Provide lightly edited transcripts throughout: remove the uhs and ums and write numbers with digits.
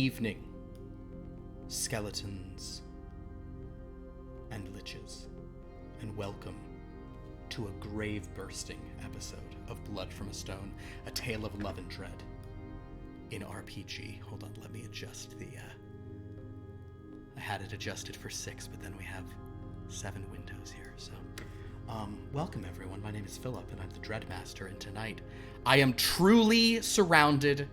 evening, skeletons and liches, and welcome to a grave-bursting episode of Blood from a Stone, a tale of love and dread in RPG. Hold on, let me adjust the, I had it adjusted for 6, but then we have 7 windows here, so... welcome everyone, my name is Philip, and I'm the Dreadmaster, and tonight I am truly surrounded,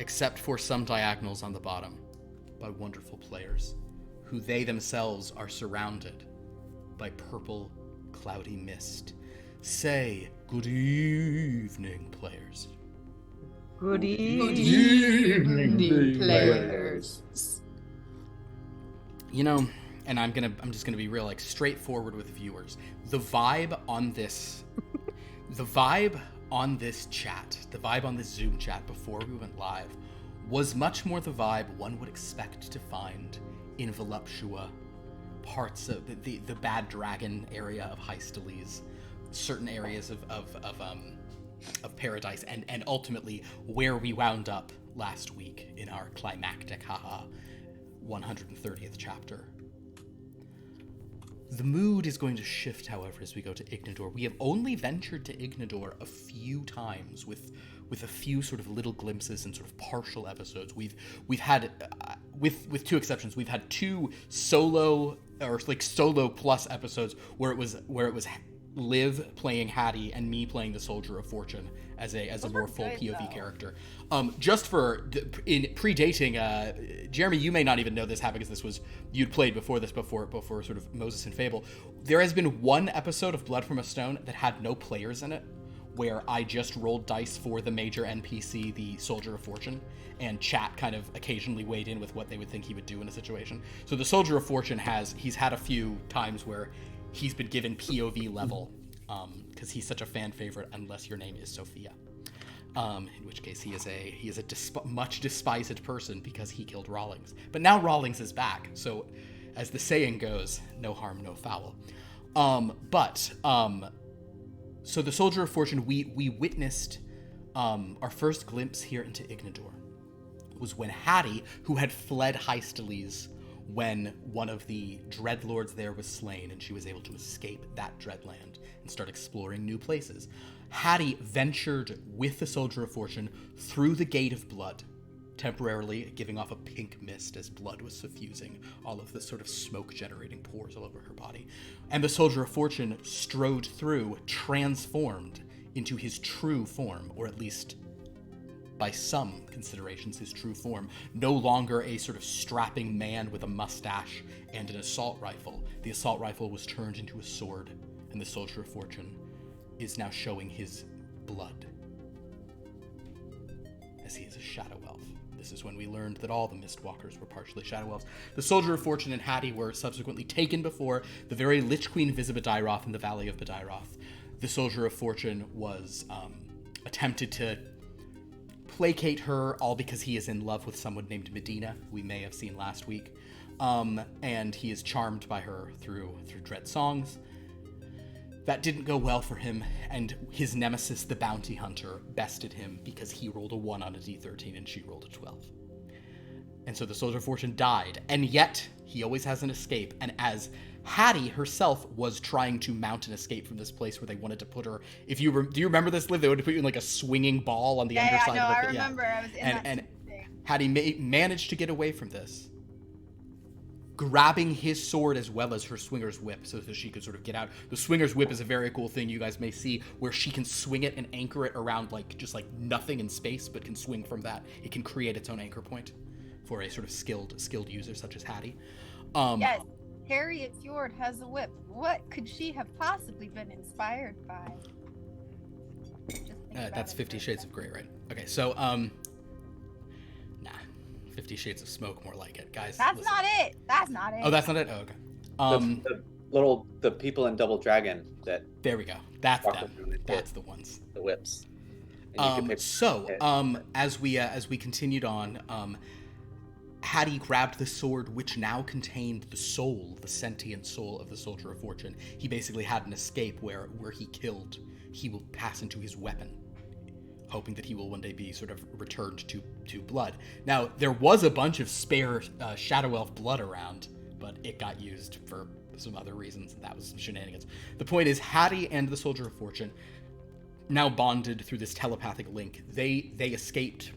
except for some diagonals on the bottom, by wonderful players, who they themselves are surrounded by purple, cloudy mist. Say, good evening, players. Good evening, players. You know, and I'm just gonna be real, like, straightforward with viewers. The vibe on this chat, the vibe on this Zoom chat before we went live, was much more the vibe one would expect to find in Voluptua, parts of the Bad Dragon area of Hystales, certain areas of Paradise, and ultimately where we wound up last week in our climactic 130th chapter. The mood is going to shift, however, as we go to Ignador. We have only ventured to Ignador a few times, with a few sort of little glimpses and sort of partial episodes. We've had, with 2 exceptions, we've had 2 solo or like solo plus episodes where it was Liv playing Hattie and me playing the Soldier of Fortune as a more full POV character. Just for in predating, Jeremy, you may not even know this happened because you'd played before sort of Moses and Fable. There has been 1 episode of Blood from a Stone that had no players in it, where I just rolled dice for the major NPC, the Soldier of Fortune, and chat kind of occasionally weighed in with what they would think he would do in a situation. So the Soldier of Fortune he's had a few times where he's been given POV level, because he's such a fan favorite, unless your name is Sophia. In which case he is a much despised person because he killed Rawlings. But now Rawlings is back, so as the saying goes, no harm, no foul. So the Soldier of Fortune, we witnessed our first glimpse here into Ignador was when Hattie, who had fled Hystales when one of the Dreadlords there was slain, and she was able to escape that Dreadland and start exploring new places. Hattie ventured with the Soldier of Fortune through the Gate of Blood, temporarily giving off a pink mist as blood was suffusing all of the sort of smoke-generating pores all over her body. And the Soldier of Fortune strode through, transformed into his true form, or at least, by some considerations, his true form. No longer a sort of strapping man with a mustache and an assault rifle. The assault rifle was turned into a sword, and the Soldier of Fortune is now showing his blood, as he is a shadow elf. This is when we learned that all the Mistwalkers were partially shadow elves. The Soldier of Fortune and Hattie were subsequently taken before the very Lich Queen Visibadiroth in the Valley of Badiroth. The Soldier of Fortune was attempted to placate her, all because he is in love with someone named Medina, who we may have seen last week. And he is charmed by her through dread songs. That didn't go well for him, and his nemesis, the bounty hunter, bested him because he rolled a 1 on a d13 and she rolled a 12. And so the Soldier of Fortune died, and yet he always has an escape. And as Hattie herself was trying to mount an escape from this place where they wanted to put her, do you remember this, Liv? They would put you in like a swinging ball on the underside of it. I remember. I was in and Hattie managed to get away from this, grabbing his sword as well as her swinger's whip so that she could sort of get out. The swinger's whip is a very cool thing you guys may see, where she can swing it and anchor it around just nothing in space, but can swing from that. It can create its own anchor point for a sort of skilled user such as Hattie. Yes, Harriet Fjord has a whip. What could she have possibly been inspired by? That's 50 Shades of Grey, right? Okay, so 50 Shades of Smoke, more like it, guys. That's not it. Oh, that's not it. Oh, okay. The people in Double Dragon that. There we go. That's them. That's the ones. The whips. As we continued on, Hattie grabbed the sword, which now contained the sentient soul of the Soldier of Fortune. He basically had an escape where he killed. He will pass into his weapon. hoping that he will one day be sort of returned to blood. Now, there was a bunch of spare Shadow Elf blood around, but it got used for some other reasons, and that was some shenanigans. The point is, Hattie and the Soldier of Fortune, now bonded through this telepathic link, they escaped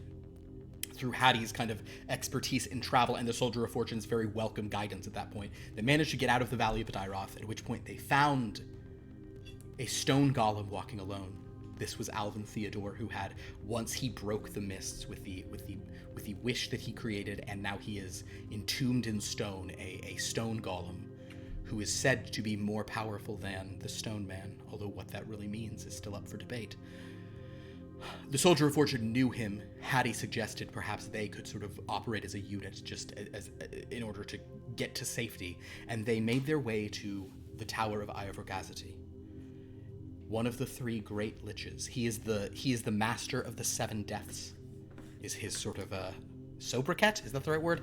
through Hattie's kind of expertise in travel and the Soldier of Fortune's very welcome guidance at that point. They managed to get out of the Valley of Adiroth, at which point they found a stone golem walking alone. This was Alvin Theodore, who had, once he broke the mists with the wish that he created, and now he is entombed in stone, a stone golem, who is said to be more powerful than the Stone Man, although what that really means is still up for debate. The Soldier of Fortune knew him. Hattie suggested perhaps they could sort of operate as a unit, just as in order to get to safety, and they made their way to the Tower of Iorvagazity. One of the 3 great liches. He is the master of the 7 deaths. Is his sort of sobriquet? Is that the right word?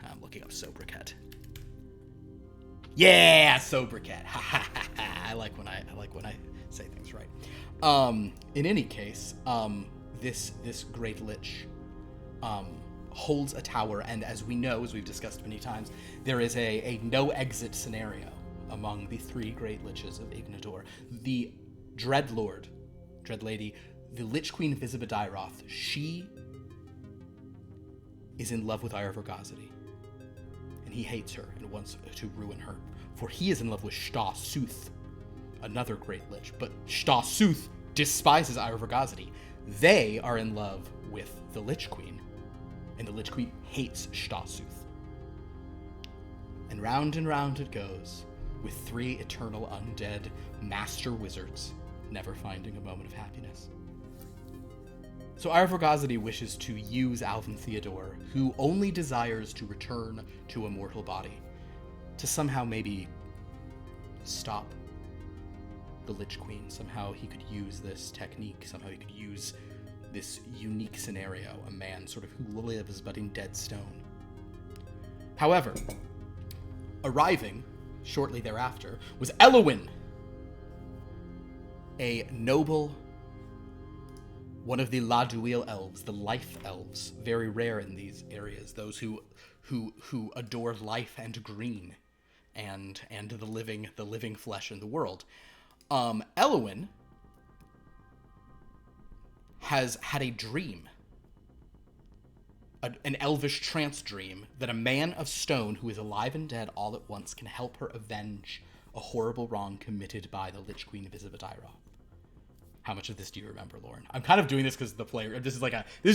I'm looking up sobriquet. Yeah, sobriquet. I like when I say things right. In any case, this great lich holds a tower, and as we know, as we've discussed many times, there is a no exit scenario among the 3 great liches of Ignador. The Dreadlady, the Lich Queen Visibadiroth, she is in love with Iorvagazity, and he hates her and wants to ruin her, for he is in love with Shta Suth, another great lich, but Shta Suth despises Iorvagazity. They are in love with the Lich Queen, and the Lich Queen hates Shta Suth. And round it goes, with 3 eternal undead master wizards never finding a moment of happiness. So Iorvagazity wishes to use Alvin Theodore, who only desires to return to a mortal body, to somehow maybe stop the Lich Queen. Somehow he could use this technique, somehow he could use this unique scenario, a man sort of who lives but in dead stone. However, arriving shortly thereafter was Elowin, a noble, one of the Laduil elves, the life elves, very rare in these areas, those who adore life and green and the living flesh in the world. Elowin has had a dream, an elvish trance dream, that a man of stone who is alive and dead all at once can help her avenge a horrible wrong committed by the Lich Queen Visibadiroth. How much of this do you remember, Lauren? I'm kind of doing this because the player. This is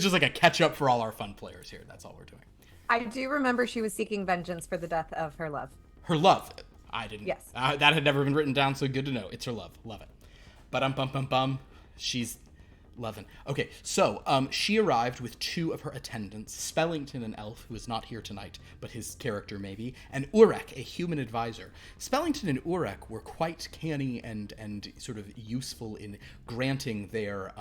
just like a catch up for all our fun players here. That's all we're doing. I do remember she was seeking vengeance for the death of her love. Her love. I didn't. Yes. That had never been written down, so good to know. It's her love. Love it. Bum. She's loving. Okay, so she arrived with 2 of her attendants, Spellington, an elf who is not here tonight, but his character maybe, and Urrek, a human advisor. Spellington and Urrek were quite canny and sort of useful in granting their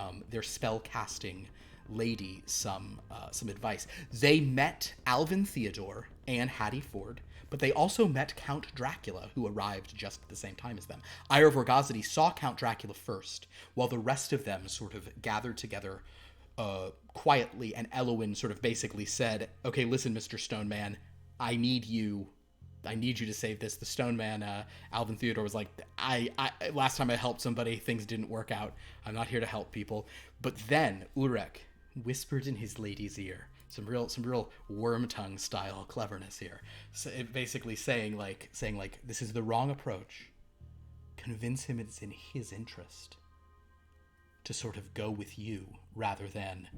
spell casting lady some advice. They met Alvin Theodore and Hattie Ford, but they also met Count Dracula, who arrived just at the same time as them. Iorvagazity saw Count Dracula first, while the rest of them sort of gathered together quietly, and Elowin sort of basically said, okay, listen, Mr. Stone Man, I need you to save this. The Stone Man, Alvin Theodore, was like, I last time I helped somebody, things didn't work out. I'm not here to help people. But then Urrek whispered in his lady's ear, some real worm tongue style cleverness here. So it basically saying like this is the wrong approach. Convince him it's in his interest to sort of go with you rather than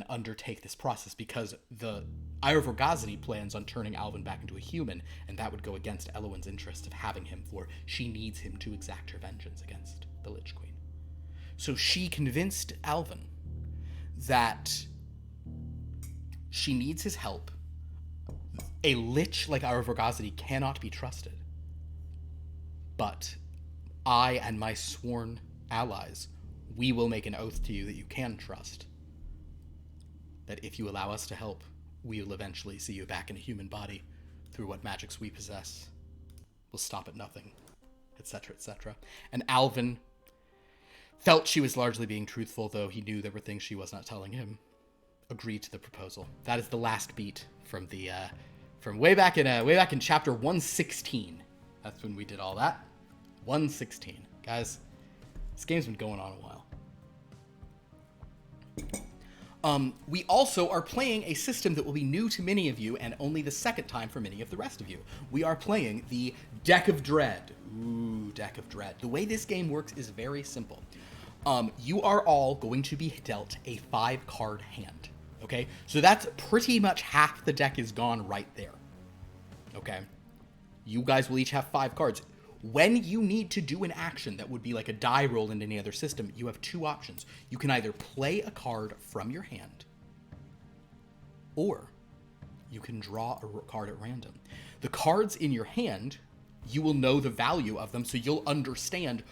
undertake this process, because the Iorvagazity plans on turning Alvin back into a human, and that would go against Elowin's interest of having him, for she needs him to exact her vengeance against the Lich Queen. So she convinced Alvin that she needs his help. A lich like Iorvagazity cannot be trusted. But I and my sworn allies, we will make an oath to you that you can trust. That if you allow us to help, we will eventually see you back in a human body through what magics we possess. We'll stop at nothing, etc., etc. And Alvin Felt she was largely being truthful, though he knew there were things she was not telling him. Agreed to the proposal. That is the last beat from the from way back in chapter 116. That's when we did all that. 116. Guys, this game's been going on a while. We also are playing a system that will be new to many of you and only the second time for many of the rest of you. We are playing the Deck of Dread. Ooh, Deck of Dread. The way this game works is very simple. You are all going to be dealt a 5-card hand. Okay? So that's pretty much half the deck is gone right there. Okay? You guys will each have 5 cards. When you need to do an action that would be like a die roll in any other system, you have 2 options. You can either play a card from your hand, or you can draw a card at random. The cards in your hand, you will know the value of them, so you'll understand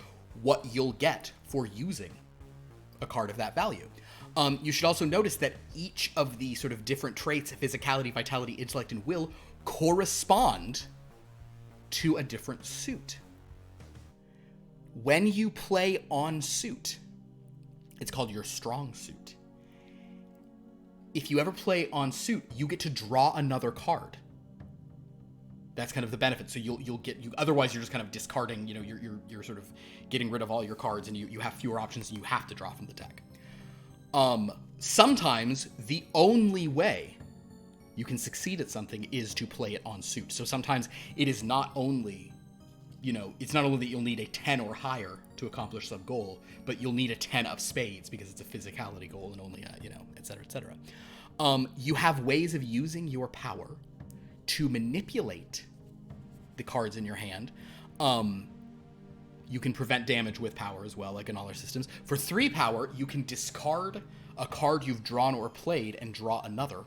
what you'll get for using a card of that value. You should also notice that each of the sort of different traits, physicality, vitality, intellect, and will, correspond to a different suit. When you play on suit, it's called your strong suit. If you ever play on suit, you get to draw another card. That's kind of the benefit. So you'll get otherwise you're just kind of discarding, you're sort of getting rid of all your cards, and you have fewer options and you have to draw from the deck. Sometimes the only way you can succeed at something is to play it on suit. So sometimes it is not only, it's not only that you'll need a 10 or higher to accomplish some goal, but you'll need a 10 of spades because it's a physicality goal and only et cetera, et cetera. You have ways of using your power to manipulate the cards in your hand. You can prevent damage with power as well, like in all our systems. For 3 power, you can discard a card you've drawn or played and draw another.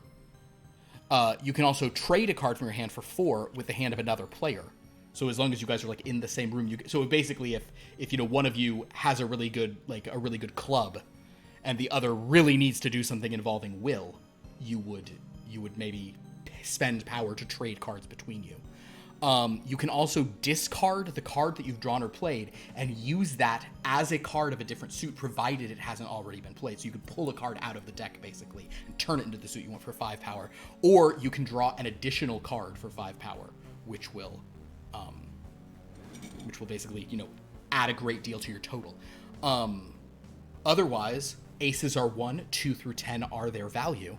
You can also trade a card from your hand for 4 with the hand of another player. So as long as you guys are like in the same room, so basically if one of you has a really good club, and the other really needs to do something involving will, you would maybe spend power to trade cards between you. You can also discard the card that you've drawn or played and use that as a card of a different suit, provided it hasn't already been played. So you could pull a card out of the deck, basically, and turn it into the suit you want for 5 power. Or you can draw an additional card for 5 power, which will basically, add a great deal to your total. Otherwise, aces are 1, 2 through 10 are their value.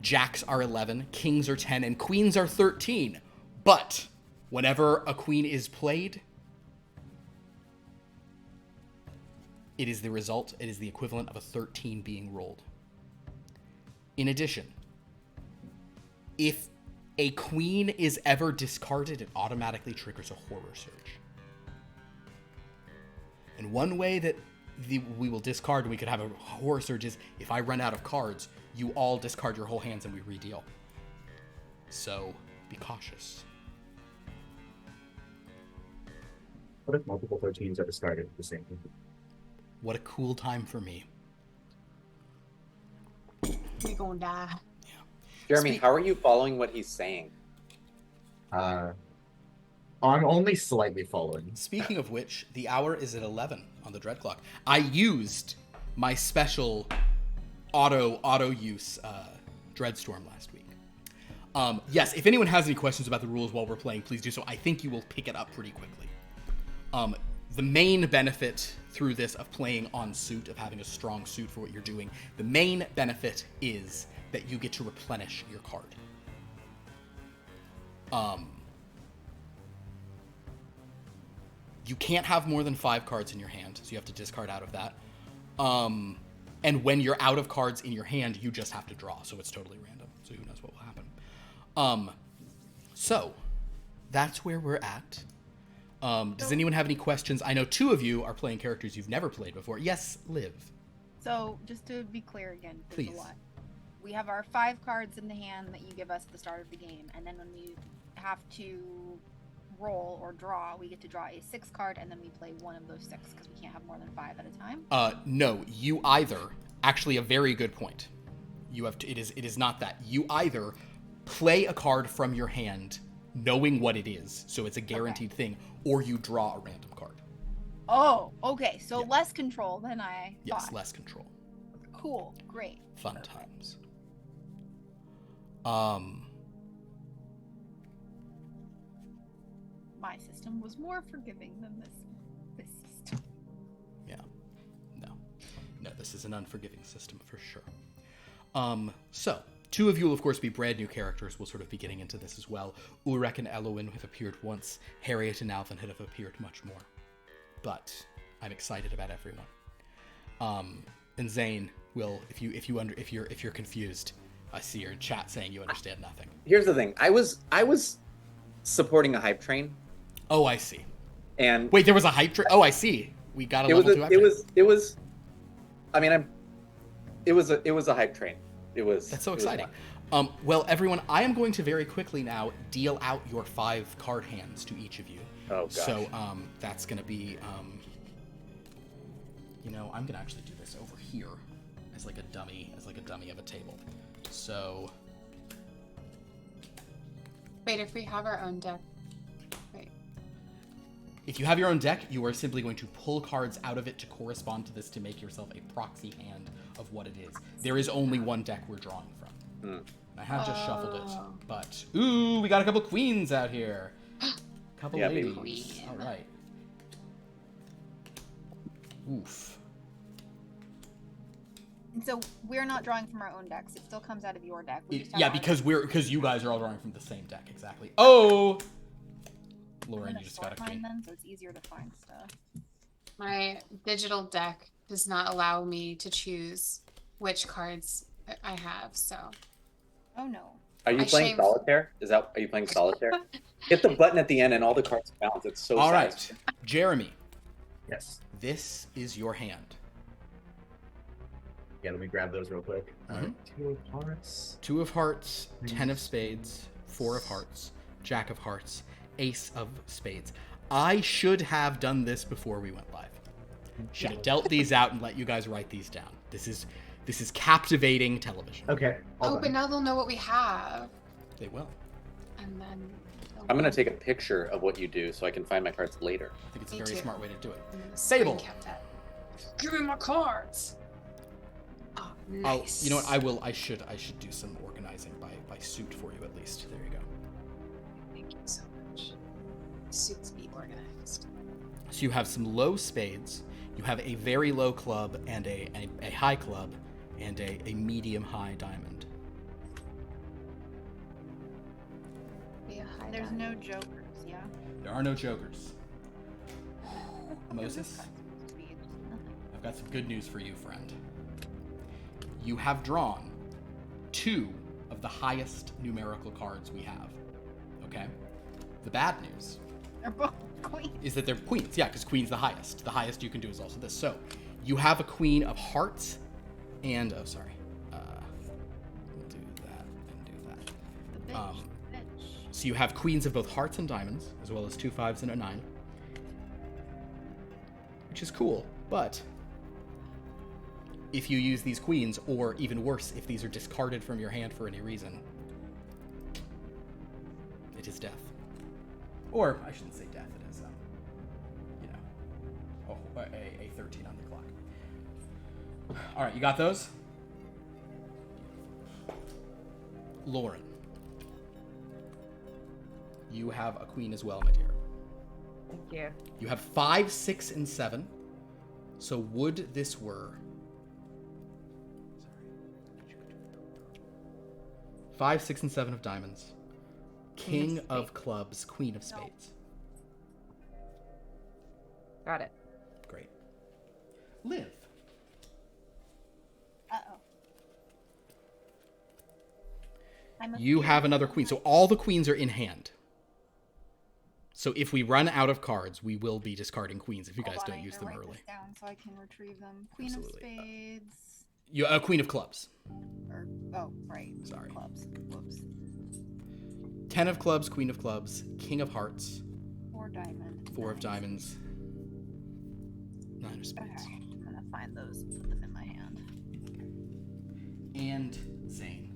Jacks are 11, kings are 10, and queens are 13. But whenever a queen is played, it is the equivalent of a 13 being rolled. In addition, if a queen is ever discarded, it automatically triggers a horror surge. And one way that we will discard and we could have a horror surge is if I run out of cards, you all discard your whole hands and we redeal. So be cautious. What if multiple 13s are discarded at the same time? What a cool time for me. You're gonna die. Yeah. Jeremy, how are you following what he's saying? I'm only slightly following. Speaking of which, the hour is at 11 on the Dread Clock. I used my special auto use Dreadstorm last week. Yes, if anyone has any questions about the rules while we're playing, please do so. I think you will pick it up pretty quickly. The main benefit through this of playing on suit, of having a strong suit for what you're doing, the main benefit is that you get to replenish your card. You can't have more than 5 cards in your hand, so you have to discard out of that. And when you're out of cards in your hand, you just have to draw, so it's totally random. So who knows what will happen. So that's where we're at. Does anyone have any questions? I know 2 of you are playing characters you've never played before. Yes, Liv. So, just to be clear again, there's Please. a lot. We have our 5 cards in the hand that you give us at the start of the game, and then when we have to roll or draw, we get to draw a 6 card, and then we play one of those 6 because we can't have more than 5 at a time. No, you either. Actually, a very good point. You have to. It is not that. You either play a card from your hand, knowing what it is, so it's a guaranteed thing, or you draw a random card. Oh, okay. So Yeah. less control than I Yes, thought. less control. Cool. Great. Fun times. My system was more forgiving than this system. Yeah. No, this is an unforgiving system for sure. So, two of you will, of course, be brand new characters. We'll sort of be getting into this as well. Urrek and Elowin have appeared once. Harriet and Alvin have appeared much more. But I'm excited about everyone. And Zane will, if you're confused, I see your chat saying you understand nothing. Here's the thing. I was supporting a hype train. Oh, I see. And Wait, there was a hype train. Oh, I see. We got a it level was 2 hype it train. was I mean it was a hype train. That's so exciting. Well, everyone, I am going to very quickly now deal out your 5 card hands to each of you. Oh gosh. So that's going to be, I'm going to actually do this over here as like a dummy of a table. So Wait, if we have our own deck. Wait. if you have your own deck, you are simply going to pull cards out of it to correspond to this to make yourself a proxy hand of what it is. There is only one deck we're drawing from. I have just shuffled it, but ooh, we got a couple queens out here. Couple Yeah, ladies. baby. All right. Oof. And so we're not drawing from our own decks. It still comes out of your deck. We just have Yeah, our because you guys are all drawing from the same deck, exactly. Oh, I'm Lauren, gonna you just got a sort mine queen. then, so it's easier to find stuff. My digital deck does not allow me to choose which cards I have, so. Oh no. Are you I playing shaved- solitaire? Are you playing solitaire? Hit the button at the end and all the cards bounce. It's so All right, satisfying. Jeremy, Yes. this is your hand. Yeah, let me grab those real quick. Mhm. 2 of hearts. 2 of hearts, 10 of spades, 4 of hearts, jack of hearts, ace of spades. I should have done this before we went live. Should have dealt these out and let you guys write these down. This is captivating television. Okay. all But done. now they'll know what we have. They will. And then. I'm gonna take a picture of what you do so I can find my cards later. I think it's a Me very too. smart way to do it. Fable. Fable. Give me my cards. Oh, nice. You know what? I should do some organizing by suit for you at least. There you go. Thank you so much. Suits be organized. So you have some low spades, you have a very low club and a high club, and a medium high diamond. Be a high There's diamond. no jokers, yeah? There are no jokers. Moses, This card seems to be nothing. I've got some good news for you, friend. You have drawn 2 of the highest numerical cards we have. Okay? The bad news They're both queens. is that they're queens. Yeah, because queen's the highest. The highest you can do is also this. So, you have a queen of hearts and... Oh, sorry. We'll do that and do that. The bitch. Um, bitch. So you have queens of both hearts and diamonds, as well as 2 5s and a 9. Which is cool, but... if you use these queens, or even worse, if these are discarded from your hand for any reason, it is death. Or, I shouldn't say death, it is, a 13 on the clock. Alright, you got those? Lauren. You have a queen as well, my dear. Thank you. You have 5, 6, and 7. So would this were... 5, 6, and 7 of diamonds. King of clubs, queen of spades. Got it. Great. Liv. Uh-oh. You have another queen. So all the queens are in hand. So if we run out of cards, we will be discarding queens if you guys don't use them early. This down so I can retrieve them. Queen Absolutely. of spades. You queen of clubs. Or right. Sorry. Clubs. Whoops. 10 of clubs, queen of clubs, king of hearts, 4 diamond. 4 of diamonds, 9 of spades. Okay. I'm gonna find those. Put them in my hand. And Zane.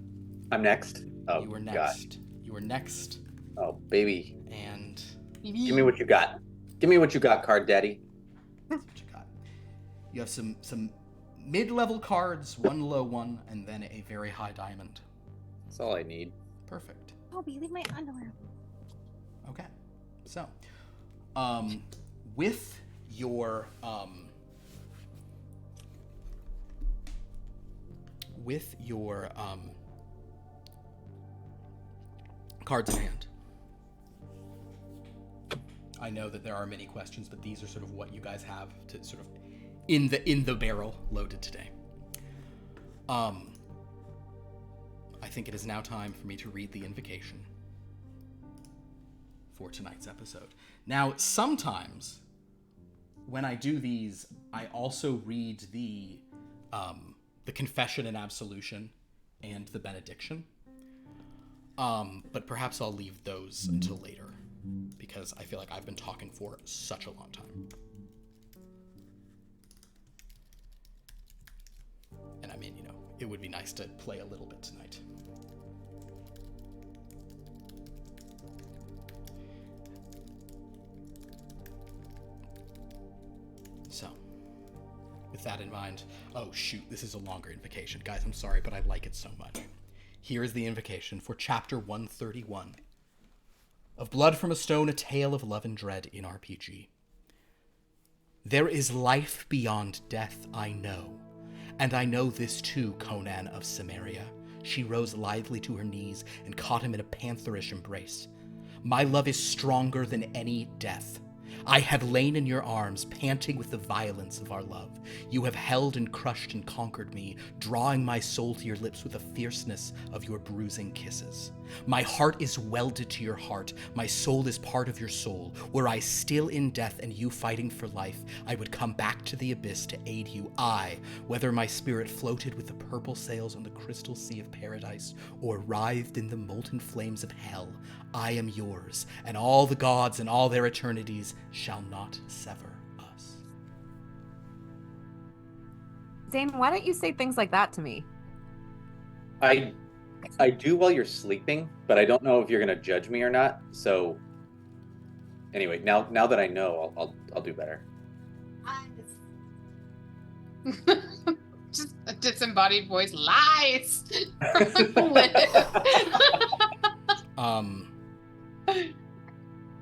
I'm next. Oh, You were God. next. You were next. Oh, baby. And Give me what you got. Give me what you got, card daddy. That's what you got. You have some mid-level cards, one low one, and then a very high diamond. That's all I need. Perfect. Toby, leave my underwear. Okay. So, with your cards in hand. I know that there are many questions, but these are sort of what you guys have to sort of in the barrel loaded today. I think it is now time for me to read the invocation for tonight's episode. Now, sometimes when I do these, I also read the confession and absolution and the benediction. But perhaps I'll leave those until later, because I feel like I've been talking for such a long time. And I mean, it would be nice to play a little bit tonight. So, with that in mind, oh shoot, this is a longer invocation. Guys, I'm sorry, but I like it so much. Here is the invocation for chapter 131 of Blood from a Stone, A Tale of Love and Dread in RPG. There is life beyond death, I know. And I know this too, Conan of Samaria. She rose lithely to her knees and caught him in a pantherish embrace. My love is stronger than any death. I have lain in your arms, panting with the violence of our love. You have held and crushed and conquered me, drawing my soul to your lips with the fierceness of your bruising kisses. My heart is welded to your heart. My soul is part of your soul. Were I still in death and you fighting for life, I would come back to the abyss to aid you. I, whether my spirit floated with the purple sails on the crystal sea of paradise or writhed in the molten flames of hell, I am yours, and all the gods and all their eternities shall not sever us. Zane, why don't you say things like that to me? I do while you're sleeping, but I don't know if you're gonna judge me or not. So anyway, now that I know, I'll do better. Just a disembodied voice. Lies.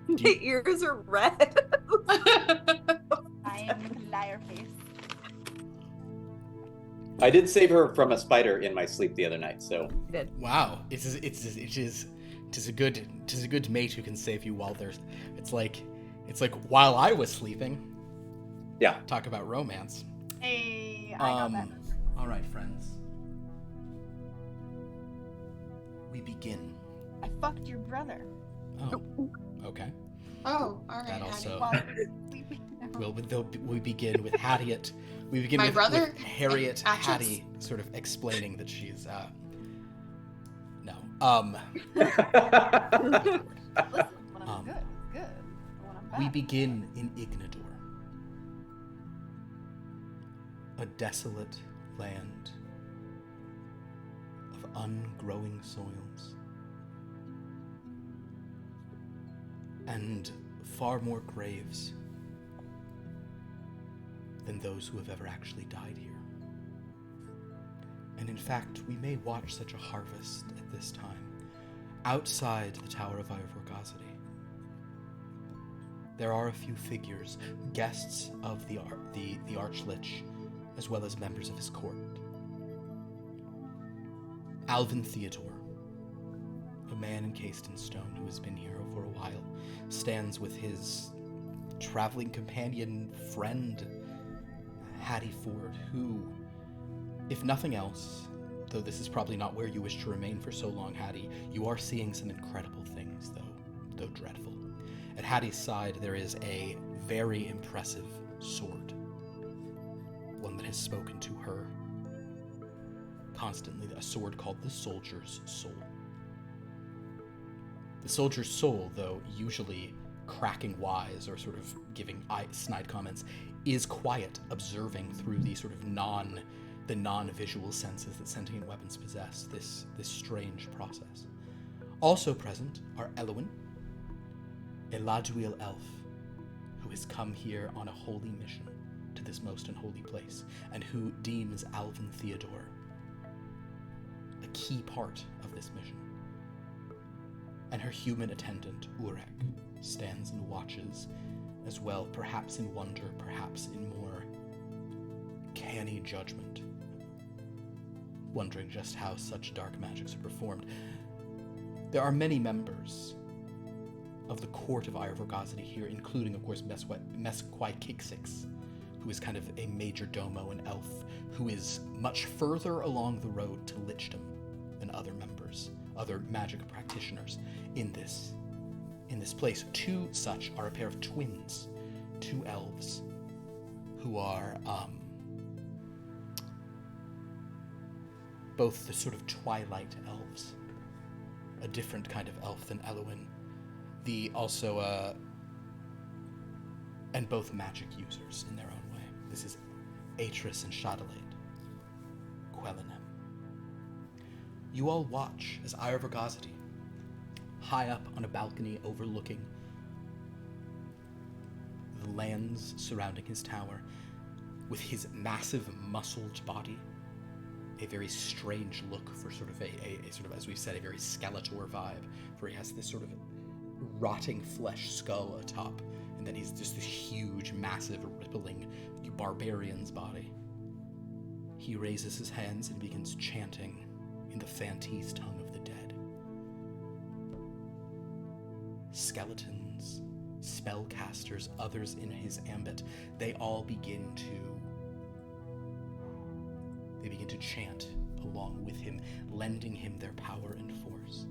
The ears are red. I am liar face. I did save her from a spider in my sleep the other night, so Wow, it is a good mate who can save you while there's. It's like while I was sleeping. yeah. Talk about romance. Hey, I got that. All right, friends. We begin. I fucked your brother. Oh, okay. Oh, all right. That also. While sleeping. We begin with Harriet. We begin My with, brother with Harriet and actions. Hattie sort of explaining that she's no. Listen, when I'm good, it's good. But when I'm bad, We begin in Ignador, a desolate land of ungrowing soils and far more graves than those who have ever actually died here. And in fact, we may watch such a harvest at this time, outside the Tower of Ivorgazade. There are a few figures, guests of the Archlich, as well as members of his court. Alvin Theodore, a man encased in stone who has been here over a while, stands with his traveling companion, friend, Hattie Ford, who, if nothing else, though this is probably not where you wish to remain for so long, Hattie, you are seeing some incredible things, though dreadful. At Hattie's side, there is a very impressive sword, one that has spoken to her constantly, a sword called the Soldier's Soul. The Soldier's Soul, though usually cracking wise or sort of giving snide comments, is quiet, observing through the sort of non-visual senses that sentient weapons possess, this strange process. Also present are Elwyn, a Ladwiel elf, who has come here on a holy mission to this most unholy place, and who deems Alvin Theodore a key part of this mission. And her human attendant, Urrek, stands and watches as well, perhaps in wonder, perhaps in more canny judgment, wondering just how such dark magics are performed. There are many members of the court of Irovergazity here, including, of course, Mesquai Kiksix, who is kind of a major domo, an elf, who is much further along the road to lichdom than other members, other magic practitioners in this place. Two such are a pair of twins, two elves, who are both the sort of twilight elves, a different kind of elf than Elwyn. And both magic users in their own way. This is Atris and Chadelaid, Qulenem. You all watch as Irovergazity, high up on a balcony overlooking the lands surrounding his tower, with his massive muscled body, a very strange look for sort of a sort of, as we've said, a very Skeletor vibe, for he has this sort of rotting flesh skull atop, and then he's just this huge, massive, rippling barbarian's body. He raises his hands and begins chanting in the Fantese tongue of the dead. Skeletons, spellcasters, others in his ambit, they all begin to chant along with him, lending him their power and force.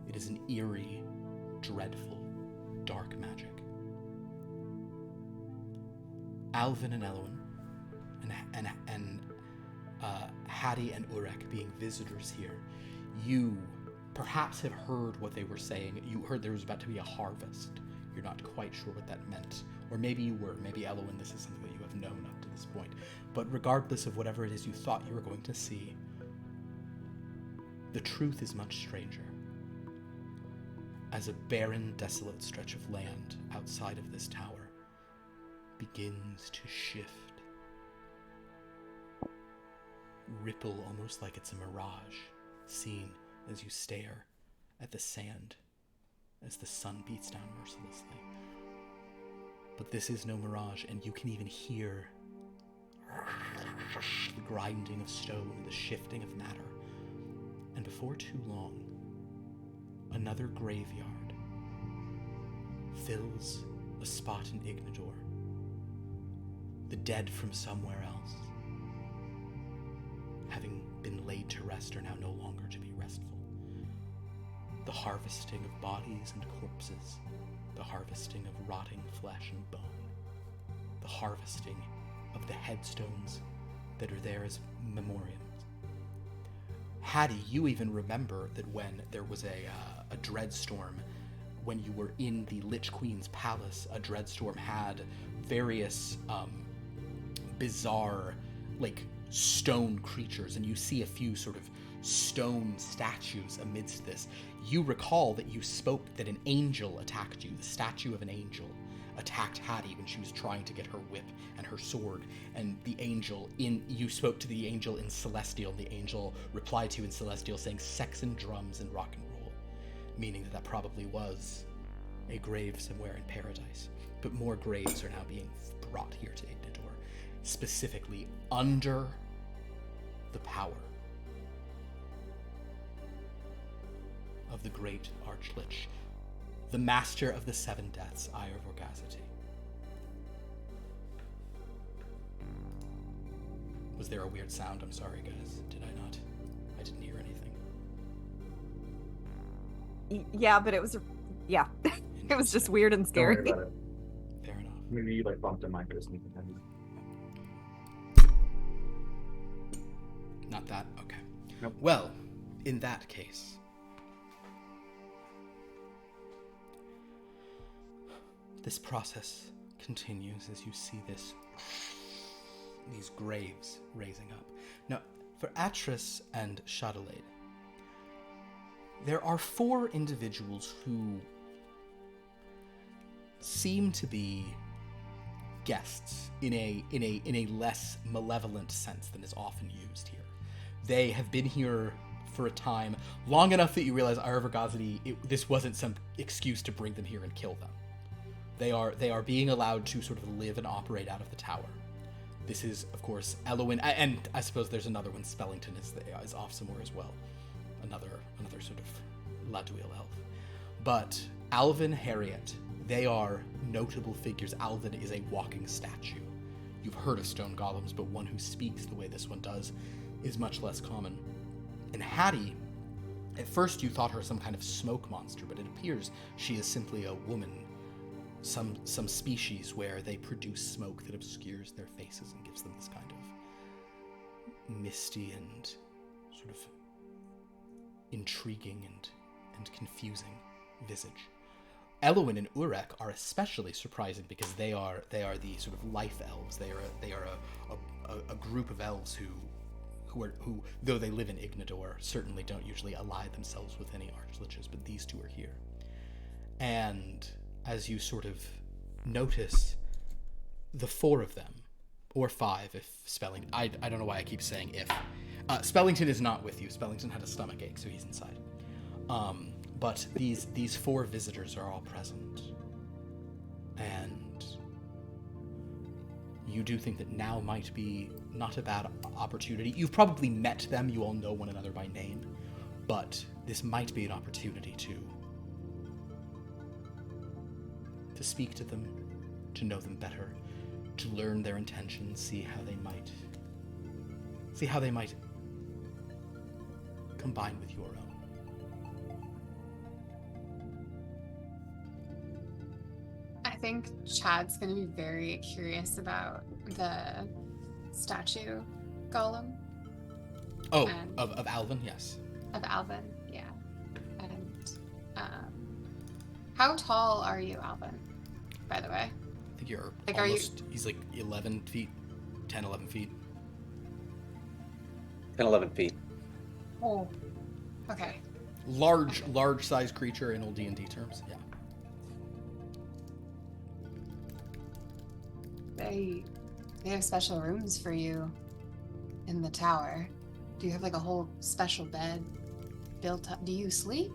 It is an eerie, dreadful, dark magic. Alvin and Elwyn, and Hattie and Urrek, being visitors here, you perhaps have heard what they were saying. You heard there was about to be a harvest. You're not quite sure what that meant. Or maybe you were. Maybe, Elwyn, this is something that you have known up to this point. But regardless of whatever it is you thought you were going to see, the truth is much stranger. As a barren, desolate stretch of land outside of this tower begins to shift, ripple almost like it's a mirage, seen as you stare at the sand as the sun beats down mercilessly. But this is no mirage, and you can even hear the grinding of stone and the shifting of matter. And before too long, another graveyard fills a spot in Ignador. The dead from somewhere else, having been laid to rest, are now no longer to be restful. The harvesting of bodies and corpses, the harvesting of rotting flesh and bone, the harvesting of the headstones that are there as memoriams. Hattie, you even remember that when there was a dreadstorm, when you were in the Lich Queen's palace, a dreadstorm had various bizarre, like, stone creatures, and you see a few sort of stone statues amidst this. You recall that you spoke that an angel attacked you. The statue of an angel attacked Hattie when she was trying to get her whip and her sword, and you spoke to the angel in Celestial, and the angel replied to you in Celestial saying sex and drums and rock and roll, meaning that probably was a grave somewhere in paradise. But more graves are now being brought here to Ignador, specifically under the power of the great Archlich, the master of the seven deaths, Irovergazity. Was there a weird sound? I'm sorry, guys. Did I not? I didn't hear anything. Yeah, but it was, yeah. It was just weird and Don't scary. worry about it. Fair enough. Maybe you bumped a mic or something. Not that? Okay. Nope. Well, in that case, this process continues as you see these graves raising up. Now, for Atris and Chadelaid, there are 4 individuals who seem to be guests in a less malevolent sense than is often used here. They have been here for a time, long enough that you realize this wasn't some excuse to bring them here and kill them. They are being allowed to sort of live and operate out of the tower. This is, of course, Elowin, and I suppose there's another one. Spellington is off somewhere as well. Another sort of Ladwil elf. But Alvin, Harriet, they are notable figures. Alvin is a walking statue. You've heard of stone golems, but one who speaks the way this one does is much less common. And Hattie, at first you thought her some kind of smoke monster, but it appears she is simply a woman, some species where they produce smoke that obscures their faces and gives them this kind of misty and sort of intriguing and confusing visage. Elowin and Urrek are especially surprising because they are the sort of life elves. They are a group of elves who though they live in Ignador, certainly don't usually ally themselves with any archliches, but these two are here. And as you sort of notice, the four of them, or five if Spellington, I don't know why I keep saying if. Spellington is not with you. Spellington had a stomach ache, so he's inside. But these four visitors are all present. And you do think that now might be not a bad opportunity. You've probably met them, you all know one another by name, but this might be an opportunity to speak to them, to know them better, to learn their intentions, see how they might combine with your own. I think Chad's going to be very curious about the statue golem. Oh, of Alvin, yes. Of Alvin, yeah. And how tall are you, Alvin, by the way? I think you're like, almost, he's like 11 feet, 10, 11 feet. 10, 11 feet. Oh, okay. Large size creature in old D&D terms, yeah. They have special rooms for you in the tower. Do you have like a whole special bed built up? Do you sleep?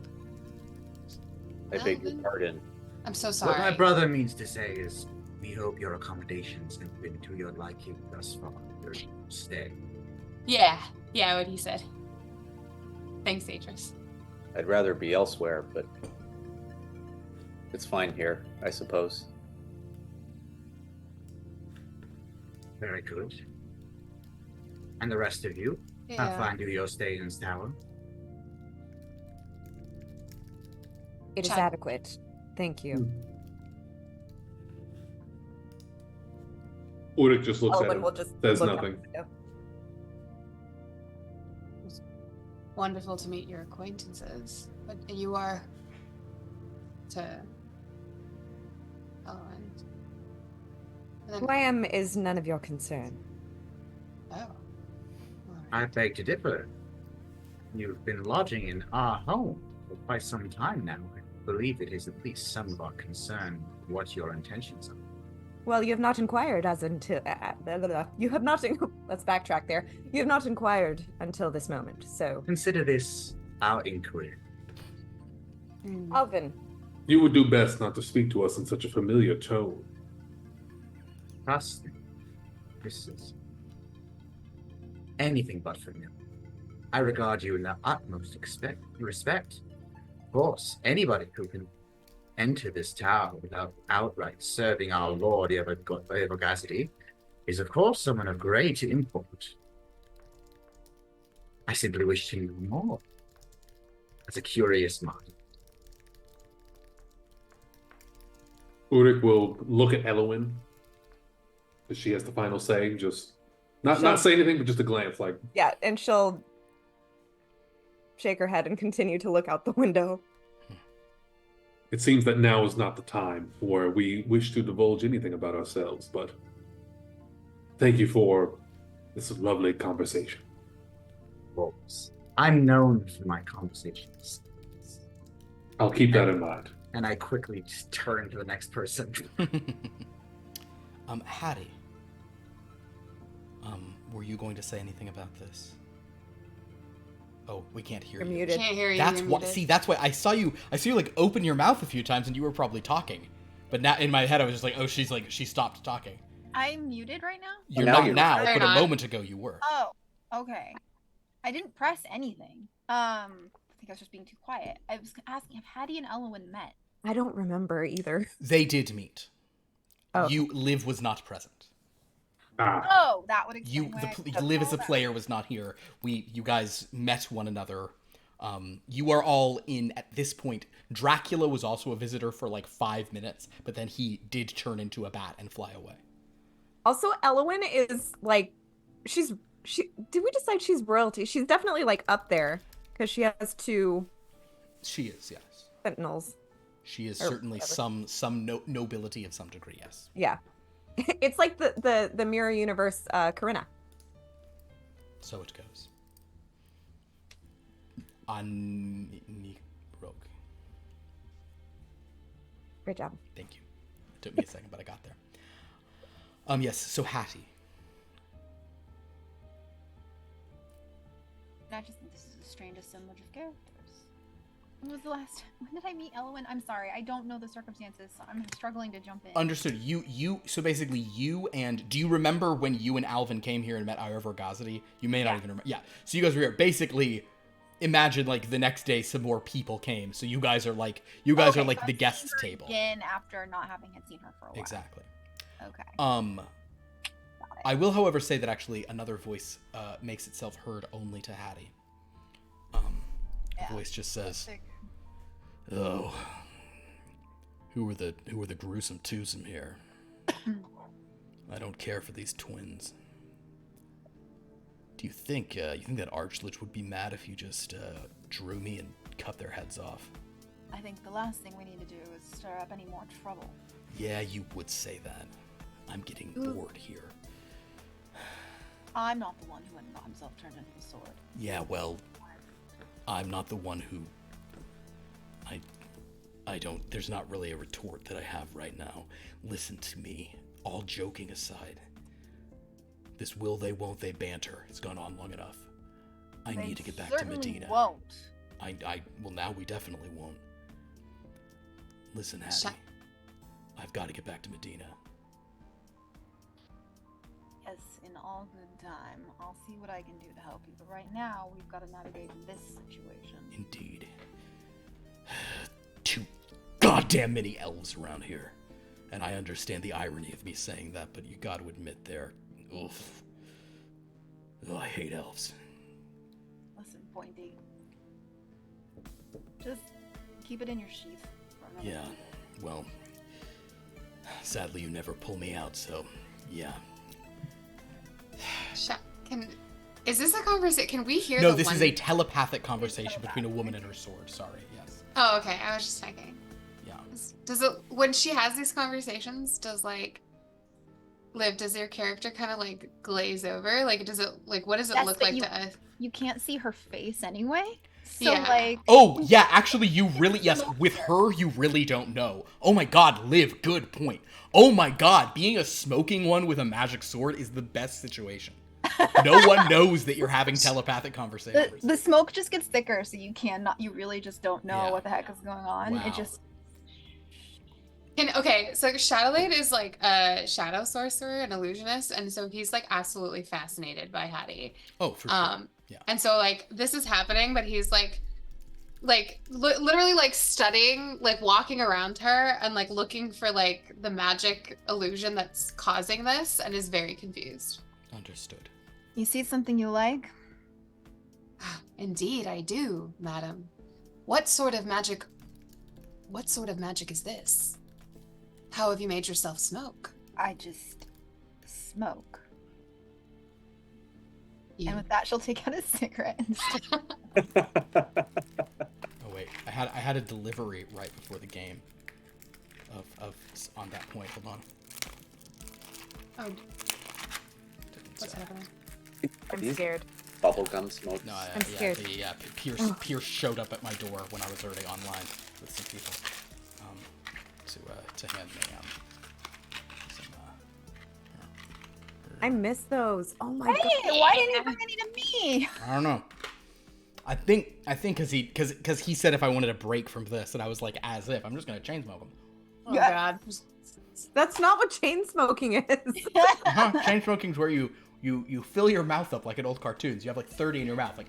I beg your pardon. I'm so sorry. What my brother means to say is, we hope your accommodations have been to your liking thus far. Your stay. Yeah, what he said. Thanks, Atris. I'd rather be elsewhere, but it's fine here, I suppose. Very good. And the rest of you? Yeah. How fine do your stay in this tower? It is Chad. adequate. Thank you. Urrek just looks at Elwin him. will just Says look out nothing. the window. Wonderful to meet your acquaintances. But you are to Elwin. And then, Who I am is none of your concern. oh. All I right. beg to differ. You've been lodging in our home for quite some time now. I believe it is at least some of our concern what your intentions are. Well, you have not inquired as until you have not. Let's backtrack there. You have not inquired until this moment. So, Consider this our inquiry. Hmm. Alvin, You would do best not to speak to us in such a familiar tone. Trust me. This is anything but familiar. I regard you in the utmost respect. Of course, anybody who can enter this tower without outright serving our Lord Evogazity is, of course, someone of great import. I simply wish to know more. As a curious mind. Urrek will look at Elowin, because she has the final say. Just not say anything, but just a glance, like, yeah, and she'll shake her head and continue to look out the window. it seems that now is not the time where we wish to divulge anything about ourselves, but thank you for this lovely conversation. Wolves. I'm known for my conversations. I'll keep that in mind. And I quickly just turn to the next person. Hattie. Were you going to say anything about this? Oh, we can't hear You're you. muted. Can't hear you. That's you're what. muted. See, that's why I saw you like open your mouth a few times, and you were probably talking. But now in my head, I was just like, oh, she stopped talking. I'm muted right now? You're now not you're now, not. but You're a not. moment ago you were. Oh, okay. I didn't press anything. I think I was just being too quiet. I was asking, have Hattie and Elwyn met? I don't remember either. They did meet. Oh. Liv was not present. Ah, Oh, that would explain why I couldn't Liv as a roll that. player was not here. You guys met one another. You are all in at this point. Dracula was also a visitor for like 5 minutes, but then he did turn into a bat and fly away. Also, Elwyn is like, she. Did we decide she's royalty? She's definitely like up there because she has 2 She is, yes. sentinels. She is Or certainly whatever. some nobility of some degree, yes. Yeah, it's like the mirror universe, Corinna. So it goes. Rogue. Great job. Thank you. It took me a second, but I got there. Yes, so Hattie. I just think this is the strangest assemblage of characters. When was the last? When did I meet Elwyn? I'm sorry, I don't know the circumstances, so I'm struggling to jump in. Understood. So basically you and, do you remember when you and Alvin came here and met Ira Vergazity? You may not even remember. Yeah. So you guys were here. Basically, imagine like the next day some more people came. So you guys are like the I've guests seen her table. Again, after not having had seen her for a while. Exactly. Okay. I will, however, say that actually another voice makes itself heard only to Hattie. The voice just says, "Oh, who are the gruesome twosome here? I don't care for these twins. Do you think that Archlich would be mad if you just drew me and cut their heads off?" I think the last thing we need to do is stir up any more trouble. Yeah, you would say that. I'm getting bored here. I'm not the one who got himself turned into a sword. Yeah, well, I'm not the one who... I don't... There's not really a retort that I have right now. Listen to me. All joking aside. This will they, won't they banter has gone on long enough. I They need to get back to certainly Medina. Won't. Well, now we definitely won't. Listen, Hattie. I've got to get back to Medina. Yes, in all good time. I'll see what I can do to help you. But right now, we've got to navigate this situation. Indeed. Too goddamn many elves around here. And I understand the irony of me saying that, but you gotta admit they're... Oof. Oh, I hate elves. Listen, Pointy. Just keep it in your sheath for another Yeah, day. well... Sadly, you never pull me out, so... Yeah. Is this a conversation? Can we hear No, the this one... is a telepathic conversation between a woman and her sword. Sorry, yes. Oh, okay. I was just checking. Yeah. Does it, when she has these conversations, does like Liv, does your character kind of like glaze over? Like, does it, like, what does it Yes, look but like you- to us? You can't see her face anyway. So, Yeah. like, Oh, yeah, actually, you really... Yes, with her, you really don't know. Oh my god, Liv, good point. Oh my god, being a smoking one with a magic sword is the best situation. No one knows that you're having telepathic conversations. the smoke just gets thicker, so you really just don't know Yeah. what the heck is going on. Wow. It just... Okay, so Chadelaid is like a shadow sorcerer, an illusionist, and so he's like absolutely fascinated by Hattie. Oh, for sure. Yeah. And so like this is happening, but he's like literally like studying, like walking around her and like looking for like the magic illusion that's causing this, and is very confused. Understood. You see something you like? Indeed, I do, madam. What sort of magic is this? How have you made yourself smoke? I just smoke. You- And with that, she'll take out a cigarette and Oh wait, I had a delivery right before the game. Of on that point. Hold on. Oh, Didn't, what's happening? I'm These scared. Bubblegum smoke. No, I'm scared. Pierce showed up at my door when I was already online with some people to hand me some I miss those. Oh my Hey, god. why didn't you bring any to me? I don't know. I think because he said if I wanted a break from this, and I was like, as if I'm just gonna chain smoke him. Oh god. That's not what chain smoking is. Chain smoking's where you fill your mouth up like in old cartoons. You have like 30 in your mouth, like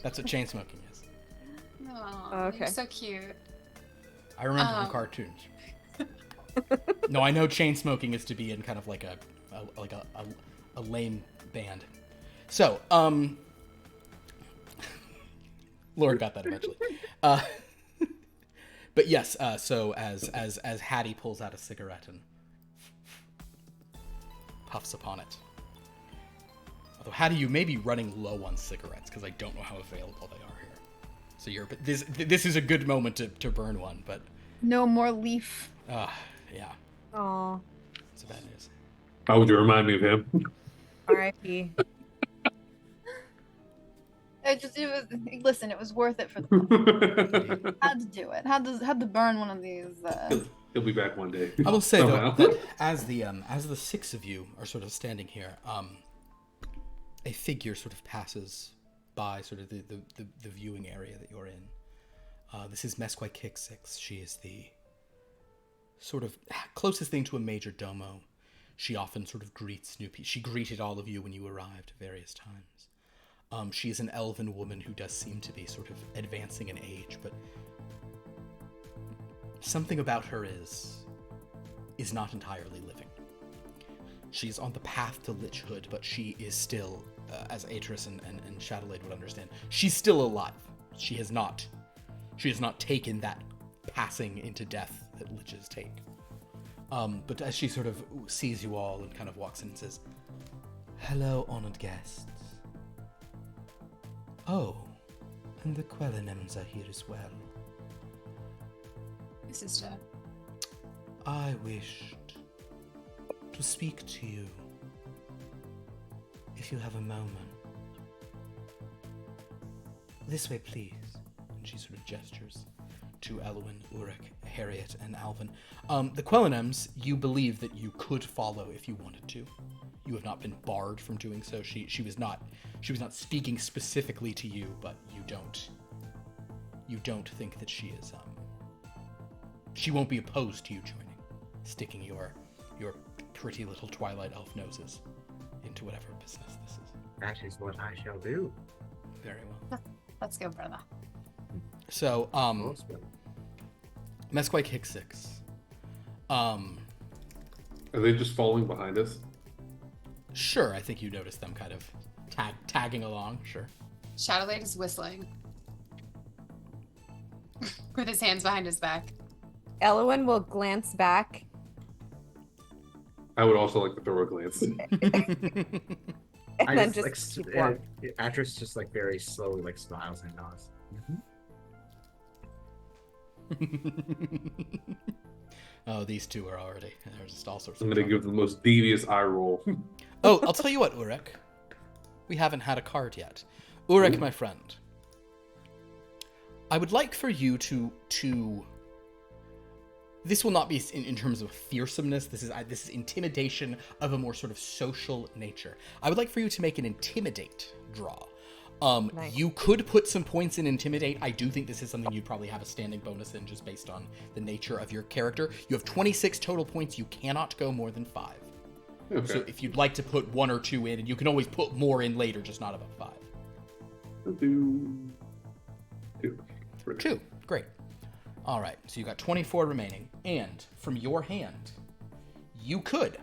that's what chain smoking is. Oh, Okay. You're so cute. I remember from cartoons. No, I know chain smoking is to be in kind of like a lame band. So, Laura got that eventually. But yes, so as Hattie pulls out a cigarette and puffs upon it. Although Hattie, you may be running low on cigarettes because I don't know how available they are here. So but this is a good moment to burn one, but No more leaf. yeah, Aw. it's bad news. How would you remind me of him? R.I.P. Listen, it was worth it for the had to do it. Had to burn one of these. He'll be back one day. I will say Somehow. though that as the six of you are sort of standing here, a figure sort of passes by sort of the viewing area that you're in. This is Mesquite Kick6. She is the sort of closest thing to a major domo. She often sort of greets new people. She greeted all of you when you arrived at various times. She is an elven woman who does seem to be sort of advancing in age, but something about her is not entirely living. She's on the path to lichhood, but she is still, as Atris and Chadelaid would understand, she's still alive. She has not taken that passing into death that liches take. But as she sort of sees you all and kind of walks in and says, "Hello, honored guests. Oh, and the Quelenems are here as well. My sister. I wished to speak to you, if you have a moment. This way, please." And she sort of gestures to Elwyn, Urrek, Harriet, and Alvin. The Quelenems, you believe that you could follow if you wanted to. You have not been barred from doing so. She was not speaking specifically to you, but you don't think that she is she won't be opposed to you joining, sticking your pretty little Twilight elf noses into whatever business this is. That is what I shall do. Very well. Let's go, brother. So, Awesome. Mesquite Kick6. Are they just following behind us? Sure, I think you noticed them kind of tagging along, sure. Chadelaid is whistling. With his hands behind his back. Elwyn will glance back. I would also like to throw a glance. And I then just just keep like walking. Atris just like very slowly like smiles and nods. Oh, these two are already. There's just all sorts I'm of gonna give the most devious eye roll. Oh, I'll tell you what, Urrek. We haven't had a card yet. Urrek, my friend. I would like for you to this will not be in terms of fearsomeness. This is intimidation of a more sort of social nature. I would like for you to make an intimidate draw. Nice. You could put some points in intimidate. I do think this is something you'd probably have a standing bonus in just based on the nature of your character. You have 26 total points. You cannot go more than 5. Okay. So if you'd like to put 1 or 2 in, and you can always put more in later, just not above 5. I'll do 2. 2. Great. All right. So you got 24 remaining. And from your hand, you could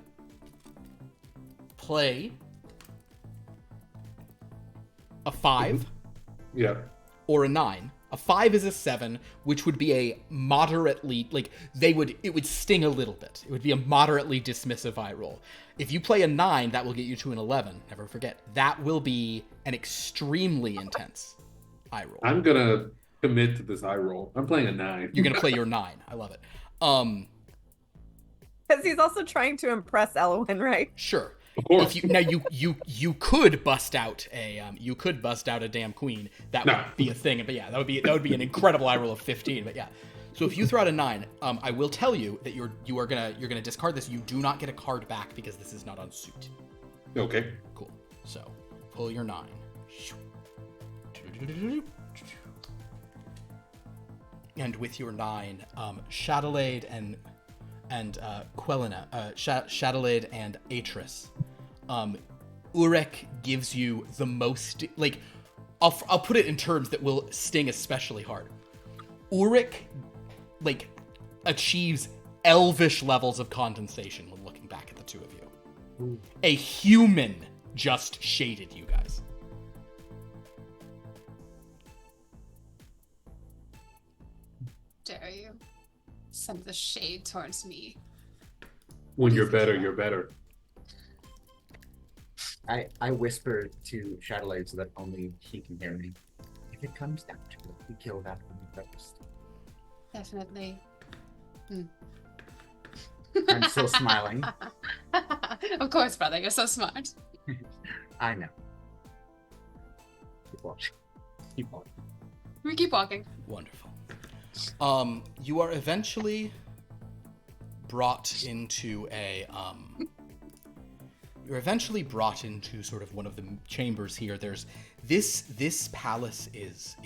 play a 5 Yeah. or a 9. A 5 is a 7, which would be a moderately, it would sting a little bit. It would be a moderately dismissive eye roll. If you play a 9, that will get you to an 11. Never forget. That will be an extremely intense eye roll. I'm gonna commit to this eye roll. I'm playing a 9. You're going to play your 9. I love it. Because he's also trying to impress Elwyn, right? Of Sure. course. If you could bust out a damn queen. That would be a thing. But yeah, that would be an incredible eye roll of 15. But yeah, So if you throw out a 9, I will tell you that you're gonna discard this. You do not get a card back because this is not on suit. Okay. Cool. So pull your 9. And with your 9, Chadelaid and Qulenem, Chadelaid and Atris, Urrek gives you the most, like, I'll put it in terms that will sting especially hard. Urrek, like, achieves elvish levels of condensation when looking back at the two of you. Ooh. A human just shaded you guys. Dare you send the shade towards me? When you're better, you're better. I whisper to Chadelaid so that only he can hear me. If it comes down to it, we kill that one first. Definitely. I'm still smiling. Of course, brother. You're so smart. I know. Keep watching. Keep watching. We keep walking. Wonderful. You are eventually brought into you're eventually brought into sort of one of the chambers here. There's this palace is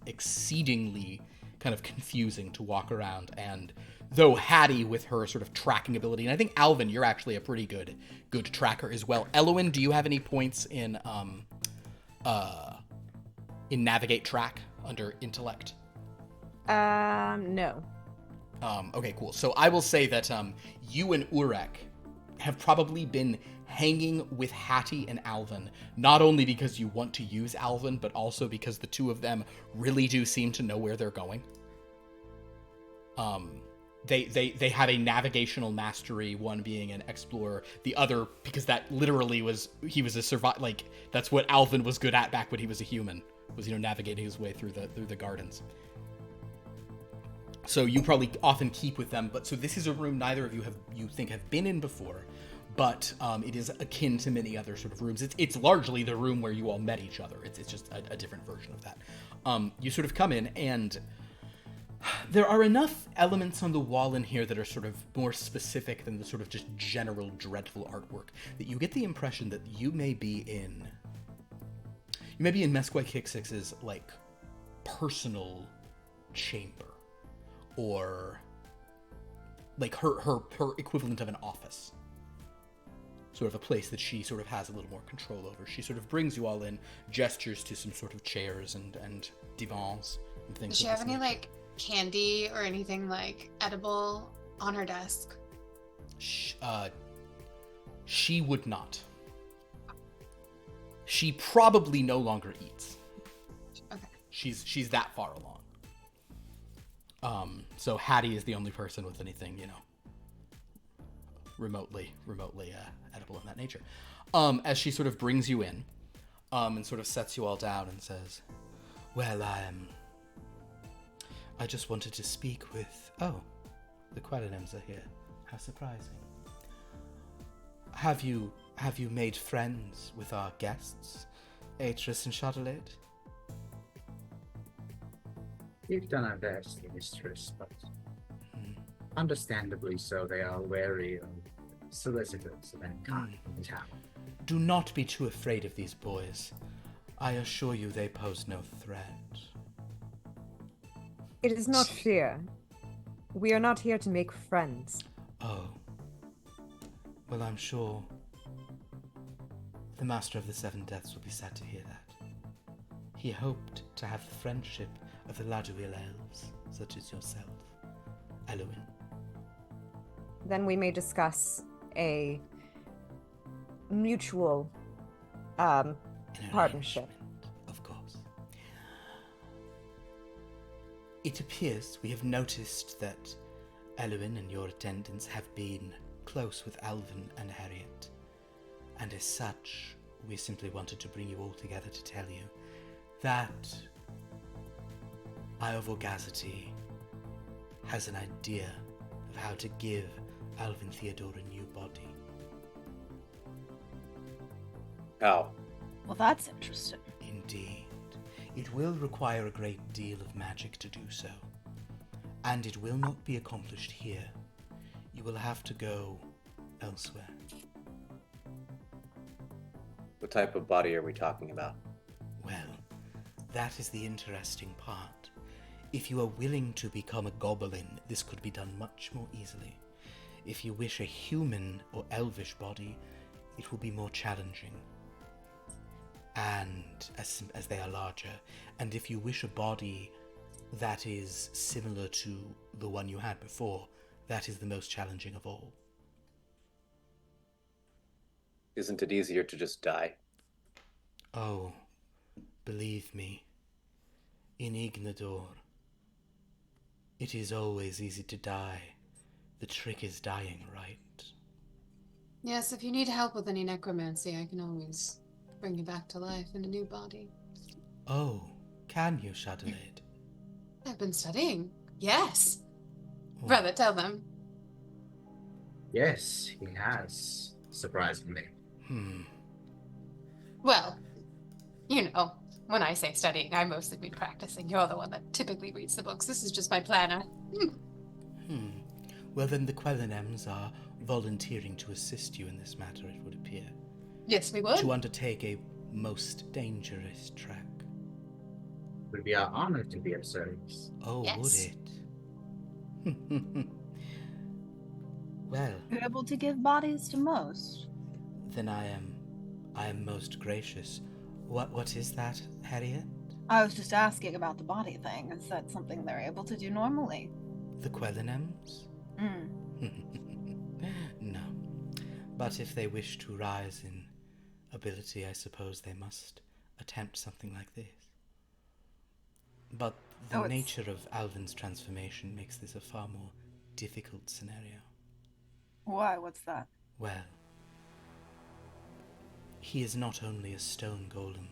exceedingly kind of confusing to walk around, and though Hattie with her sort of tracking ability, and I think Alvin, you're actually a pretty good tracker as well. Elowin, do you have any points in navigate track under intellect? No. Okay, cool. So I will say that you and Urrek have probably been hanging with Hattie and Alvin, not only because you want to use Alvin, but also because the two of them really do seem to know where they're going. They have a navigational mastery, one being an explorer, the other, because that literally he was a like, that's what Alvin was good at back when he was a human, was, navigating his way through the gardens. So you probably often keep with them, but so this is a room neither of you have been in before, but it is akin to many other sort of rooms. It's largely the room where you all met each other. It's just a different version of that. You sort of come in, and there are enough elements on the wall in here that are sort of more specific than the sort of just general dreadful artwork that you get the impression that you may be in Mesquite Kick6's like personal chamber, or like her equivalent of an office, sort of a place that she sort of has a little more control over. She sort of brings you all in, gestures to some sort of chairs and divans and things. Does she have any like candy or anything like edible on her desk? She would not. She probably no longer eats. Okay. She's that far along. So Hattie is the only person with anything, remotely edible in that nature. As she sort of brings you in, and sort of sets you all down and says, "Well, I just wanted to speak with. Oh, the Quelenems are here. How surprising. Have you made friends with our guests, Atris and Chadelaid?" We've done our best, mistress, but understandably so, they are wary of solicitors of mankind in town. Do not be too afraid of these boys. I assure you they pose no threat. It is not fear. We are not here to make friends. Oh. Well, I'm sure the Master of the Seven Deaths will be sad to hear that. He hoped to have the friendship of the Laduil elves, such as yourself, Elowin. Then we may discuss a mutual partnership. Of course. It appears we have noticed that Elowin and your attendants have been close with Alvin and Harriet, and as such, we simply wanted to bring you all together to tell you that Iovogazity has an idea of how to give Alvin Theodore a new body. How? Well, that's interesting. Indeed. It will require a great deal of magic to do so. And it will not be accomplished here. You will have to go elsewhere. What type of body are we talking about? Well, that is the interesting part. If you are willing to become a goblin, this could be done much more easily. If you wish a human or elvish body, it will be more challenging. And as they are larger. And if you wish a body that is similar to the one you had before, that is the most challenging of all. Isn't it easier to just die? Oh, believe me, in Ignador, it is always easy to die. The trick is dying right. Yes, if you need help with any necromancy, I can always bring you back to life in a new body. Oh, can you, Chadelaid? I've been studying. Yes. Oh. Brother, tell them. Yes, he has, surprisingly. Well, you know, when I say studying, I mostly mean practicing. You're the one that typically reads the books. This is just my planner. Well, then the Quelenems are volunteering to assist you in this matter, it would appear. Yes, we would. To undertake a most dangerous trek. It would be our honor to be of service. Oh, Yes. would it? Well, You're able to give bodies to most. then I am most gracious. What is that, Harriet? I was just asking about the body thing. Is that something they're able to do normally? The Quelenems? No. But if they wish to rise in ability, I suppose they must attempt something like this. But the nature of Alvin's transformation makes this a far more difficult scenario. Why? What's that? Well, he is not only a stone golem,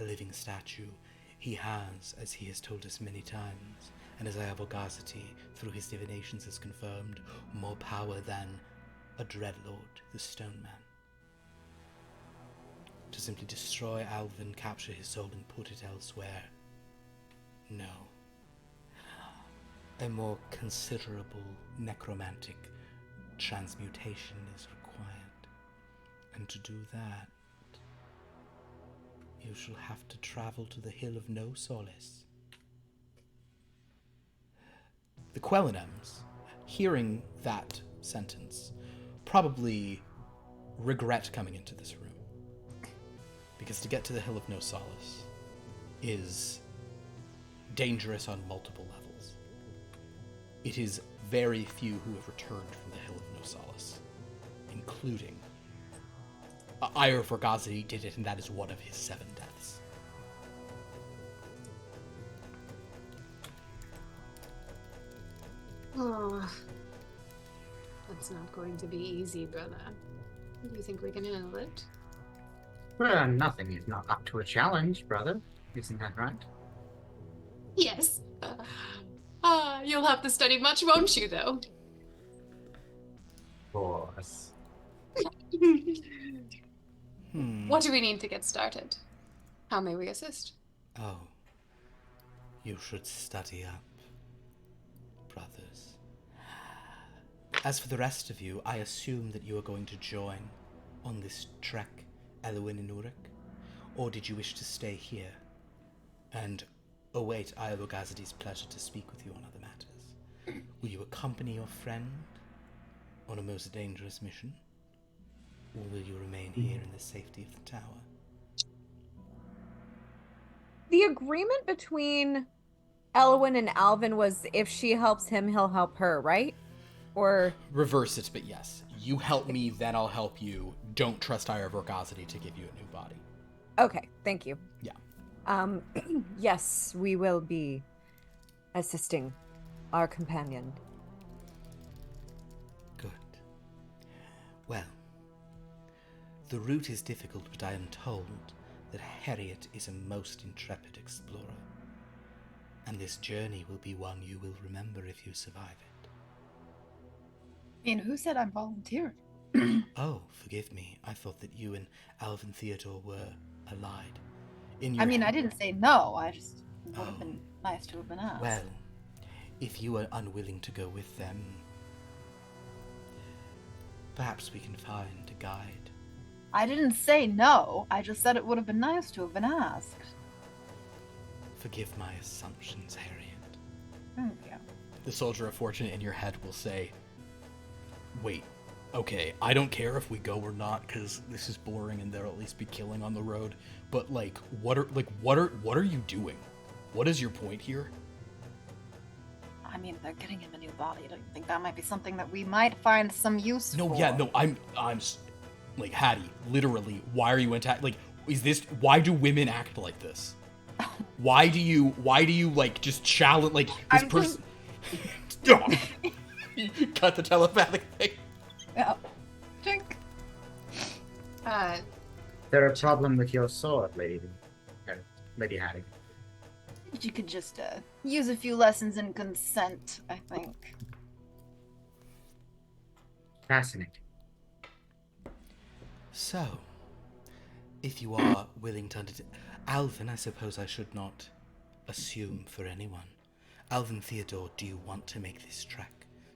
a living statue. He has, as he has told us many times, and as Iavogazity, through his divinations, has confirmed, more power than a dreadlord, the stone man. To simply destroy Alvin, capture his soul, and put it elsewhere, no. A more considerable necromantic transmutation is required. And to do that, you shall have to travel to the Hill of No Solace. The Quelenems, hearing that sentence, probably regret coming into this room. Because to get to the Hill of No Solace is dangerous on multiple levels. It is very few who have returned from the Hill of No Solace, including Iavogazity did it, and that is one of his 7 deaths. Oh, that's not going to be easy, brother. Do you think we can handle it? Well, nothing is not up to a challenge, brother. Isn't that right? Yes. You'll have to study much, won't you, though? Of course. What do we need to get started? How may we assist? Oh, you should study up, brothers. As for the rest of you, I assume that you are going to join on this trek, Elwyn and Urrek? Or did you wish to stay here and await Iavogazity's pleasure to speak with you on other matters? Will you accompany your friend on a most dangerous mission? Or will you remain here in the safety of the tower? The agreement between Elwyn and Alvin was if she helps him, he'll help her, right? Or reverse it, but yes. You help me, then I'll help you. Don't trust Iavogazity to give you a new body. okay, thank you. Yeah. Yes, we will be assisting our companion. Good. Well, the route is difficult, but I am told that Harriet is a most intrepid explorer. And this journey will be one you will remember if you survive it. I mean, who said I'm volunteering? Oh, forgive me. I thought that you and Alvin Theodore were allied. I mean, I didn't say no. I just would have been nice to have been asked. Well, if you are unwilling to go with them, perhaps we can find a guide. I didn't say no. I just said it would have been nice to have been asked. Forgive my assumptions, Harriet. Thank you. The soldier of fortune in your head will say, wait, okay, I don't care if we go or not, because this is boring and there'll at least be killing on the road, but like, what are you doing? What is your point here? I mean, they're getting him a new body. Don't you think that might be something that we might find some use No, for? yeah, no, like, Hattie, literally, why are you why do women act like this? Why do you, like, just challenge, like, this person... Cut the telepathic thing. Yeah. Tink. There a problem with your sword, Lady Hattie? You could just use a few lessons in consent, I think. Fascinating. So, if you are willing to undertake... Alvin, I suppose I should not assume for anyone. Alvin Theodore, do you want to make this trek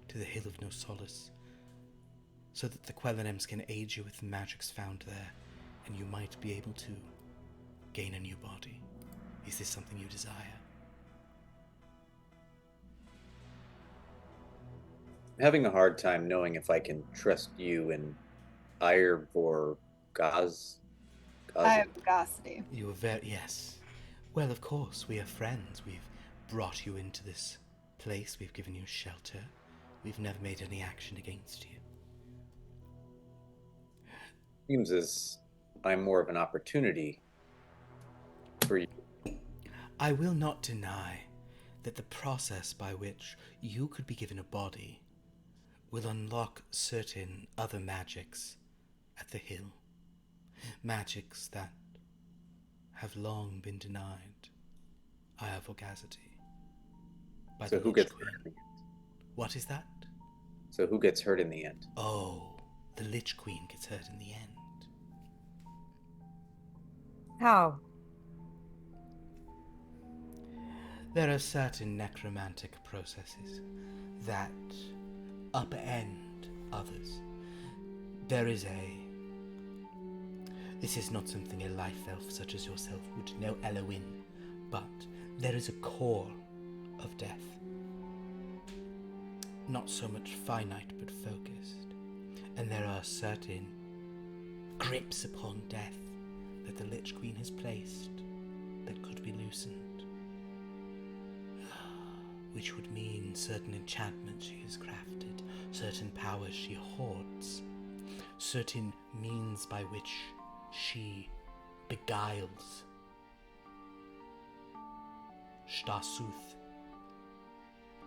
to the Hill of No Solace, so that the Quelenems can aid you with the magics found there, and you might be able to gain a new body? Is this something you desire? I'm having a hard time knowing if I can trust you and Ire or Gaz. I have Gossity. You are very... Yes. Well, of course, we are friends. We've brought you into this place. We've given you shelter. We've never made any action against you. Seems as I'm more of an opportunity for you. I will not deny that the process by which you could be given a body will unlock certain other magics at the hill. Magics that have long been denied Ire Vorgazity. So who gets hurt in the end? What is that? So who gets hurt in the end? Oh, the Lich Queen gets hurt in the end. How? There are certain necromantic processes that upend others. This is not something a life elf such as yourself would know, Eloin, but there is a core of death. Not so much finite, but focused. And there are certain grips upon death that the Lich Queen has placed that could be loosened. Which would mean certain enchantments she has crafted, certain powers she hoards, certain means by which she beguiles Stasuth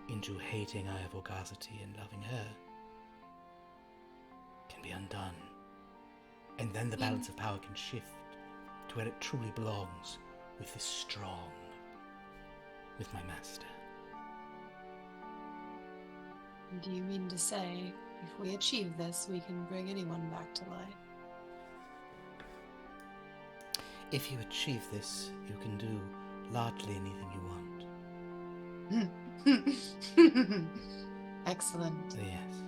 into hating Ire Vorgazity and loving her can be undone. And then the balance of power can shift to where it truly belongs with the strong, with my master. Do you mean to say, if we achieve this, we can bring anyone back to life? If you achieve this, you can do largely anything you want. Excellent. Yes.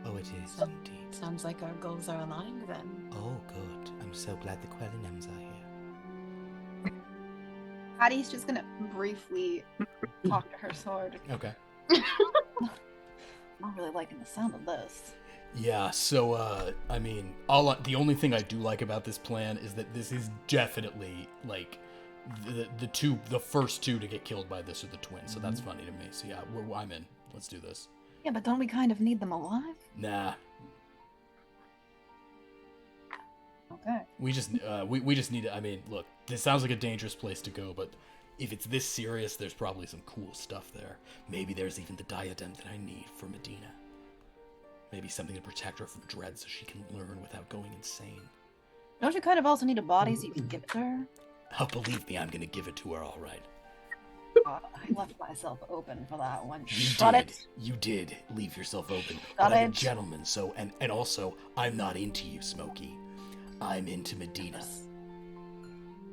Oh, it is indeed. Sounds like our goals are aligned then. Oh, good. I'm so glad the Quelenems are here. Hattie's just gonna briefly talk to her sword. Okay. Not really liking the sound of this. Yeah, so, I mean, the only thing I do like about this plan is that this is definitely, like, the first two to get killed by this are the twins, so that's funny to me. So yeah, I'm in. Let's do this. Yeah, but don't we kind of need them alive? Nah. Okay. We just need to, I mean, look, this sounds like a dangerous place to go, but if it's this serious, there's probably some cool stuff there. Maybe there's even the diadem that I need for Medina. Maybe something to protect her from dread so she can learn without going insane. Don't you kind of also need a body so you can give it to her? Oh, believe me, I'm gonna give it to her all right. I left myself open for that one. You did leave yourself open. Shut But I'm a it. gentleman, so, and also, I'm not into you, Smokey. I'm into Medina.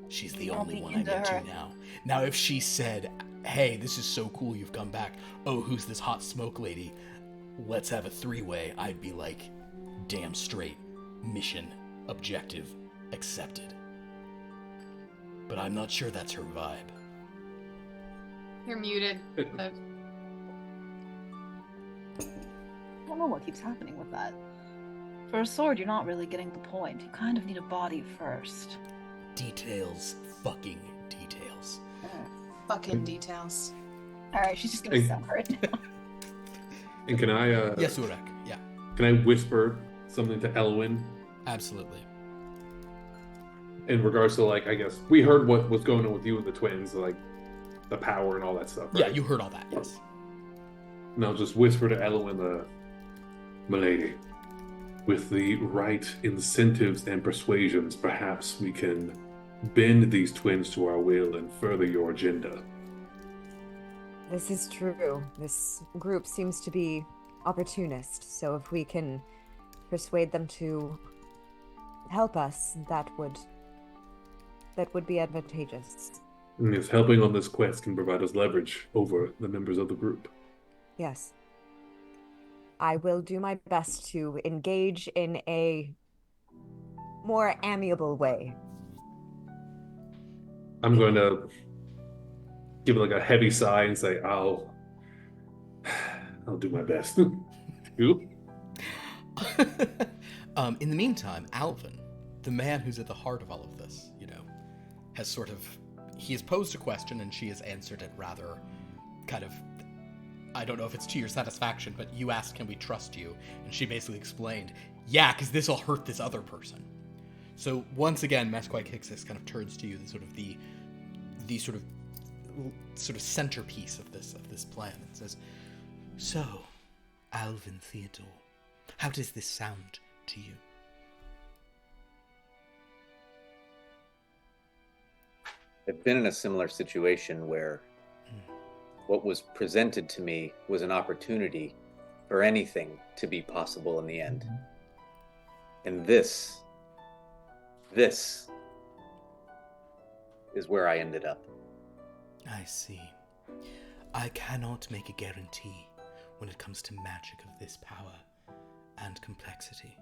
She's the Don't only be one I'm into into her. now. Now, if she said, hey, this is so cool you've come back. Oh, who's this hot smoke lady? Let's have a three-way. I'd be like, damn straight. Mission, objective, accepted. But I'm not sure that's her vibe. You're muted. Liv. I don't know what keeps happening with that. For a sword, you're not really getting the point. You kind of need a body first. Details, fucking details. Fucking details. Alright, she's just gonna suffer it now. And can I? Yes, Urrek. Yeah, Can I whisper something to Elwyn absolutely. in regards to, like, I guess we heard what was going on with you and the twins, like the power and all that stuff. Right? Yeah, you heard all that. Yes. And I'll just whisper to Elwyn, milady, with the right incentives and persuasions, perhaps we can bend these twins to our will and further your agenda. This is true. This group seems to be opportunist, so if we can persuade them to help us, that would be advantageous. And if helping on this quest can provide us leverage over the members of the group. Yes. I will do my best to engage in a more amiable way. I'm going to give like a heavy sigh and say, I'll do my best. You? In the meantime, Alvin, the man who's at the heart of all of this, has he has posed a question and she has answered it rather kind of, I don't know if it's to your satisfaction, but you asked, can we trust you? And she basically explained, yeah, because this will hurt this other person. So once again, Mesquite Hixis kind of turns to you, the sort of centerpiece of this plan, and says, so, Alvin Theodore, how does this sound to you? I've been in a similar situation where what was presented to me was an opportunity for anything to be possible in the end. And this is where I ended up. I see. I cannot make a guarantee when it comes to magic of this power and complexity.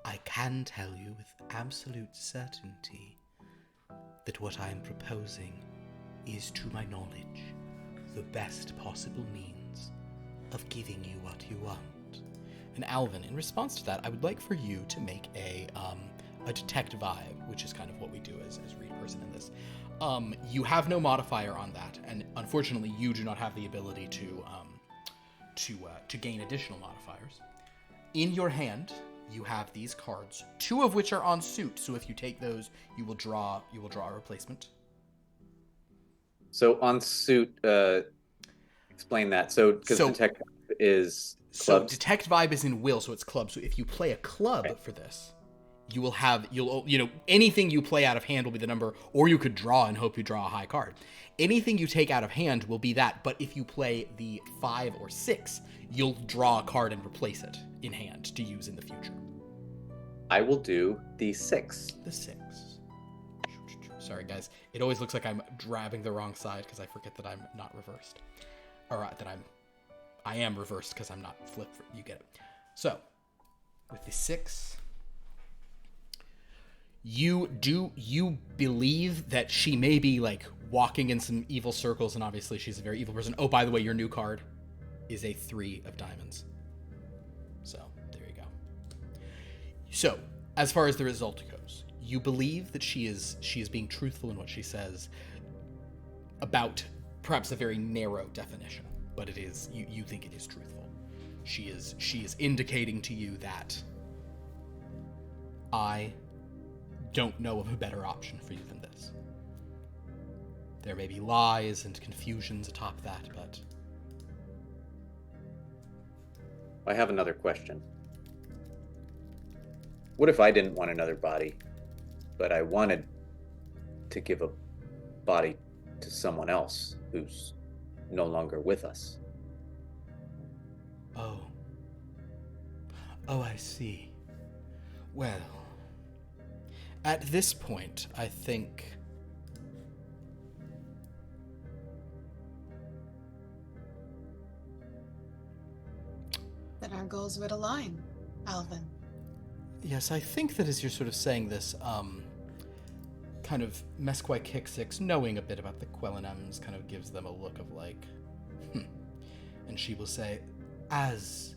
I can tell you with absolute certainty that what I am proposing is, to my knowledge, the best possible means of giving you what you want. And Alvin, in response to that, I would like for you to make a detect vibe, which is kind of what we do as read person in this. You have no modifier on that, and unfortunately, you do not have the ability to gain additional modifiers. In your hand, you have these cards, 2 of which are on suit. So if you take those, you will draw a replacement. So on suit, explain that. So because detect is clubs. So detect vibe is in will, so it's club. So if you play a club for this, you'll anything you play out of hand will be the number, or you could draw and hope you draw a high card. Anything you take out of hand will be that, but if you play the 5 or 6, you'll draw a card and replace it in hand to use in the future. I will do the 6. The 6. Sorry, guys. It always looks like I'm grabbing the wrong side because I forget that I'm not reversed. Or that I am reversed because I'm not flipped. You get it. So, with the 6, you believe that she may be like walking in some evil circles, and obviously she's a very evil person. Oh, by the way, your new card is a 3 of diamonds. So, there you go. So, as far as the result goes, you believe that she is being truthful in what she says about perhaps a very narrow definition, but it is you think it is truthful. She is indicating to you that I don't know of a better option for you than this. There may be lies and confusions atop that, but I have another question. What if I didn't want another body, but I wanted to give a body to someone else who's no longer with us? Oh, I see. Well, at this point, I think goals would align, Alvin. Yes, I think that as you're sort of saying this, kind of Mesquite Kick6, knowing a bit about the Quelenems, kind of gives them a look of like, And she will say, as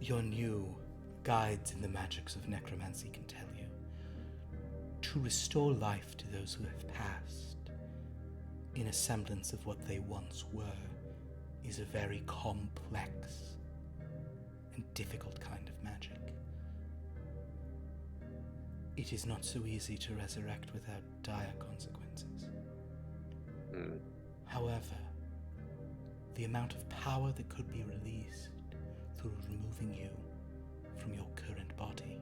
your new guides in the magics of necromancy can tell you, to restore life to those who have passed, in a semblance of what they once were, is a very complex and difficult kind of magic. It is not so easy to resurrect without dire consequences. However, the amount of power that could be released through removing you from your current body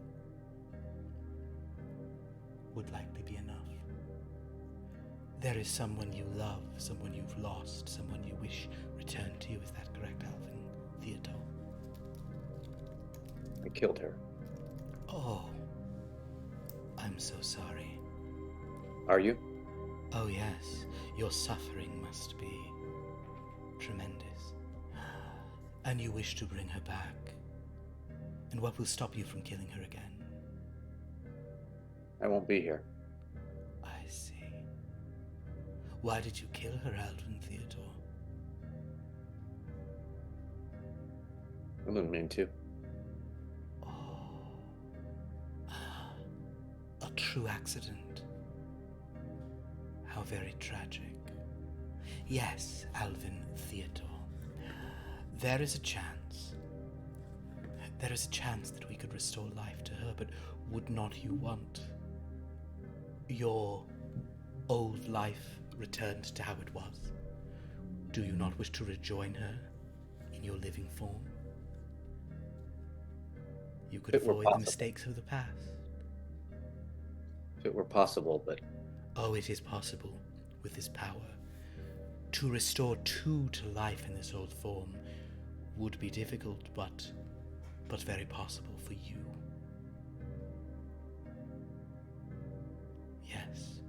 would likely be enough. There is someone you love, someone you've lost, someone you wish returned to you. Is that correct, Alvin? Theodore? I killed her. Oh. I'm so sorry. Are you? Oh yes, your suffering must be tremendous. And you wish to bring her back. And what will stop you from killing her again? I won't be here. I see. Why did you kill her, Alvin Theodore? I didn't mean to. A true accident. How very tragic. Yes, Alvin Theodore. There is a chance. There is a chance that we could restore life to her, but would not you want your old life returned to how it was? Do you not wish to rejoin her in your living form? You could avoid the mistakes of the past. If it were possible, but... Oh, it is possible with this power. To restore two to life in this old form would be difficult, but very possible for you. Yes.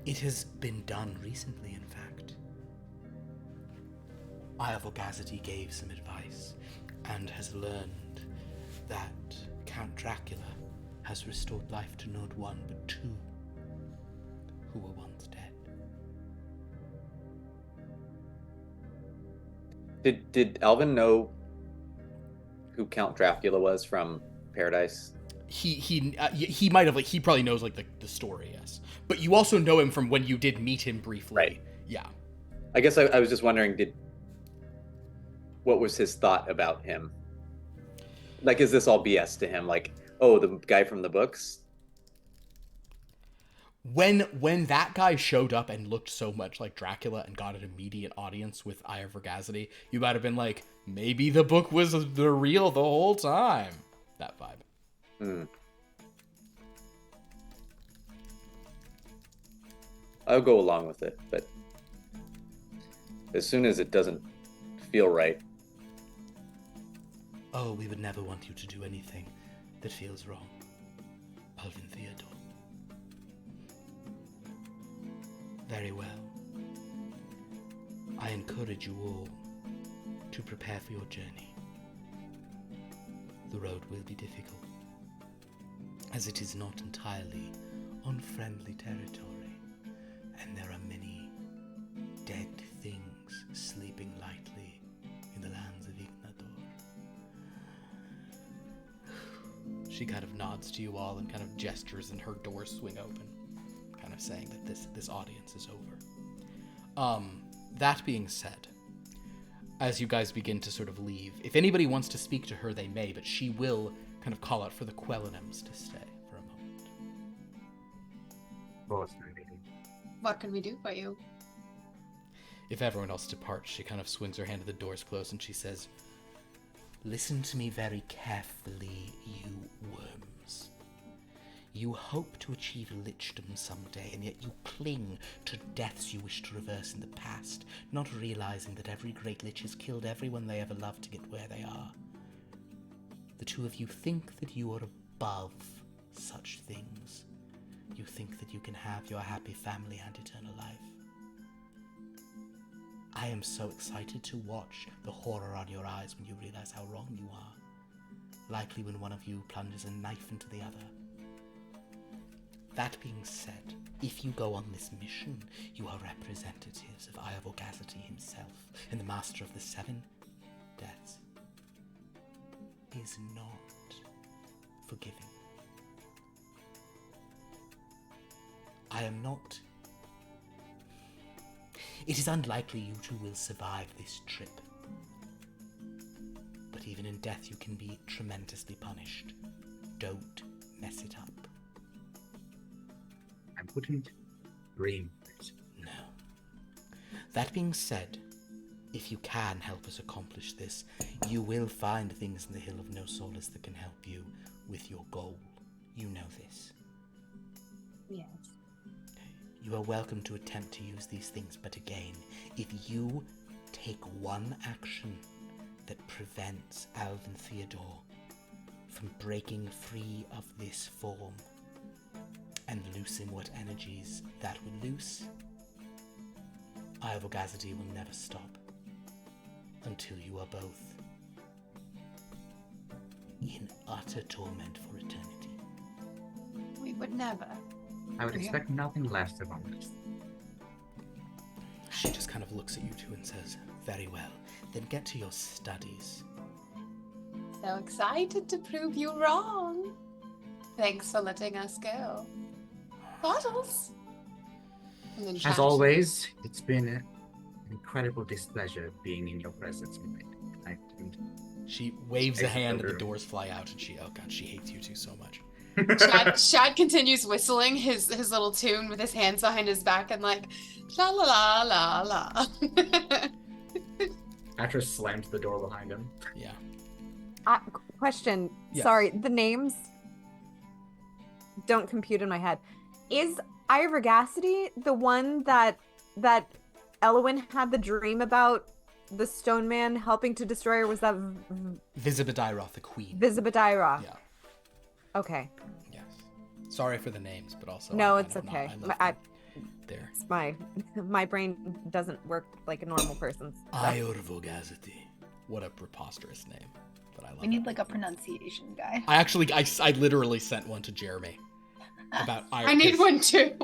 It has been done recently, in fact. Eye of Augacity gave some advice and has learned that Count Dracula has restored life to not one, but two who were once dead. Did Alvin know who Count Dracula was from Paradise? He might have, like, he probably knows, like, the story, yes. But you also know him from when you did meet him briefly. Right. Yeah. I guess I was just wondering, what was his thought about him? Like, is this all BS to him? Like, oh, the guy from the books? When that guy showed up and looked so much like Dracula and got an immediate audience with Eye of Vergazity, you might have been like, maybe the book was the real the whole time. That vibe. I'll go along with it, but as soon as it doesn't feel right. Oh, we would never want you to do anything that feels wrong, Alvin Theodore. Very well. I encourage you all to prepare for your journey. The road will be difficult, as it is not entirely unfriendly territory, and there are many dead things sleeping lightly in the lands of Ignador. She kind of nods to you all and kind of gestures, and her doors swing open, kind of saying that this audience is over. That being said, as you guys begin to sort of leave, if anybody wants to speak to her, they may, but she will kind of call out for the Quelenems to stay for a moment. Of course, my lady. What can we do for you? If everyone else departs, she kind of swings her hand to the doors closed and she says, "Listen to me very carefully, you worms. You hope to achieve lichdom someday, and yet you cling to deaths you wish to reverse in the past, not realizing that every great lich has killed everyone they ever loved to get where they are. The two of you think that you are above such things. You think that you can have your happy family and eternal life. I am so excited to watch the horror on your eyes when you realize how wrong you are. likely when one of you plunges a knife into the other. That being said, if you go on this mission, you are representatives of Eye of Orgazity himself, and the Master of the Seven Deaths is not forgiving. I am not. It is unlikely you two will survive this trip. But even in death, you can be tremendously punished. Don't mess it up. I wouldn't dream it. No. That being said, if you can help us accomplish this, you will find things in the Hill of No Solace that can help you with your goal. You know this. Yes. You are welcome to attempt to use these things, but again, if you take one action that prevents Alvin Theodore from breaking free of this form and loosing what energies that would loose, Eye of Orgazity will never stop until you are both in utter torment for eternity. We would never. I would expect nothing less of us. She just kind of looks at you two and says, very well, then get to your studies. So excited to prove you wrong. Thanks for letting us go. Bottles. And then As Chad- always, it's been an incredible displeasure being in your presence. She waves a Exit hand the and the room. doors fly out and she hates you two so much. Chad continues whistling his little tune with his hands behind his back and like la la la la la. Atris slams the door behind him. Yeah. Question. Yes. Sorry, the names don't compute in my head. Is Eye of Orgazity the one that Elwyn had the dream about the stone man helping to destroy, or was that Visibadiroth, the queen. Visibadira? Yeah. Okay. Yes. Sorry for the names, but also No, I'm it's kind of okay. not- I love them. There. My brain doesn't work like a normal person's. so- Eye of Orgazity. What a preposterous name. But I love We need it. like a pronunciation guy. I actually, I literally sent one to Jeremy about Eye. I need one too.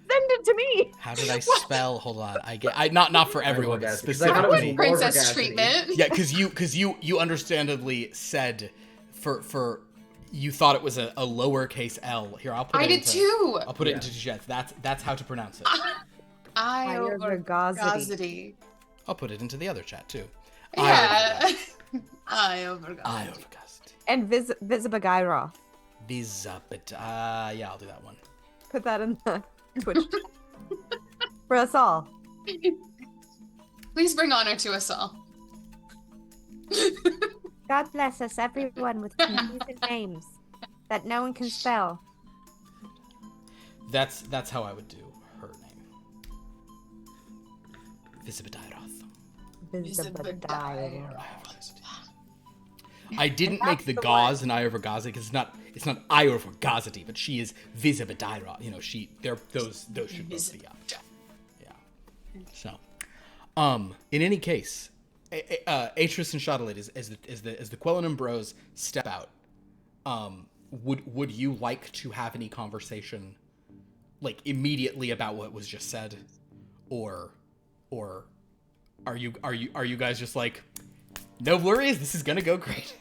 Send it to me. How did I spell? Hold on. Not for everyone, but Orgazity, 'cause I thought it was specifically. more Princess orgastic. treatment. Yeah, because you understandably said for you thought it was a lowercase L. Here, I'll put I it did into, too. I'll put it into chat. That's how to pronounce it. Eye Eye over of Orgazity. Orgazity. I'll put it into the other chat too. Yeah. Eye over Eye Orgazity. of Orgazity. And Visibagaira. Yeah, I'll do that one. Put that in the Twitch for us all. Please bring honor to us all. God bless us, everyone, with confusing names that no one can spell. That's how I would do her name. Visibadiroth. Visibagaira. I didn't make the the gauze in Eye of Orgazity because it's not Eye of Orgazity, but she is Visibadira. You know, those should both be up. Yeah. So, in any case, Atris and Chadelaid, as the Qulenem Bros step out, would you like to have any conversation, like immediately about what was just said, or are you guys just like, no worries, this is gonna go great?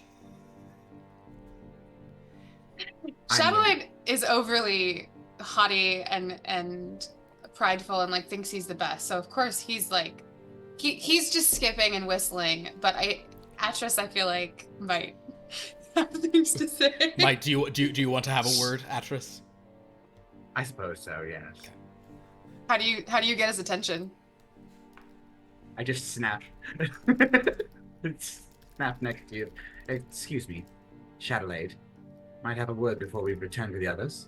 Chadelaid is overly haughty and prideful and like thinks he's the best. So of course he's like he's just skipping and whistling. But Atris I feel like might have things to say. Mike, do you want to have a word, Atris? I suppose so, yes. How do you get his attention? I just snap. Snap next to you. Excuse me, Chadelaid. Might have a word before we return to the others.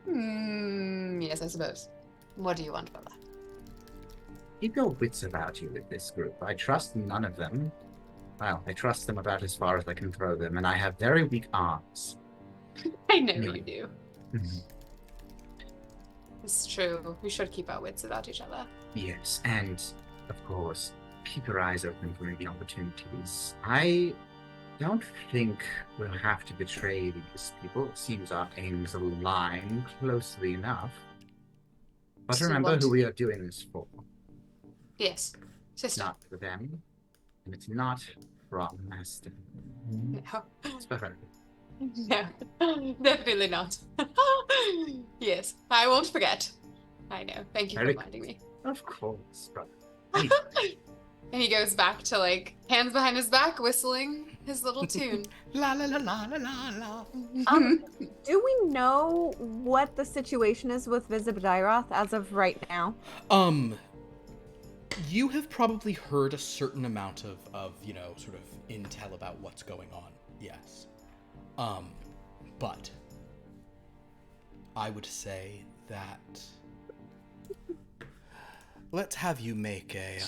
Yes, I suppose. What do you want from that? Keep your wits about you with this group. I trust none of them. Well, I trust them about as far as I can throw them, and I have very weak arms. I know Anyway. you do. Mhm. It's true. We should keep our wits about each other. Yes, and of course, keep your eyes open for maybe opportunities. I don't think we'll have to betray these people. It seems our aims align closely enough. But So remember what? who we are doing this for. Yes, It's sister. not for them, and it's not for our master. No. It's perfect. No, definitely not. Yes, I won't forget. I know. Thank you for Very reminding me. Of course, brother. And he goes back to, like, hands behind his back, whistling his little tune. La la la la la la la. Do we know what the situation is with Visibadiroth as of right now? You have probably heard a certain amount of sort of intel about what's going on. Yes. But I would say that let's have you make a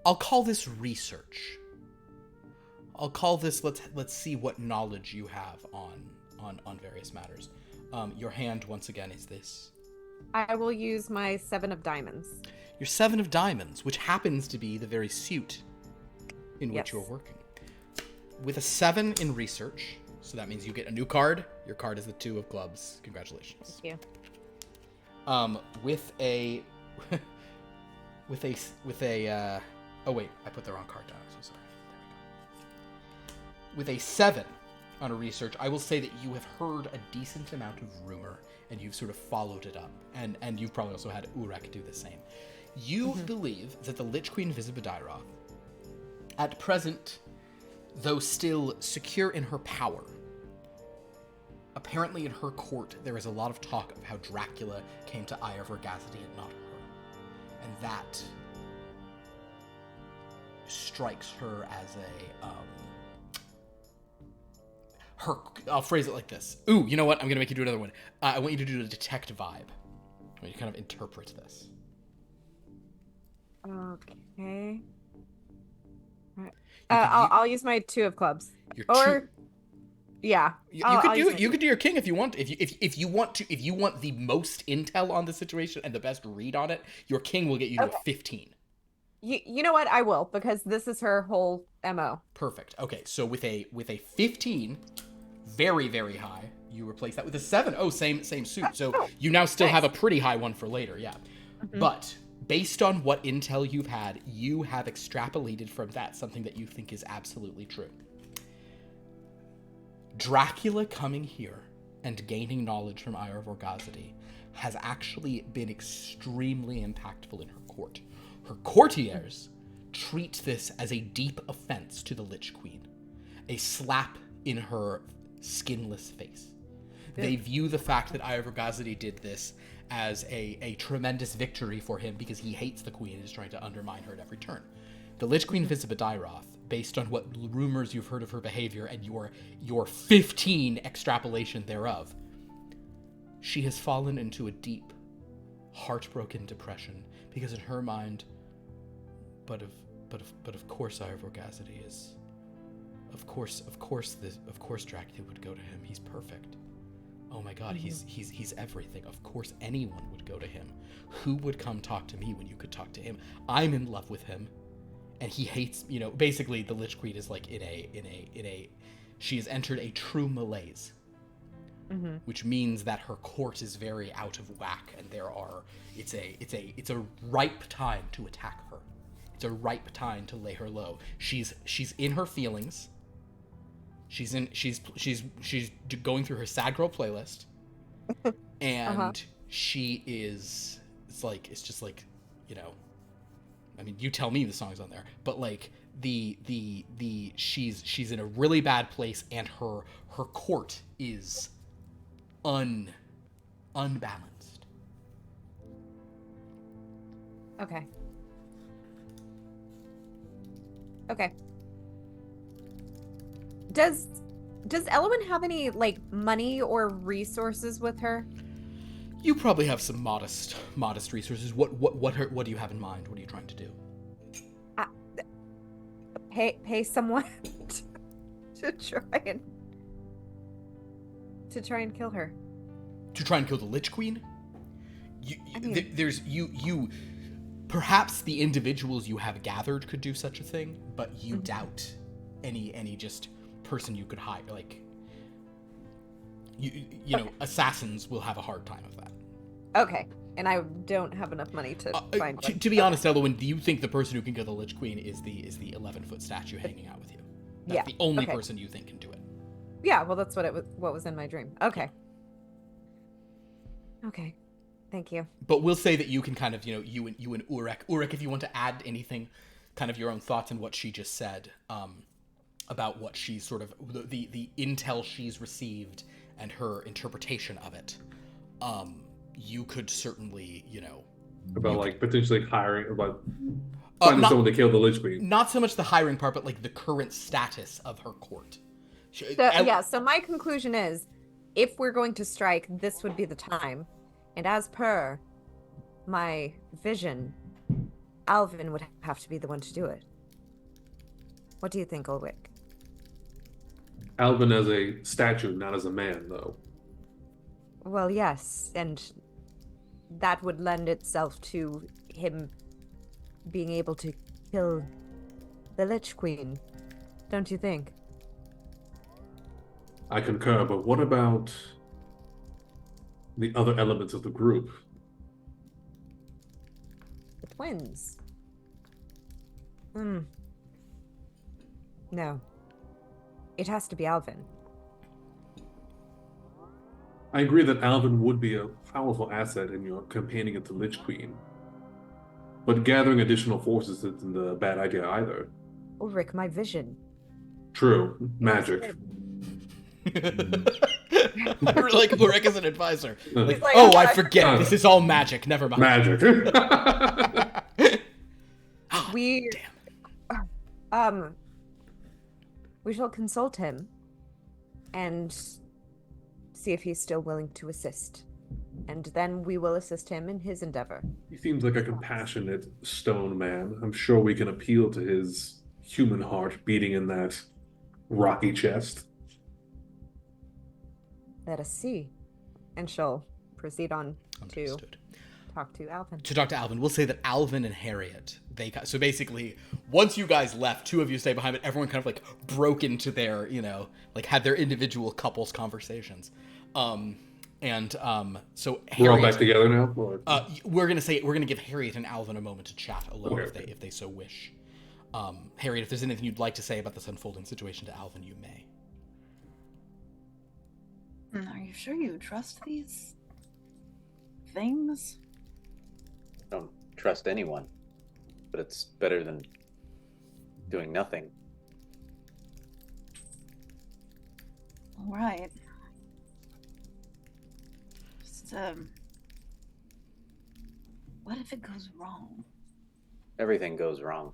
I'll call this research. I'll call this let's see what knowledge you have on various matters. Your hand once again is this. I will use my 7 of diamonds. Your 7 of diamonds, which happens to be the very suit in which Yes. you're working. With a 7 in research, so that means you get a new card. Your card is the 2 of clubs. Congratulations. Thank you. With a oh wait, I put the wrong card down. I'm so sorry. There we go. With a 7 on a research, I will say that you have heard a decent amount of rumor and you've sort of followed it up, and you've probably also had Urrek do the same. You believe that the Lich Queen Visibadiroth, at present, though still secure in her power, apparently in her court there is a lot of talk of how Dracula came to Eye of Orgazity and not her, and that strikes her as I'll phrase it like this. Ooh, you know what? I'm gonna make you do another one. I want you to do a detect vibe. I want you to kind of interpret this. Okay. Right. I'll use my 2 of clubs. Or, yeah. You could do it. You could do your king if you want. If you want the most intel on the situation and the best read on it, your king will get you to a 15. You know what? I will, because this is her whole MO. Perfect. Okay, so with a 15, very, very high, you replace that with a 7. Oh, same suit. So you now still have a pretty high one for later, yeah. Mm-hmm. But based on what intel you've had, you have extrapolated from that something that you think is absolutely true. Dracula coming here and gaining knowledge from Eye of Orgazity has actually been extremely impactful in her court. Her courtiers treat this as a deep offense to the Lich Queen, a slap in her skinless face. Yeah. They view the fact that Eye of Orgazity did this as a tremendous victory for him because he hates the Queen and is trying to undermine her at every turn. The Lich Queen Visibadiroth, based on what rumors you've heard of her behavior and your 15 extrapolation thereof, she has fallen into a deep, heartbroken depression because in her mind, but of course Eye of Orgazity is, of course Dracula would go to him. He's perfect. Oh my God, he's everything. Of course anyone would go to him. Who would come talk to me when you could talk to him? I'm in love with him, and he hates. Basically, the Lich Queen is like in a. She has entered a true malaise, which means that her court is very out of whack, and it's a ripe time to attack her. It's a ripe time to lay her low. She's in her feelings. She's going through her sad girl playlist, and she is. It's just like, I mean, you tell me the songs on there, but like she's in a really bad place, and her court is unbalanced. Okay. Does Elwyn have any money or resources with her? You probably have some modest resources. What do you have in mind? What are you trying to do? Pay someone to try and kill her. To try and kill the Lich Queen? Perhaps the individuals you have gathered could do such a thing, but you doubt any just person you could hire. Like, you know, assassins will have a hard time of that. Okay. And I don't have enough money to find one. To be honest, Elowen, do you think the person who can kill the Lich Queen is the 11-foot statue hanging out with you? That's the only person you think can do it. Yeah, well, that's what was in my dream. Okay. Okay. Thank you. But we'll say that you can kind of, you know, you and Urrek. Urrek, if you want to add anything, kind of your own thoughts on what she just said, about what she's sort of, the intel she's received and her interpretation of it, you could certainly, you know... About, like, potentially hiring, about finding someone to kill the Lich Queen. Not so much the hiring part, but, like, the current status of her court. So my conclusion is, if we're going to strike, this would be the time. And as per my vision, Alvin would have to be the one to do it. What do you think, Ulrich? Alvin as a statue, not as a man, though. Well, yes, and that would lend itself to him being able to kill the Lich Queen, don't you think? I concur, but what about the other elements of the group? The twins. No. It has to be Alvin. I agree that Alvin would be a powerful asset in your campaigning at the Lich Queen. But gathering additional forces isn't a bad idea either. Ulrich, my vision. True. Magic. Like Urrek is an advisor. Like, like, oh, I forget. This is all magic. Never mind. Magic. We Damn. We shall consult him and see if he's still willing to assist. And then we will assist him in his endeavor. He seems like a compassionate stone man. I'm sure we can appeal to his human heart beating in that rocky chest. Let us see. And she'll proceed on Understood. to talk to Alvin. To talk to Alvin, we'll say that Alvin and Harriet, so basically, once you guys left, two of you stayed behind, but everyone kind of like broke into their, you know, like had their individual couples conversations. So Harriet, We're all back together now? we're gonna give Harriet and Alvin a moment to chat alone if they so wish. Harriet, if there's anything you'd like to say about this unfolding situation to Alvin, you may. Are you sure you trust these things? Don't trust anyone, but it's better than doing nothing. All right. Just, what if it goes wrong? Everything goes wrong.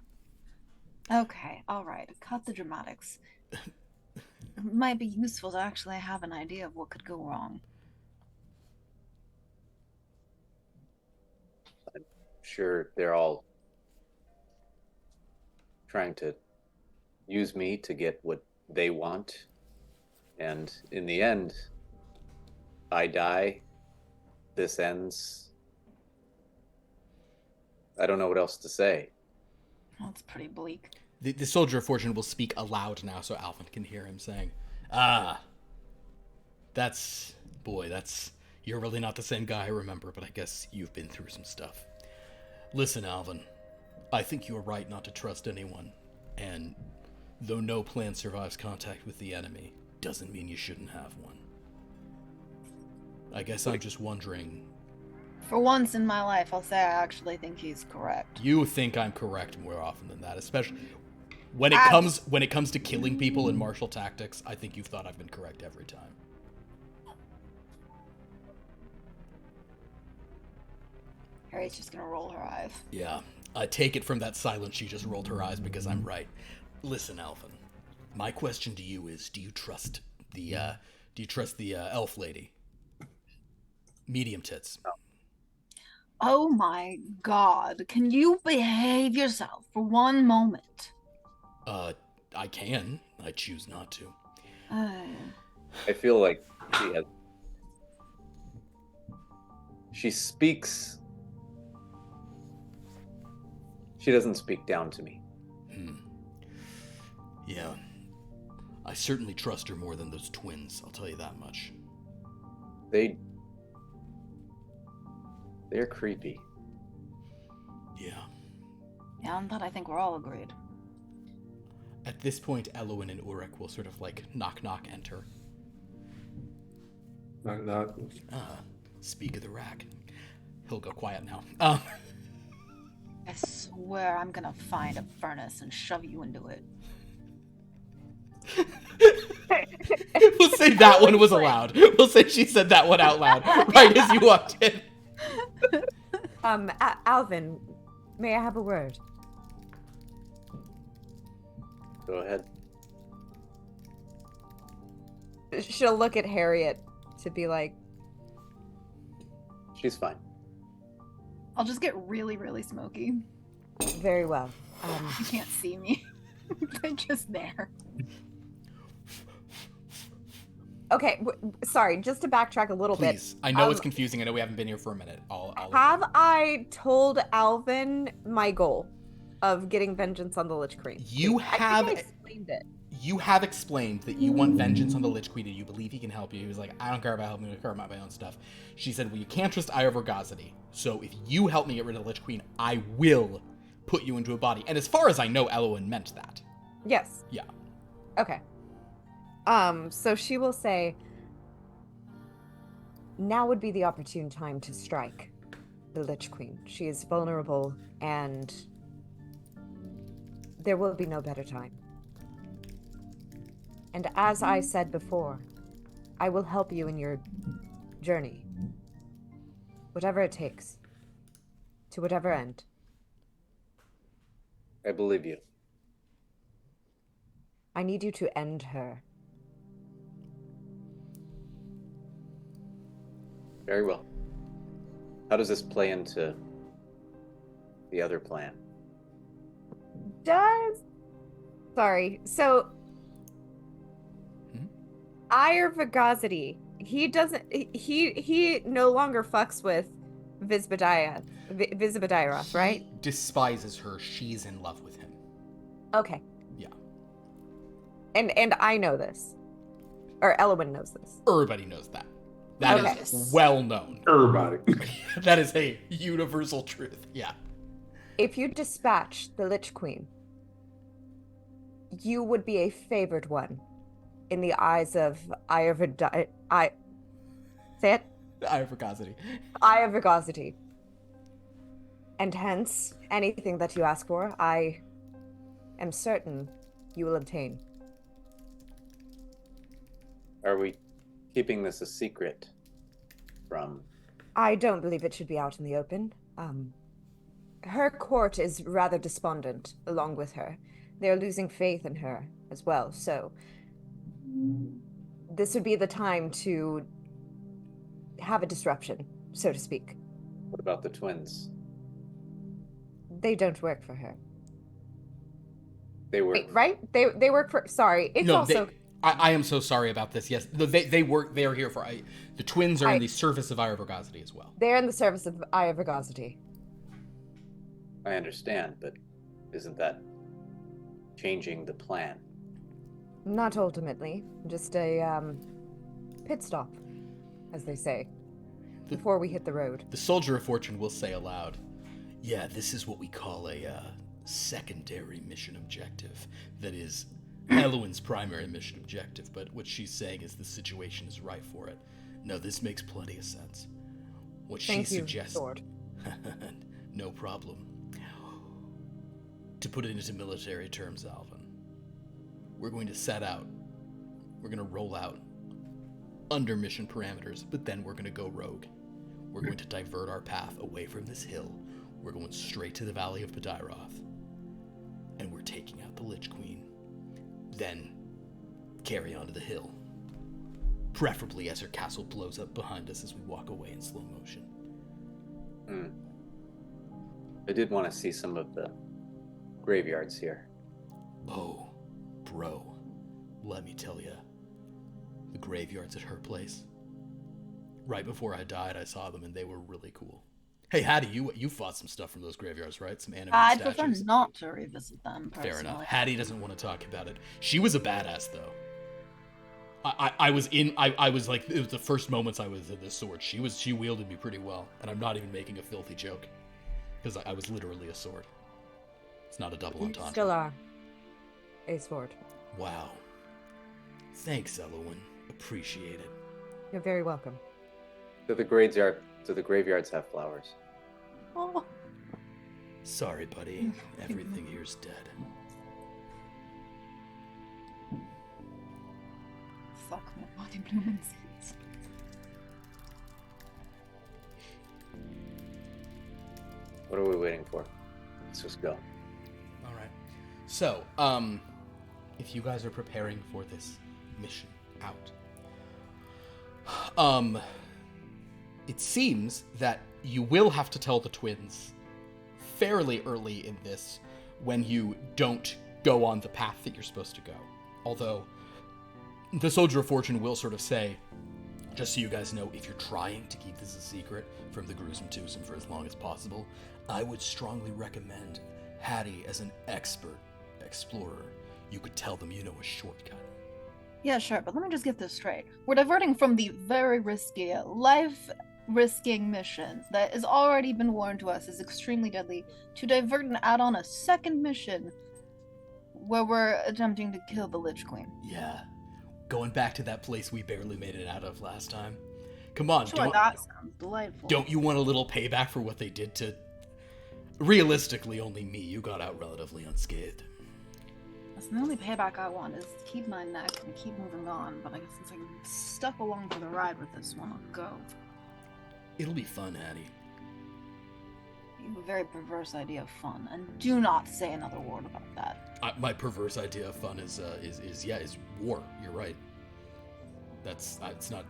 Okay, all right. Cut the dramatics. It might be useful to actually have an idea of what could go wrong. I'm sure they're all trying to use me to get what they want. And in the end, I die. This ends. I don't know what else to say. That's pretty bleak. The Soldier of Fortune will speak aloud now so Alvin can hear him saying, you're really not the same guy I remember, but I guess you've been through some stuff. Listen, Alvin, I think you're right not to trust anyone, and though no plan survives contact with the enemy, doesn't mean you shouldn't have one. I guess I'm just wondering... For once in my life, I'll say I actually think he's correct. You think I'm correct more often than that, especially... When it comes to killing people in martial tactics, I think you've thought I've been correct every time. Harry's just gonna roll her eyes. Yeah, I take it from that silence she just rolled her eyes because I'm right. Listen, Alvin, my question to you is: do you trust the elf lady? Medium tits. Oh my god, can you behave yourself for one moment? I can. I choose not to. I feel like she speaks. She doesn't speak down to me. Yeah. I certainly trust her more than those twins, I'll tell you that much. They're creepy. Yeah. Yeah, on that I think we're all agreed. At this point, Elwyn and Urrek will sort of like knock enter. Not. Speak of the rack. He'll go quiet now. I swear I'm gonna find a furnace and shove you into it. We'll say that one was allowed. We'll say she said that one out loud right as you walked in. Alvin, may I have a word? Go ahead. She'll look at Harriet to be like, She's fine. I'll just get really, really smoky. very well. You can't see me. They're just there. Okay, sorry, just to backtrack a little Please. bit. I know it's confusing. I know we haven't been here for a minute. Have I told Alvin my goal of getting vengeance on the Lich Queen? You have. I think I explained it. You have explained that you want vengeance on the Lich Queen and you believe he can help you. He was like, I don't care about helping me, I care about my own stuff. She said, well, you can't trust Eye of Vergazity. So if you help me get rid of the Lich Queen, I will put you into a body. And as far as I know, Elwyn meant that. Yes. Yeah. Okay. So she will say, now would be the opportune time to strike the Lich Queen. She is vulnerable, and there will be no better time. And as I said before, I will help you in your journey. Whatever it takes. To whatever end. I believe you. I need you to end her. Very well. How does this play into the other plan? Sorry. So, Ire Vagazity, he doesn't. He no longer fucks with Visbadiroth, right? He despises her. She's in love with him. Okay. Yeah. And I know this, or Elwyn knows this. Everybody knows that. That Okay. is well known. Everybody. That is a universal truth. Yeah. If you dispatch the Lich Queen, you would be a favored one in the eyes of Say it? Eye of Vergazity. Eye of Vergazity. And hence, anything that you ask for, I am certain you will obtain. Are we keeping this a secret from... I don't believe it should be out in the open. Her court is rather despondent along with her. They're losing faith in her as well, so this would be the time to have a disruption, so to speak. What about the twins? They don't work for her. They were... Wait, right? They work for... Sorry, it's No, also... I am so sorry about this. Yes, they work. They are here for. The twins are in the service of Eye of Vergazity as well. They're in the service of Eye of Vergazity. I understand, but isn't that changing the plan? Not ultimately. Just a, pit stop, as they say, before we hit the road. The Soldier of Fortune will say aloud, yeah, this is what we call a secondary mission objective. That is Elwyn's primary mission objective, but what she's saying is the situation is right for it. No, this makes plenty of sense. What Thank she you, suggests... Sword. No problem. To put it into military terms, Alvin, we're going to set out. We're going to roll out under mission parameters, but then we're going to go rogue. We're going to divert our path away from this hill. We're going straight to the Valley of Badiroth. And we're taking out the Lich Queen. Then carry on to the hill. Preferably as her castle blows up behind us as we walk away in slow motion. I did want to see some of the graveyards here. Oh, bro, let me tell you, the graveyards at her place. Right before I died, I saw them and they were really cool. Hey, Hattie, you fought some stuff from those graveyards, right? Some animated I'd statues. prefer not to revisit them, personally. Fair enough. Hattie doesn't want to talk about it. She was a badass, though. I was like, it was the first moments I was in this sword. She wielded me pretty well, and I'm not even making a filthy joke, because I was literally a sword. It's not a double You entendre. still are a sword. Wow. Thanks, Elowen. Appreciate it. You're very welcome. Do the graveyards have flowers? Oh, Sorry, buddy. Everything here's dead. fuck my body bloomings. What are we waiting for? Let's just go. All right. So, if you guys are preparing for this mission out, it seems that you will have to tell the twins fairly early in this when you don't go on the path that you're supposed to go. Although, the Soldier of Fortune will sort of say, just so you guys know, if you're trying to keep this a secret from the gruesome twosome for as long as possible, I would strongly recommend Hattie as an expert explorer. You could tell them you know a shortcut. Yeah, sure, but let me just get this straight. We're diverting from the very risky, life-risking mission that has already been warned to us is extremely deadly to divert and add on a second mission where we're attempting to kill the Lich Queen. Yeah. Going back to that place we barely made it out of last time. Come on, Sure, that sounds delightful. don't you want a little payback for what they did to... Realistically, only me. You got out relatively unscathed. Listen, the only payback I want is to keep my neck and keep moving on, but I guess since I'm stuck along for the ride with this one, I'll go. It'll be fun, Hattie. You have a very perverse idea of fun, and do not say another word about that. My perverse idea of fun is war. You're right. It's not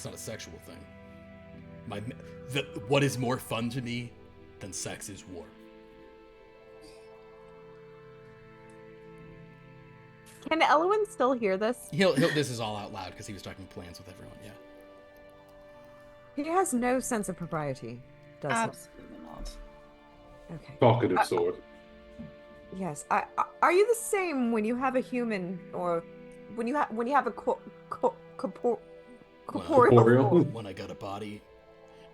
a sexual thing. What is more fun to me than sex is war. Can Elowen still hear this? He'll this is all out loud because he was talking plans with everyone. Yeah. He has no sense of propriety, does Absolutely not. he? Okay. Talkative sword. Yes. Are you the same when you have a human, or when you have a corporeal? Corporeal? form? When I got a body,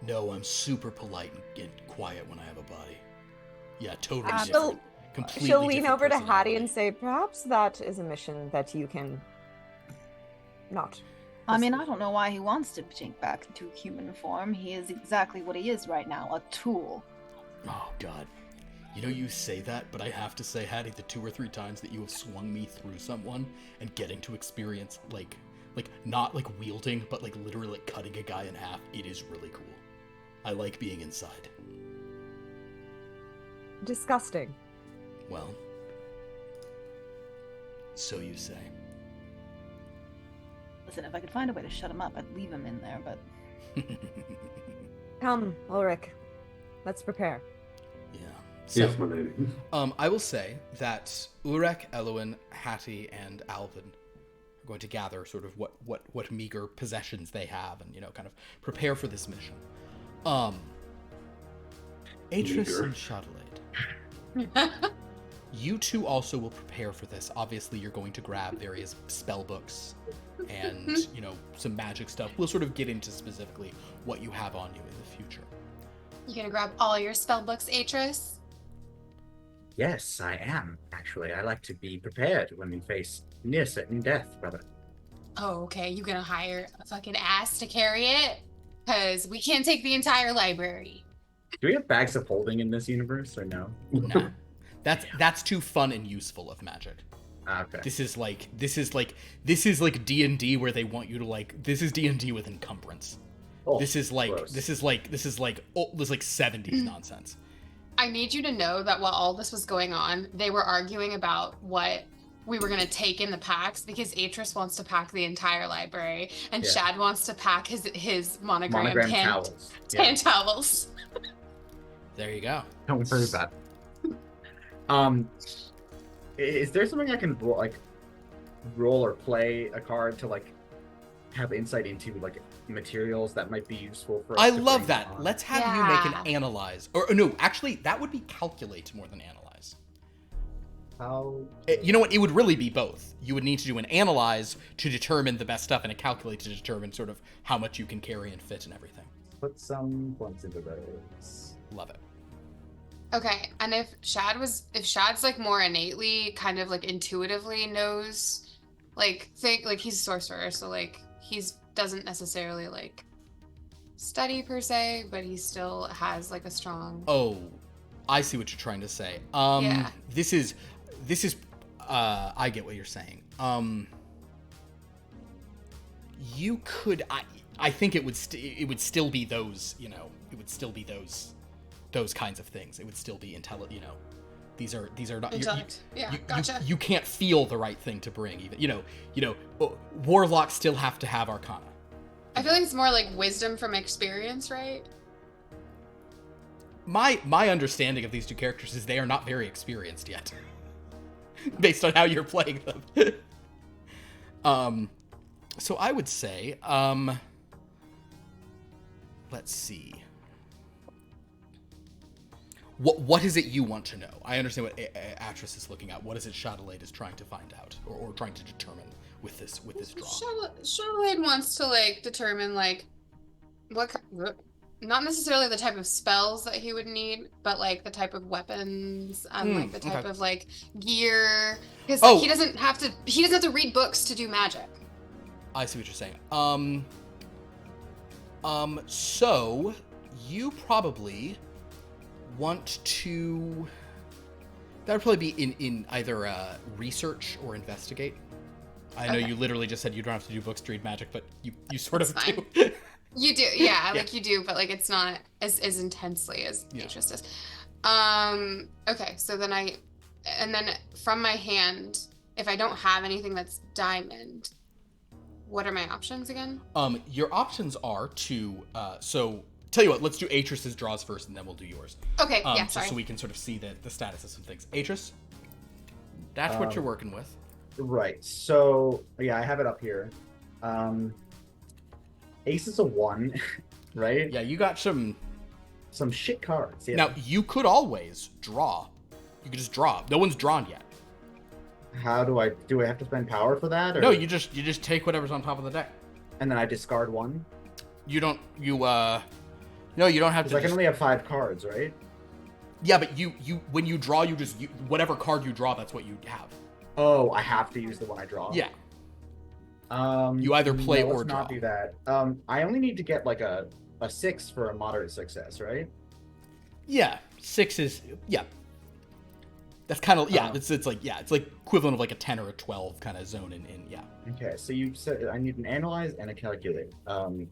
no, I'm super polite and quiet when I have a body. Yeah, totally different. Completely She'll lean different over to Hattie personality. and say, perhaps that is a mission that you can not. I mean, I don't know why he wants to change back into human form. He is exactly what he is right now, a tool. Oh, God. You know, you say that, but I have to say, Hattie, the 2 or 3 times that you have swung me through someone and getting to experience, like not like wielding, but like literally like cutting a guy in half, it is really cool. I like being inside. Disgusting. Well, so you say. Listen, if I could find a way to shut him up, I'd leave him in there, but Come, Ulrich. Let's prepare. Yeah. So, Yes, my lady. I will say that Urrek, Elowen, Hattie, and Alvin are going to gather sort of what meager possessions they have and, you know, kind of prepare for this mission. Atris Meager. and Chadelaid. You two also will prepare for this. Obviously, you're going to grab various spell books and, you know, some magic stuff. We'll sort of get into specifically what you have on you in the future. You gonna grab all your spell books, Atris? Yes, I am. Actually, I like to be prepared when we face near certain death, brother. Oh, okay. You gonna hire a fucking ass to carry it? Cause we can't take the entire library. Do we have bags of holding in this universe or no? Nah. That's too fun and useful of magic. Okay. This is like D&D where they want you to like, this is D&D with encumbrance. Oh, This is like gross. 70s nonsense. I need you to know that while all this was going on, they were arguing about what we were gonna take in the packs because Atris wants to pack the entire library and Yeah. Shad wants to pack his monogram Monogram hand towels. Yeah. hand towels. There you go. Don't worry about it. Is there something I can roll or play a card to like have insight into like materials that might be useful for us I to love bring that. on? Let's have you make Yeah. an analyze. Or no, actually, that would be calculate more than analyze. How? You know what? It would really be both. You would need to do an analyze to determine the best stuff and a calculate to determine sort of how much you can carry and fit and everything. Put some points into those. Love it. Okay, and if Shad's like more innately kind of like intuitively knows, like think like he's a sorcerer, so like he's doesn't necessarily like study per se, but he still has like a strong. Oh, I see what you're trying to say. Yeah. This is I get what you're saying. You could I think it would still be those, you know, it would still be those kinds of things. It would still be you know, these are not Intellect. Yeah, you, gotcha. You can't feel the right thing to bring even. You know, warlocks still have to have arcana. I feel like it's more like wisdom from experience, right? My understanding of these two characters is they are not very experienced yet. Based on how you're playing them. So I would say, let's see. What is it you want to know? I understand what Atris is looking at. What is it Chadelaid is trying to find out or trying to determine with this draw? Chadelaid wants to like determine like what not necessarily the type of spells that he would need, but like the type of weapons and like the type of like gear. Because like, he doesn't have to read books to do magic. I see what you're saying. So you probably want to. That would probably be in either research or investigate. I know you literally just said you don't have to do books to read magic, but you sort of do. You do, yeah, like you do, but like it's not as intensely as Beatrice does. Okay, so then and then from my hand, if I don't have anything that's diamond, what are my options again? Your options are to so tell you what, let's do Atris's draws first, and then we'll do yours. Okay, yeah, sorry. Just so we can sort of see the status of some things. Atris, that's what you're working with. Right. So yeah, I have it up here. Ace is a 1, right? Yeah, you got some shit cards. Yeah. Now you could always draw. You could just draw. No one's drawn yet. How do I have to spend power for that? Or? No, you just take whatever's on top of the deck. And then I discard 1? No, you don't have to. I can only have 5 cards, right? Yeah, but you when you draw, whatever card you draw, that's what you have. Oh, I have to use the one I draw. Yeah. You either play or draw. Let's not do that. I only need to get like a 6 for a moderate success, right? Yeah, 6 is That's kind of it's like equivalent of like a 10 or a 12 kind of zone in. Okay, so you said I need an analyze and a calculate. The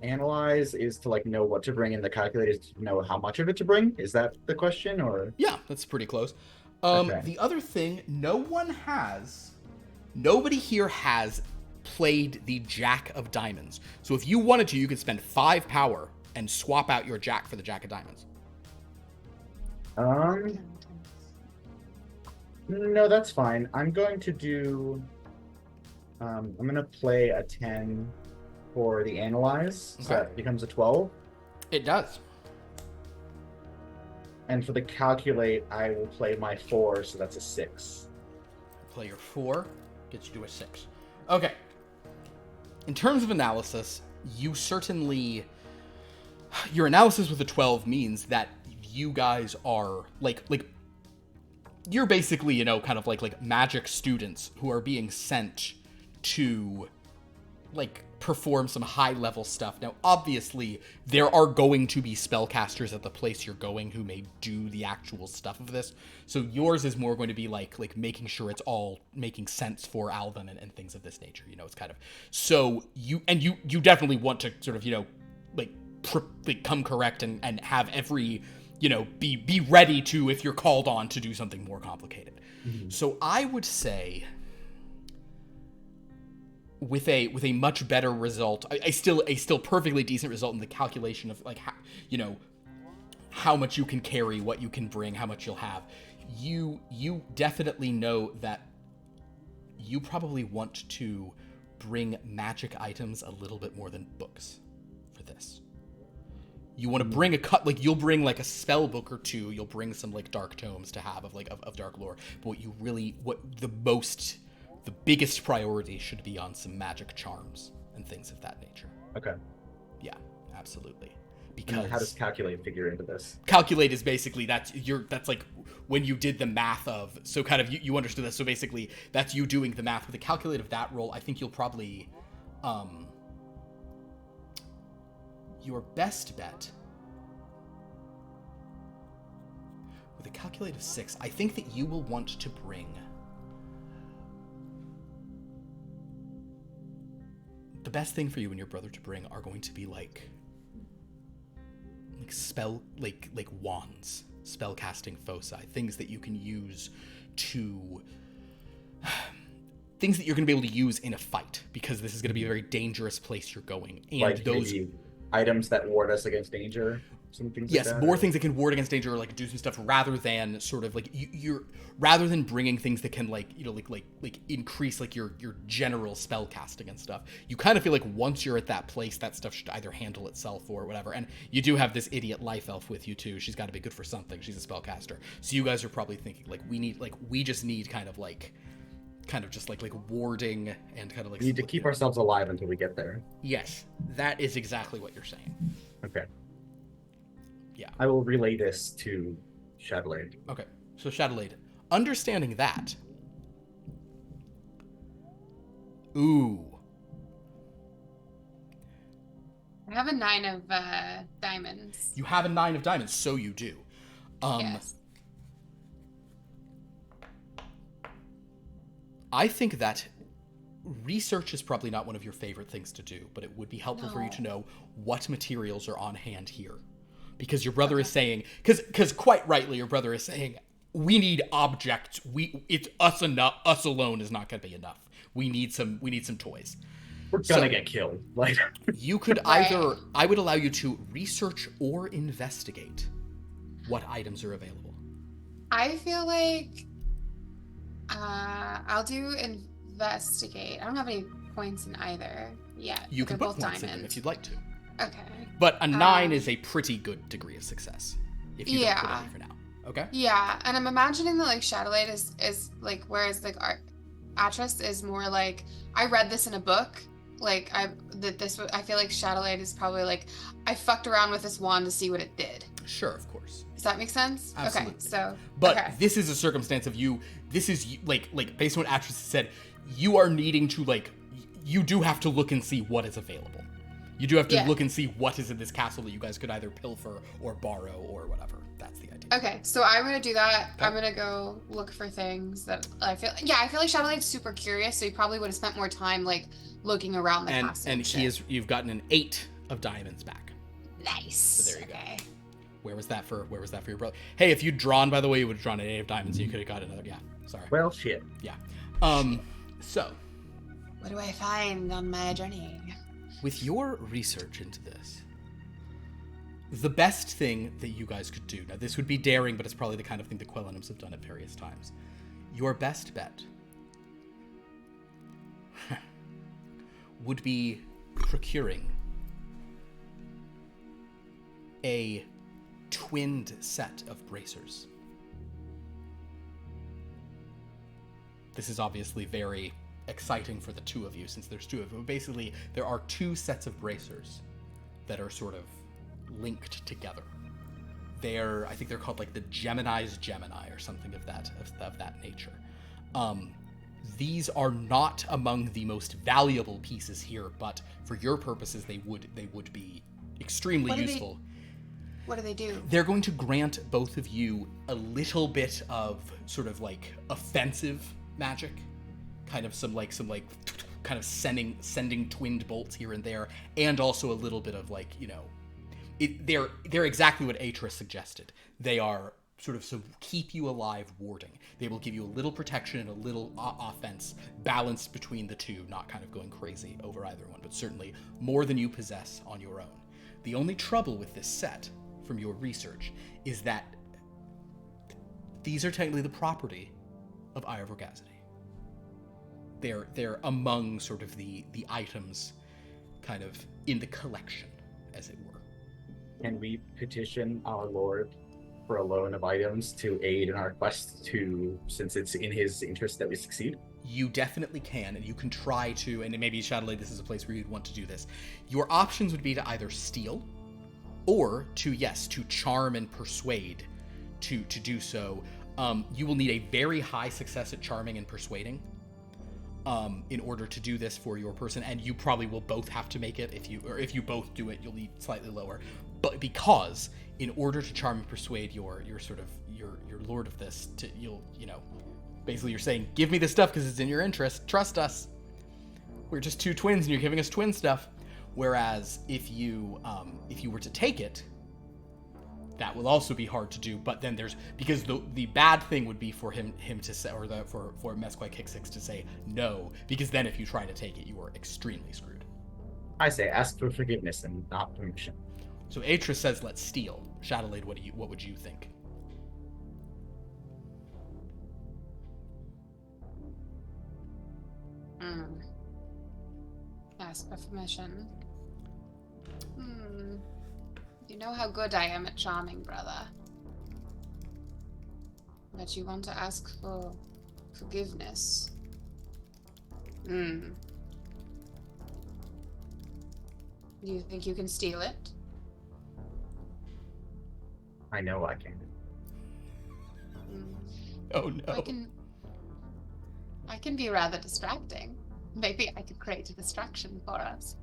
analyze is to like know what to bring, and the calculate is to know how much of it to bring. Is that the question, or? Yeah, that's pretty close. Okay. The other thing, nobody here has played the Jack of Diamonds. So if you wanted to, you could spend 5 power and swap out your Jack for the Jack of Diamonds. No, that's fine. I'm going to do. I'm going to play a 10 for the analyze, so that becomes a 12. It does. And for the calculate, I will play my 4, so that's a 6. Play your 4, gets you to a 6. Okay. In terms of analysis, your analysis with a 12 means that you guys are like you're basically, kind of like magic students who are being sent to like perform some high level stuff. Now, obviously, there are going to be spellcasters at the place you're going who may do the actual stuff of this. So yours is more going to be like making sure it's all making sense for Alvin and things of this nature. It's kind of so you definitely want to sort of come correct and have every be ready to, if you're called on to do something more complicated. Mm-hmm. So I would say, with a much better result, a still perfectly decent result in the calculation of like how much you can carry, what you can bring, how much you'll have. You definitely know that you probably want to bring magic items a little bit more than books for this. You want to bring you'll bring like a spell book or two. You'll bring some like dark tomes to have of dark lore. But the biggest priority should be on some magic charms and things of that nature. Okay. Yeah, absolutely. And Because how does calculate figure into this? calculate is basically that's like when you did the math of, so kind of you understood that. So basically that's you doing the math with the calculate of that roll. I think you'll probably your best bet with a calculate of 6, I think that you will want to bring the best thing for you and your brother to bring are going to be like spell like wands, spell casting foci, things that you can use to things that you're going to be able to use in a fight, because this is going to be a very dangerous place you're going, and Like those maybe items that ward us against danger, some things yes, like that. more things that can ward against danger or like do some stuff, rather than sort of like you're rather than bringing things that can like like increase like your general spell casting and stuff. You kind of feel like once you're at that place, that stuff should either handle itself or whatever. And you do have this idiot life elf with you too. She's got to be good for something. She's a spellcaster. So you guys are probably thinking like we just need kind of just like warding and kind of like We need to keep ourselves alive until we get there. Yes, that is exactly what you're saying. Okay. Yeah. I will relay this to Chadelaid. Okay, so Chadelaid, understanding that. Ooh. I have a 9 of diamonds. You have a 9 of diamonds, so you do. Yes. I think that research is probably not one of your favorite things to do, but it would be helpful for you to know what materials are on hand here. Because your brother is saying, because quite rightly, your brother is saying, we need objects. It's us enough. Us alone is not going to be enough. We need some toys. We're gonna get killed. Like you could either, I would allow you to research or investigate what items are available. I feel like I'll do investigate. I don't have any points in either yet. You They're can put both points in diamonds. them if you'd like to. Okay. But a 9 is a pretty good degree of success. If you don't put any for now. Okay? Yeah, and I'm imagining that like Chadelaid is like, whereas like Atris is more like, I read this in a book. Like I feel like Chadelaid is probably like, I fucked around with this wand to see what it did. Sure, of course. Does that make sense? Absolutely. Okay, so But this is a circumstance of you. This is like based on what Atris said, you are needing to like, you do have to look and see what is available. You do have to look and see what is in this castle that you guys could either pilfer or borrow or whatever. That's the idea. Okay, so I'm gonna do that. Okay. I'm gonna go look for things that I feel like Chadelaid's super curious, so he probably would have spent more time like looking around the castle. And you've gotten an 8 of diamonds back. Nice. So there you go. Where was that for your brother? Hey, if you'd drawn, by the way, you would have drawn an 8 of diamonds, so you could have got another. Yeah. Sorry. Well, shit. Yeah. So what do I find on my journey? With your research into this, the best thing that you guys could do, now this would be daring, but it's probably the kind of thing the Quelenems have done at various times. Your best bet would be procuring a twinned set of bracers. This is obviously very exciting for the two of you, since there's two of you. Basically, there are 2 sets of bracers that are sort of linked together. I think they're called like the Gemini's Gemini or something of that nature. These are not among the most valuable pieces here, but for your purposes, they would be extremely useful. What do they do? They're going to grant both of you a little bit of sort of like offensive magic. Kind of some kind of sending twinned bolts here and there, and also a little bit of like, they're exactly what Atris suggested. They are sort of some keep you alive warding. They will give you a little protection and a little offense, balanced between the two, not kind of going crazy over either one, but certainly more than you possess on your own. The only trouble with this set, from your research, is that these are technically the property of Ire Vorgazity. They're among sort of the items kind of in the collection, as it were. can we petition our lord for a loan of items to aid in our quest since it's in his interest that we succeed? You definitely can, and you can try to, and maybe Chadelaid, this is a place where you'd want to do this. Your options would be to either steal, or to charm and persuade to do so. You will need a very high success at charming and persuading in order to do this for your person, and you probably will both have to make it. If you both do it, you'll need slightly lower. But because in order to charm and persuade your lord of this, basically you're saying, give me this stuff because it's in your interest. Trust us. We're just two twins and you're giving us twin stuff. Whereas if you were to take it, that will also be hard to do. But then because the bad thing would be for him to say, or for Mesquite Kick Six to say no, because then if you try to take it, you are extremely screwed. I say ask for forgiveness and not permission. So Atris says let's steal. Chadelaid, what would you think? Ask for permission. You know how good I am at charming, brother. But you want to ask for forgiveness. Do you think you can steal it? I know I can. Oh no. I can be rather distracting. Maybe I could create a distraction for us.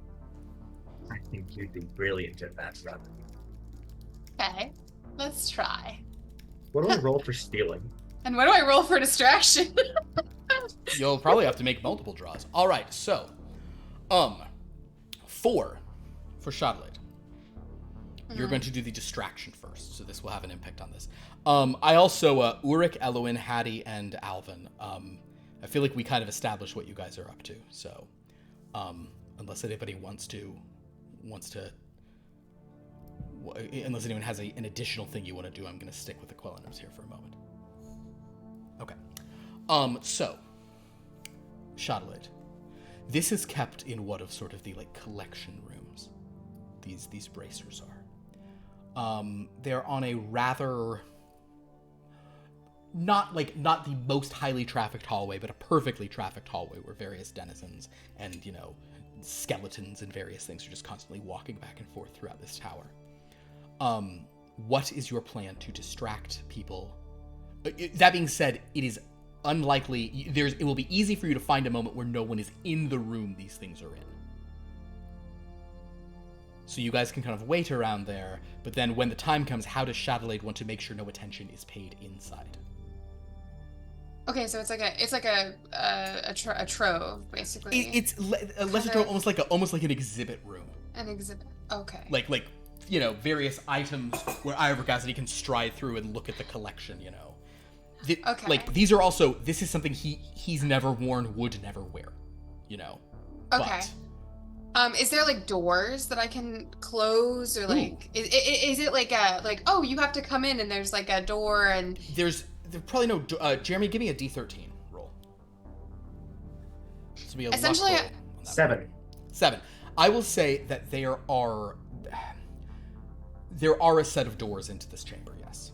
I think you'd be brilliant at that, brother. Okay, let's try. What do I roll for stealing? And what do I roll for distraction? You'll probably have to make multiple draws. All right, so, 4 for Chadelaid. You're going to do the distraction first, so this will have an impact on this. I also, Urrek, Elowin, Hattie, and Alvin. I feel like we kind of established what you guys are up to, so unless anybody unless anyone has an additional thing you want to do, I'm going to stick with the Quelenems here for a moment. Okay. So, Chadelaid. This is kept in one of sort of the, collection rooms. These bracers are. They're on a rather... Not the most highly trafficked hallway, but a perfectly trafficked hallway where various denizens and, skeletons and various things are just constantly walking back and forth throughout this tower. What is your plan to distract people? That being said, it is unlikely. It will be easy for you to find a moment where no one is in the room these things are in. So you guys can kind of wait around there, but then when the time comes, how does Chadelaid want to make sure no attention is paid inside? Okay, so it's like a trove, basically. It's less a trove, almost like an exhibit room. An exhibit. Okay. Like various items where Ira Cassidy can stride through and look at the collection. Okay. These are also. This is something he's never worn, would never wear. Okay. But, is there doors that I can close, or is it oh, you have to come in and there's a door and there's probably no. Jeremy, give me a D13 roll. This will be a essentially luck roll on that 7. I will say that there are a set of doors into this chamber. Yes.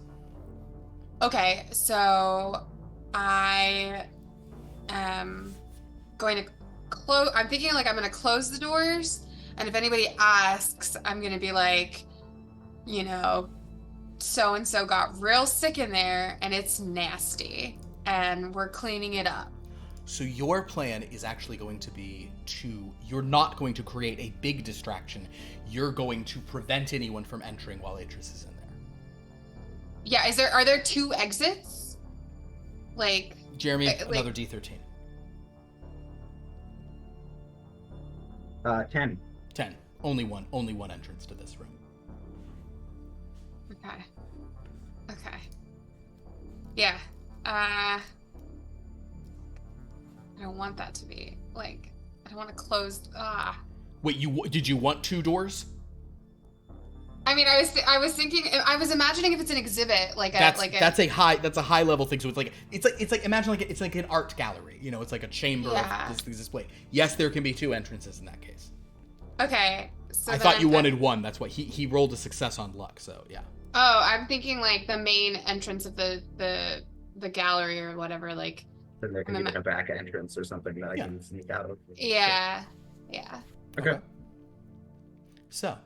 Okay, so I am going to close. I'm thinking I'm going to close the doors, and if anybody asks, I'm going to be so and so got real sick in there, and it's nasty, and we're cleaning it up. So your plan is actually going to be you're not going to create a big distraction. You're going to prevent anyone from entering while Atris is in there. Yeah, are there 2 exits? Jeremy, another D13. 10. 10. Only one entrance to this room. Okay. Yeah. I don't want that to be I don't want to close. Wait, did you want 2 doors? I mean, I was thinking, I was imagining if it's an exhibit, that's a high level thing. So it's like imagine it's like an art gallery. It's like a chamber of this display. Yes, there can be 2 entrances in that case. Okay. So I then thought you I'm wanted one. That's why he rolled a success on luck. So yeah. Oh, I'm thinking like the main entrance of the gallery or whatever. Like, Then there can I'm be ima- like a back entrance or something that I Yeah. can sneak out of. yeah. Okay. So,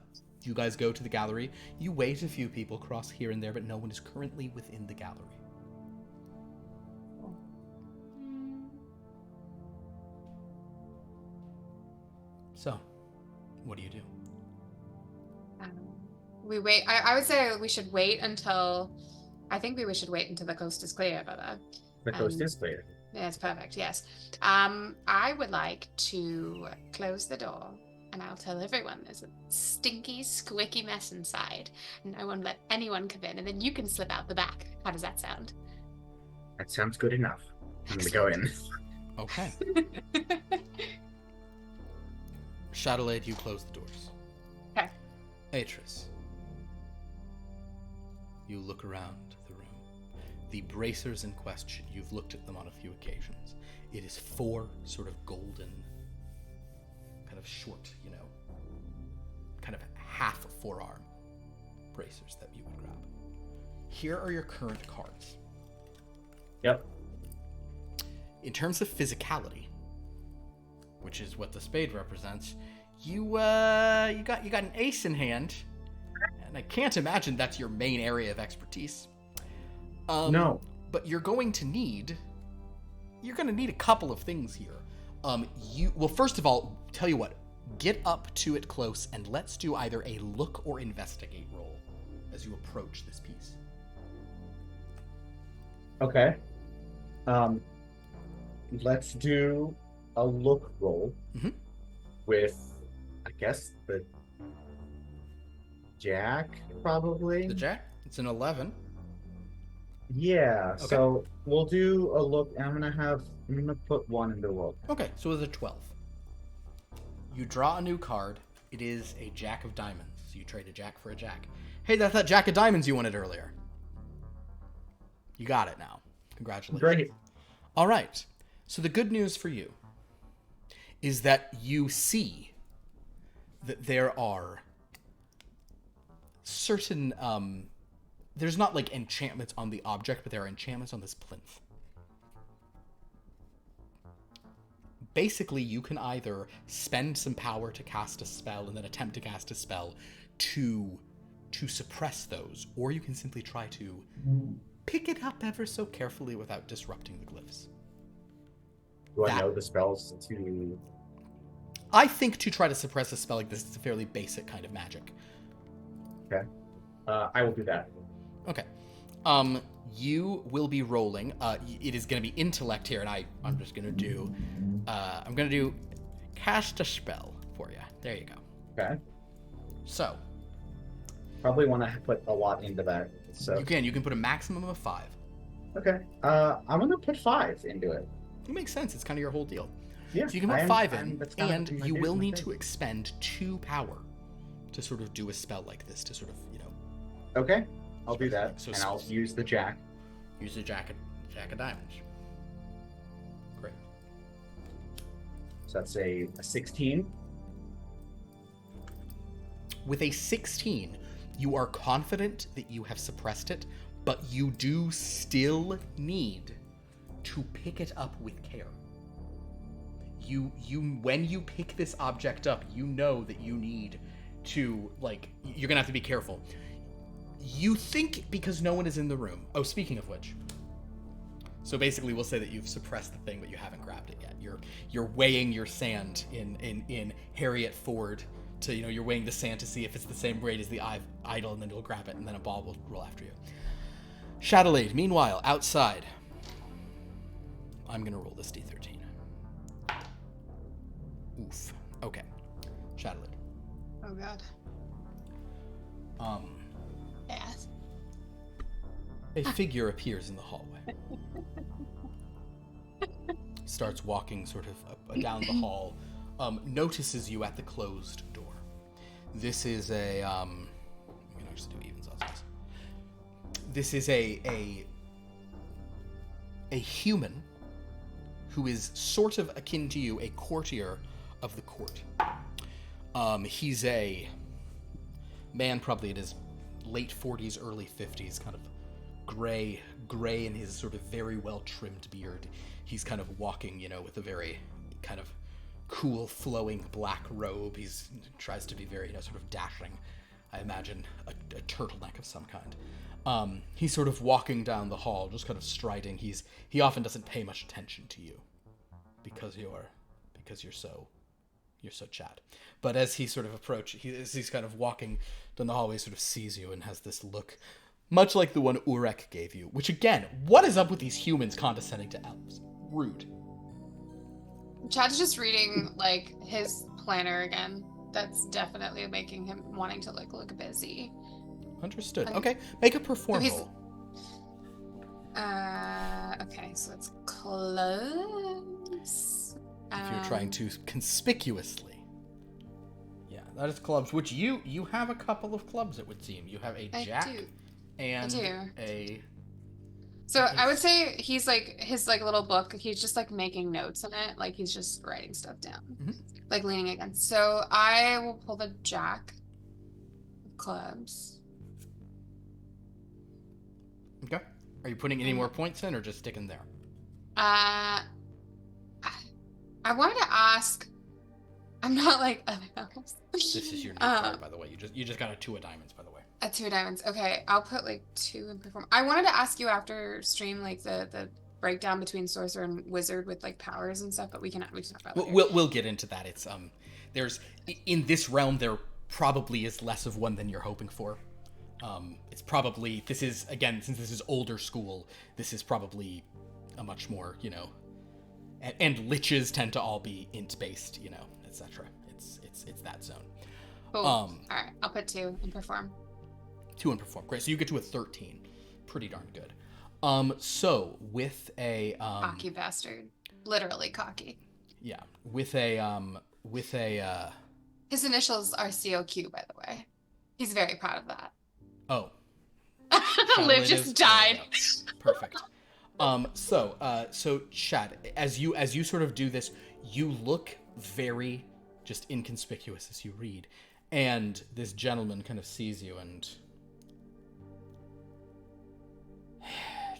you guys go to the gallery. You wait a few people cross here and there, but no one is currently within the gallery. So, what do you do? We wait. I would say we should wait until. I think we should wait until the coast is clear, Bubba. The coast is clear. That's perfect. Yes. I would like to close the door, and I'll tell everyone there's a stinky, squicky mess inside, and I won't let anyone come in, and then you can slip out the back. How does that sound? That sounds good enough. I'm gonna go in. Okay. Chadelaid, you close the doors. Okay. Atris, you look around the room. The bracers in question, you've looked at them on a few occasions. It is 4 sort of golden, kind of short, kind of half forearm bracers that you would grab. Here are your current cards. Yep. In terms of physicality, which is what the spade represents, you got an ace in hand, and I can't imagine that's your main area of expertise. No. But you're going to need a couple of things here. First of all, tell you what, get up to it close and let's do either a look or investigate roll as you approach this piece. Okay. Let's do a look roll with, I guess, the jack, probably. The jack? It's an 11. Yeah, Okay. so we'll do a look. I'm gonna put 1 in the look. Okay, so it's a 12. You draw a new card. It is a jack of diamonds. So you trade a jack for a jack. Hey, that's that jack of diamonds you wanted earlier. You got it now. Congratulations. Great. All right. So the good news for you is that you see that there are certain there's not like enchantments on the object, but there are enchantments on this plinth. Basically, you can either spend some power to cast a spell and then attempt to cast a spell to suppress those, or you can simply try to pick it up ever so carefully without disrupting the glyphs. Do I know the spells to... I think to try to suppress a spell like this is a fairly basic kind of magic. Okay. I will do that. Okay. You will be rolling. It is going to be intellect here, and I'm just going to do... I'm going to do cast a spell for you. There you go. Okay. So. Probably want to put a lot into that. So You can put a maximum of 5. Okay. I'm going to put 5 into it. It makes sense. It's kind of your whole deal. Yeah. So you can put 5 in, and my you will favorite need thing. to expend 2 power to sort of do a spell like this, to sort of, Okay. I'll do that. So and I'll use the jack. use the jack of diamonds. Great. So that's a 16. With a 16, you are confident that you have suppressed it, but you do still need to pick it up with care. When you pick this object up, you know that you need to, you're gonna have to be careful. You think because no one is in the room. Oh, speaking of which. So basically we'll say that you've suppressed the thing, but you haven't grabbed it yet. You're weighing your sand in Harriet Ford to, you're weighing the sand to see if it's the same weight as the idol, and then you'll grab it, and then a ball will roll after you. Chadelaid, meanwhile, outside. I'm gonna roll this D13. Oof. Okay. Chadelaid. Oh god. Yes. A figure appears in the hallway. Starts walking sort of down the hall. Notices you at the closed door. This is a I'm gonna just do evens on this. This is a human who is sort of akin to you, a courtier of the court. He's a man probably in his late 40s, early 50s, kind of gray in his sort of very well-trimmed beard. He's kind of walking, with a very kind of cool, flowing black robe. He's tries to be very, sort of dashing. I imagine a turtleneck of some kind. He's sort of walking down the hall, just kind of striding. He often doesn't pay much attention to you because you're so Chad. But as he sort of as he's kind of walking down the hallway, he sort of sees you and has this look, much like the one Urrek gave you. Which again, what is up with these humans condescending to elves? Rude. Chad's just reading like his planner again. That's definitely making him wanting to like look busy. Understood. Okay, make a perform So roll. Okay, so it's close. If you're trying to conspicuously. Yeah, that is clubs, which you have a couple of clubs, it would seem. You have a jack and a... So I would say he's like, his like little book, he's just like making notes in it. Like he's just writing stuff down. Mhm. Like leaning against. So I will pull the jack of clubs. Okay. Are you putting any more points in or just sticking there? I wanted to ask, I'm not like other elves. This is your new card, by the way. You just got a 2 of diamonds, by the way. A 2 of diamonds. Okay, I'll put like 2 in perform. I wanted to ask you after stream like the breakdown between sorcerer and wizard with like powers and stuff, but we can talk about that. We'll get into that. It's there's in this realm there probably is less of one than you're hoping for. It's probably, this is, again, since this is older school, this is probably a much more, and liches tend to all be int based, etc. It's that zone. Cool. All right, I'll put 2 in perform. 2 in perform. Great. So you get to a 13. Pretty darn good. So with a Cocky bastard. Literally cocky. Yeah. With a His initials are COQ, by the way. He's very proud of that. Oh. Liv just died. Perfect. So Chad, as you sort of do this, you look very just inconspicuous as you read, and this gentleman kind of sees you and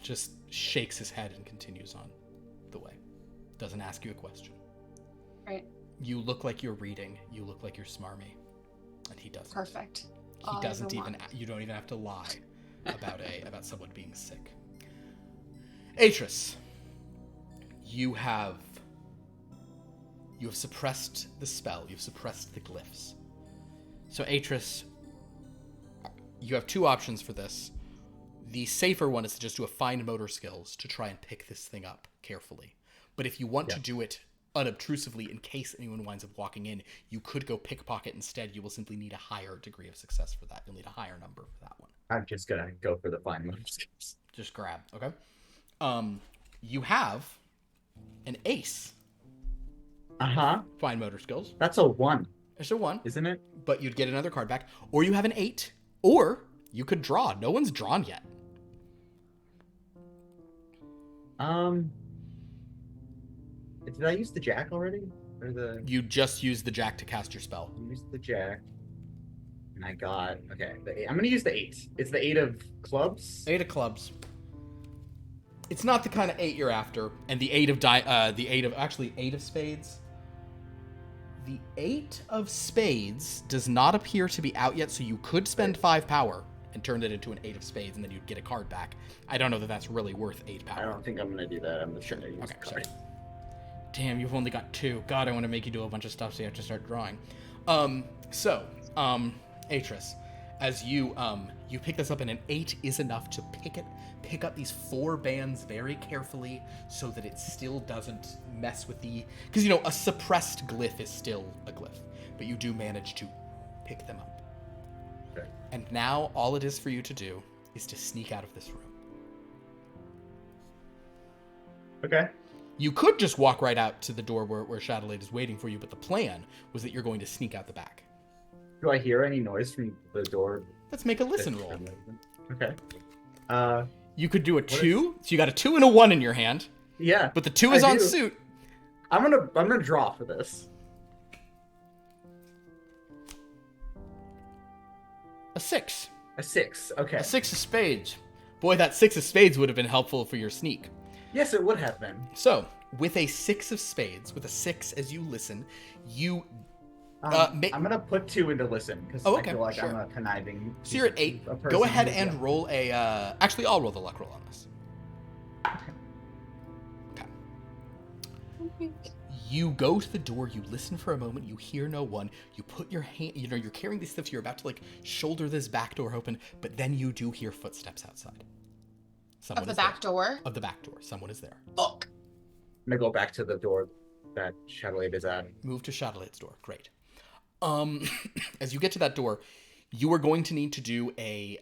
just shakes his head and continues on the way. Doesn't ask you a question. Right. You look like you're reading. You look like you're smarmy, and he doesn't. Perfect. He doesn't even. You don't even have to lie about someone being sick. Atris, you have suppressed the spell. You've suppressed the glyphs. So Atris, you have 2 options for this. The safer one is to just do a fine motor skills to try and pick this thing up carefully. But if you want to do it unobtrusively in case anyone winds up walking in, you could go pickpocket instead. You will simply need a higher degree of success for that. You'll need a higher number for that one. I'm just gonna go for the fine motor skills. Just grab, okay? You have an ace. Fine motor skills. That's a 1. It's a 1. Isn't it? But you'd get another card back. Or you have an 8. Or you could draw. No one's drawn yet. Did I use the jack already? Or the... You just used the jack to cast your spell. I used the jack. And I got... Okay, I'm going to use the 8. It's the 8 of clubs? 8 of clubs. It's not the kind of 8 you're after. And the 8 of... 8 of spades. The 8 of spades does not appear to be out yet, so you could spend 5 power and turn it into an 8 of spades, and then you'd get a card back. I don't know that that's really worth 8 power. I don't think I'm going to do that. I'm just Sure. going to use Okay, the card. sorry. Damn, you've only got 2. God, I want to make you do a bunch of stuff so you have to start drawing. Atris, as you pick this up, and an 8 is enough to pick up these 4 bands very carefully so that it still doesn't mess with the... Because, a suppressed glyph is still a glyph, but you do manage to pick them up. Okay. And now all it is for you to do is to sneak out of this room. Okay. You could just walk right out to the door where Chadelaid is waiting for you, but the plan was that you're going to sneak out the back. Do I hear any noise from the door? Let's make a listen roll. Okay. You could do a 2, so you got a 2 and a 1 in your hand, Yeah. but the 2 is I on do. suit. I'm gonna draw for this. 6. A 6. Okay. A 6 of spades. Boy, that 6 of spades would have been helpful for your sneak. Yes, it would have been. So, with a 6 of spades, with a 6 as you listen, you... I'm gonna put 2 into listen because Oh, okay, I feel like sure. I'm a conniving. So you're at 8. a person Go ahead who's- and yeah. roll a... Actually, I'll roll the luck roll on this. Okay. You go to the door, you listen for a moment, you hear no one, you put your hand... You know, you're carrying these stuff, you're about to, like, shoulder this back door open, but then you do hear footsteps outside. Someone Of the is there. back door? Of the back door. Someone is there. Fuck. I'm gonna go back to the door that Chadelaid is at. Move to Chadelaid's door. Great. As you get to that door, you are going to need to do a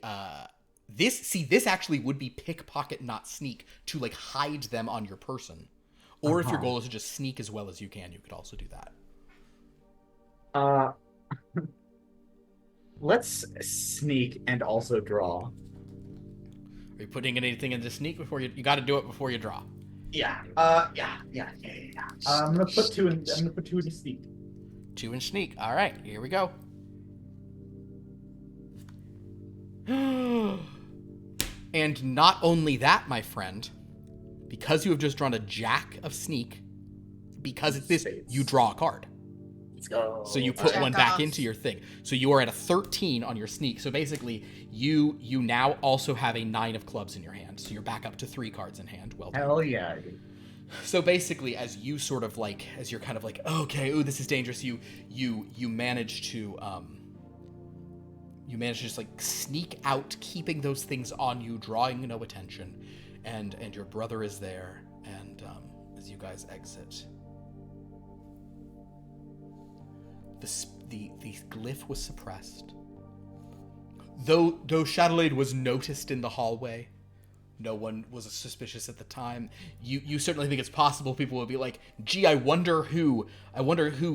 this actually would be pickpocket, not sneak, to like hide them on your person. Or if your goal is to just sneak as well as you can, you could also do that. Let's sneak and also draw. Are you putting anything into sneak before you got to do it before you draw? Yeah. Yeah. I'm gonna put 2 in. I'm gonna put 2 into sneak. 2 in sneak. All right, here we go. And not only that, my friend, because you have just drawn a jack of sneak, because it's this, Spades. you draw a card. Let's go. So you put Check one back off. into your thing. So you are at a 13 on your sneak. So basically, you now also have a 9 of clubs in your hand. So you're back up to 3 cards in hand. Well done. Hell yeah. Dude. So basically, as you sort of like, as you're kind of like, okay, ooh, this is dangerous. You manage to just like sneak out, keeping those things on you, drawing no attention, and your brother is there. And as you guys exit, the glyph was suppressed. Though Chadelaid was noticed in the hallway, no one was suspicious at the time. You certainly think it's possible people would be like, gee, I wonder who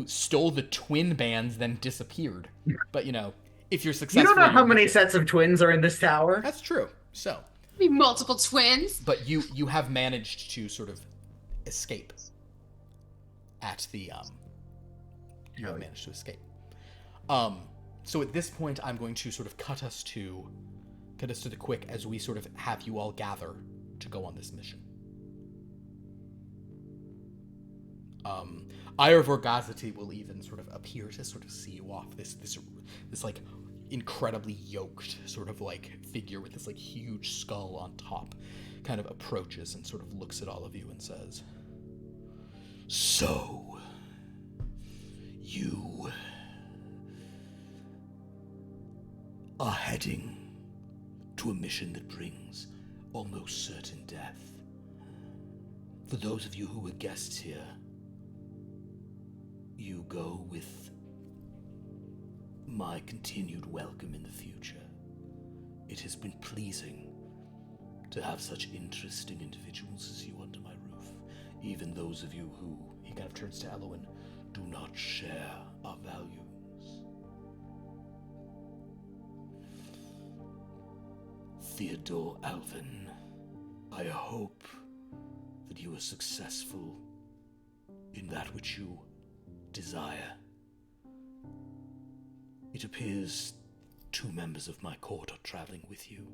stole the twin bands then disappeared. But you know, if you're successful, You don't know how you're- many sets of twins are in this tower. That's true. So, Be multiple twins. but you have managed to sort of escape at the you have managed to escape. So at this point, I'm going to sort of cut us to the quick as we sort of have you all gather to go on this mission. Ira Vorgazity will even sort of appear to sort of see you off. This like incredibly yoked sort of like figure with this like huge skull on top kind of approaches and sort of looks at all of you and says, "So, you are heading to a mission that brings almost certain death. For those of you who were guests here, you go with my continued welcome in the future. It has been pleasing to have such interesting individuals as you under my roof, even those of you who," he kind of turns to Elowen, "do not share our values. Theodore Alvin, I hope that you are successful in that which you desire. It appears 2 members of my court are traveling with you.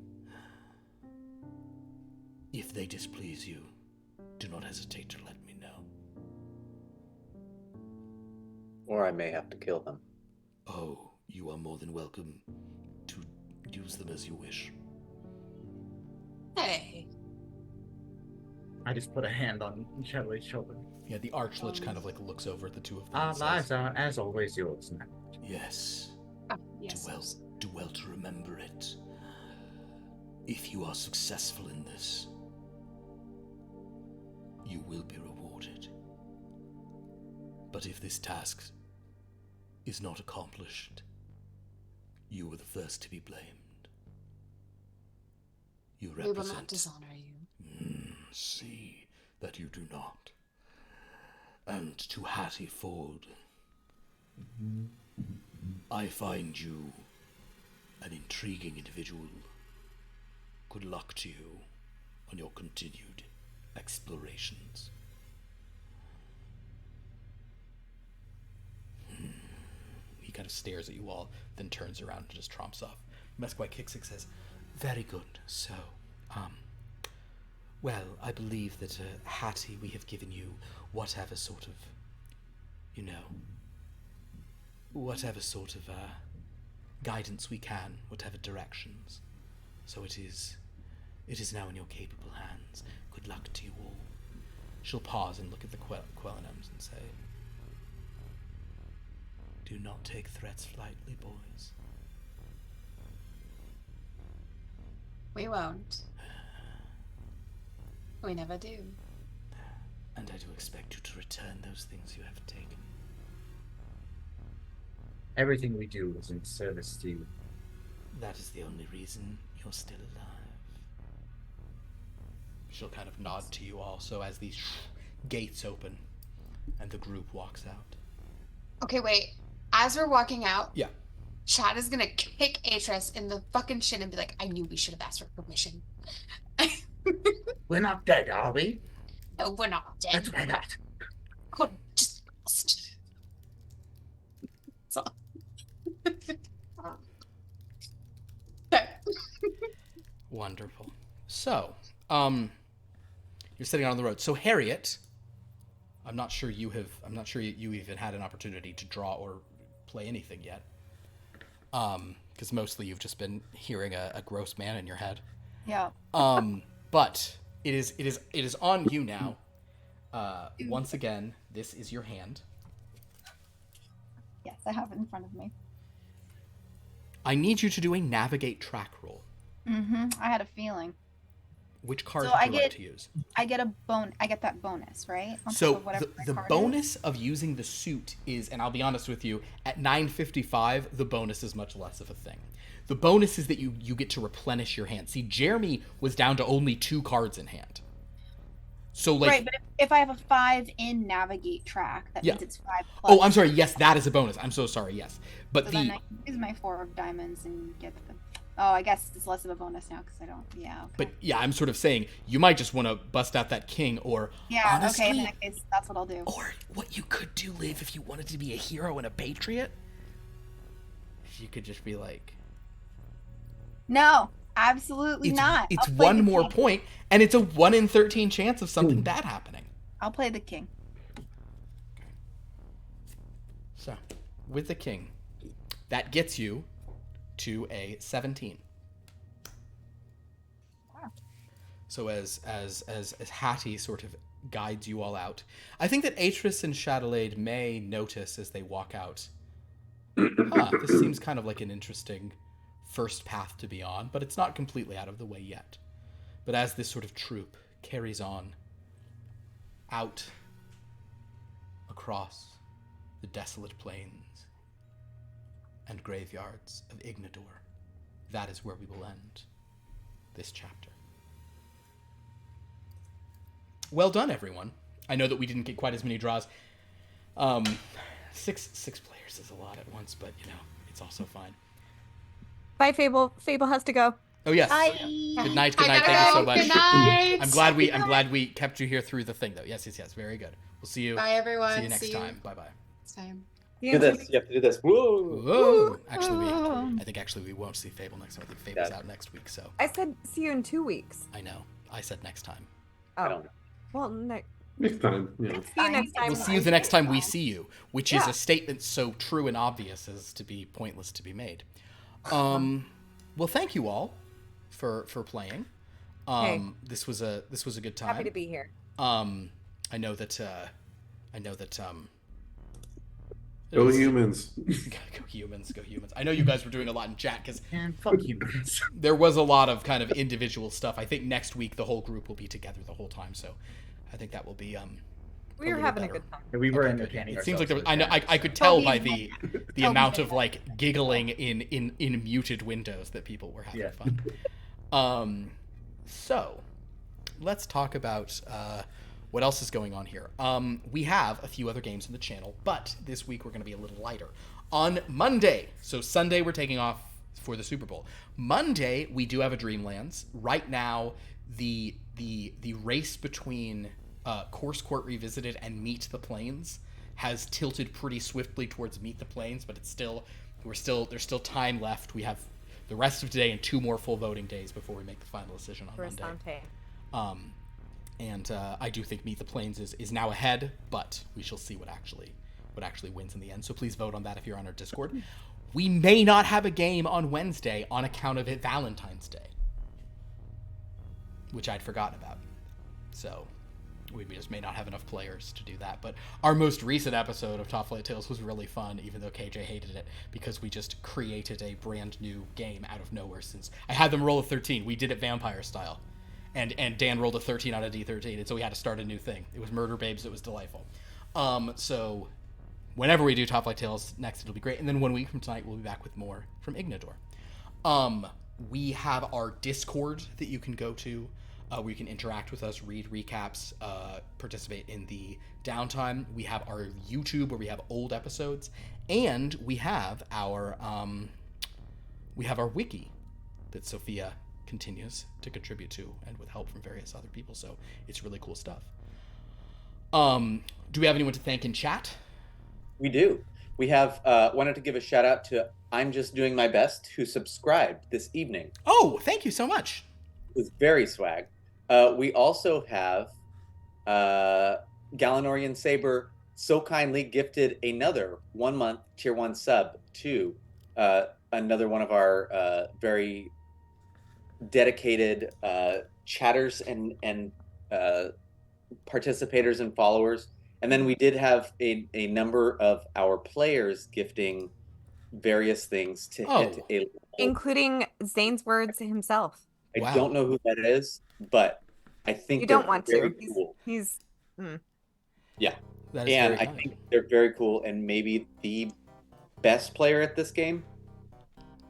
If they displease you, do not hesitate to let me know." Or I may have to kill them. "Oh, you are more than welcome to use them as you wish." Hey. I just put a hand on Chadelaid's shoulder. Yeah, the Archlich kind of like looks over at the two of them. Our and lives says, are, as always, yours now. "Yes, Oh, yes. do well to remember it. If you are successful in this, you will be rewarded. But if this task is not accomplished, you are the first to be blamed. You We will represent... not dishonor you. See that you do not. And to Hattie Ford, I find you an intriguing individual. Good luck to you on your continued explorations." He kind of stares at you all, then turns around and just tromps off. Mesquite Kicksix says, very good. So, well, I believe that, Hattie, we have given you whatever sort of, whatever sort of, guidance we can, whatever directions. So it is now in your capable hands. Good luck to you all. She'll pause and look at the Quelenems and say, do not take threats lightly, boys. We won't. We never do. And I do expect you to return those things you have taken. Everything we do is in service to you. That is the only reason you're still alive. She'll kind of nod to you all, so as these gates open and the group walks out. Okay, wait. As we're walking out, Yeah. Chad is gonna kick Atris in the fucking shin and be like, I knew we should have asked for permission. We're not dead, are we? No, we're not dead. That's what I thought. God, just lost. That's all. Okay. Wonderful. So, you're sitting out on the road. So Harriet, I'm not sure you even had an opportunity to draw or play anything yet. Because mostly you've just been hearing a gross man in your head. Yeah. But it is on you now. Once again, this is your hand. Yes, I have it in front of me. I need you to do a navigate track roll. I had a feeling. Which card So would I you like get- to use? I get that bonus, right? On top So of whatever my the card bonus of using the suit is, and I'll be honest with you, at 955, the bonus is much less of a thing. The bonus is that you get to replenish your hand. See, Jeremy was down to only 2 cards in hand. So like, right, but if I have a 5 in navigate track, that Yeah. means it's 5 plus. oh, I'm sorry. Yes, that is a bonus. I'm so sorry. Yes, but So the then I can use my 4 of diamonds and get the. Oh, I guess it's less of a bonus now because I don't. Yeah. Okay. but yeah, I'm sort of saying you might just want to bust out that king, or Yeah. honestly, Okay. In that case, that's what I'll do. or what you could do, Liv, if you wanted to be a hero and a patriot, you could just be like, No, absolutely not. It's I'll play one the more king. point, and it's a 1 in 13 chance of something bad happening. I'll play the king. So, with the king, that gets you to a 17. Wow. So as Hattie sort of guides you all out, I think that Atris and Chadelaid may notice as they walk out, this seems kind of like an interesting first path to be on, but it's not completely out of the way yet. But as this sort of troop carries on out across the desolate plains and graveyards of Ignador, that is where we will end this chapter. Well done, everyone. I know that we didn't get quite as many draws. Six players is a lot at once, but it's also fine. Bye, Fable. Fable has to go. Oh yes. Bye. Good night. Good I night. gotta Thank you so go. much. Good night. I'm glad we kept you here through the thing, though. Yes. Very good. We'll see you. Bye, everyone. See you next time. Bye bye. Next time. Do this. You have to do this. Whoa. Whoa. I think we won't see Fable next time. I think Fable's out next week, so I said see you in 2 weeks. I know. I said next time. I Oh, don't know. well, no. Next time, yeah. See you next time. We'll see you the next time we see you, which is Yeah. a statement so true and obvious as to be pointless to be made. Well, thank you all for playing. Hey. This was a good time. Happy to be here. I know that Go humans. go humans. I know you guys were doing a lot in chat because And fuck you. there was a lot of kind of individual stuff. I think next week the whole group will be together the whole time, so I think that will be We were little having better. a good time. We were Okay, entertaining It seems like ourselves there was, with that. I could tell by he's the amount of like giggling in muted windows that people were having fun. So let's talk about what else is going on here. We have a few other games in the channel, but this week we're going to be a little lighter. On Monday, so Sunday we're taking off for the Super Bowl. Monday we do have a Dreamlands. Right now the race between Course Court Revisited and Meet the Plains has tilted pretty swiftly towards Meet the Plains, but there's still time left. We have the rest of today and 2 more full voting days before we make the final decision on Monday. And I do think Meet the Plains is now ahead, but we shall see what actually wins in the end. So please vote on that if you're on our Discord. We may not have a game on Wednesday on account of it Valentine's Day, which I'd forgotten about. So we just may not have enough players to do that. But our most recent episode of Top Flight Tales was really fun, even though KJ hated it, because we just created a brand new game out of nowhere. Since I had them roll a 13, we did it vampire style. And Dan rolled a 13 out of D13, and so we had to start a new thing. It was Murder Babes. It was delightful. So whenever we do Top Flight Tales next, it'll be great. And then 1 week from tonight, we'll be back with more from Ignador. We have our Discord that you can go to, where you can interact with us, read recaps, participate in the downtime. We have our YouTube, where we have old episodes, and we have our wiki that Sophia continues to contribute to, and with help from various other people. So it's really cool stuff. Do we have anyone to thank in chat? We do. We have wanted to give a shout out to I'm Just Doing My Best, who subscribed this evening. Oh, thank you so much. It was very swag. We also have Galanorian Saber so kindly gifted another 1 month tier 1 sub to another one of our very dedicated chatters and participators and followers. And then we did have a number of our players gifting various things to hit a level. Including Zane's words himself. I don't know who that is, but I think you don't want to. Cool. He's yeah. That is and very I kind. think they're very cool, and maybe the best player at this game,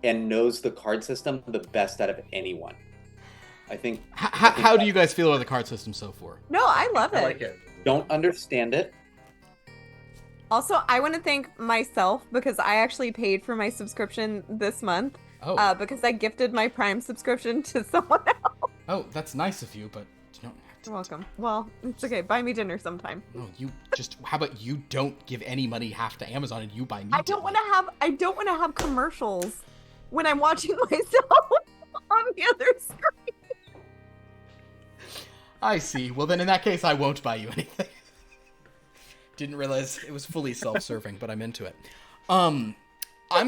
and knows the card system the best out of anyone. I think. How do you guys feel about the card system so far? No, I love it. I like it. Don't understand it. Also, I want to thank myself because I actually paid for my subscription this month. Oh. Because I gifted my Prime subscription to someone else. Oh, that's nice of you, but you don't have to. You're welcome. Well, it's okay. Buy me dinner sometime. No, you just. How about you don't give any money half to Amazon and you buy me? I don't want to have commercials when I'm watching myself on the other screen. I see. Well, then in that case, I won't buy you anything. Didn't realize it was fully self-serving, but I'm into it. I'm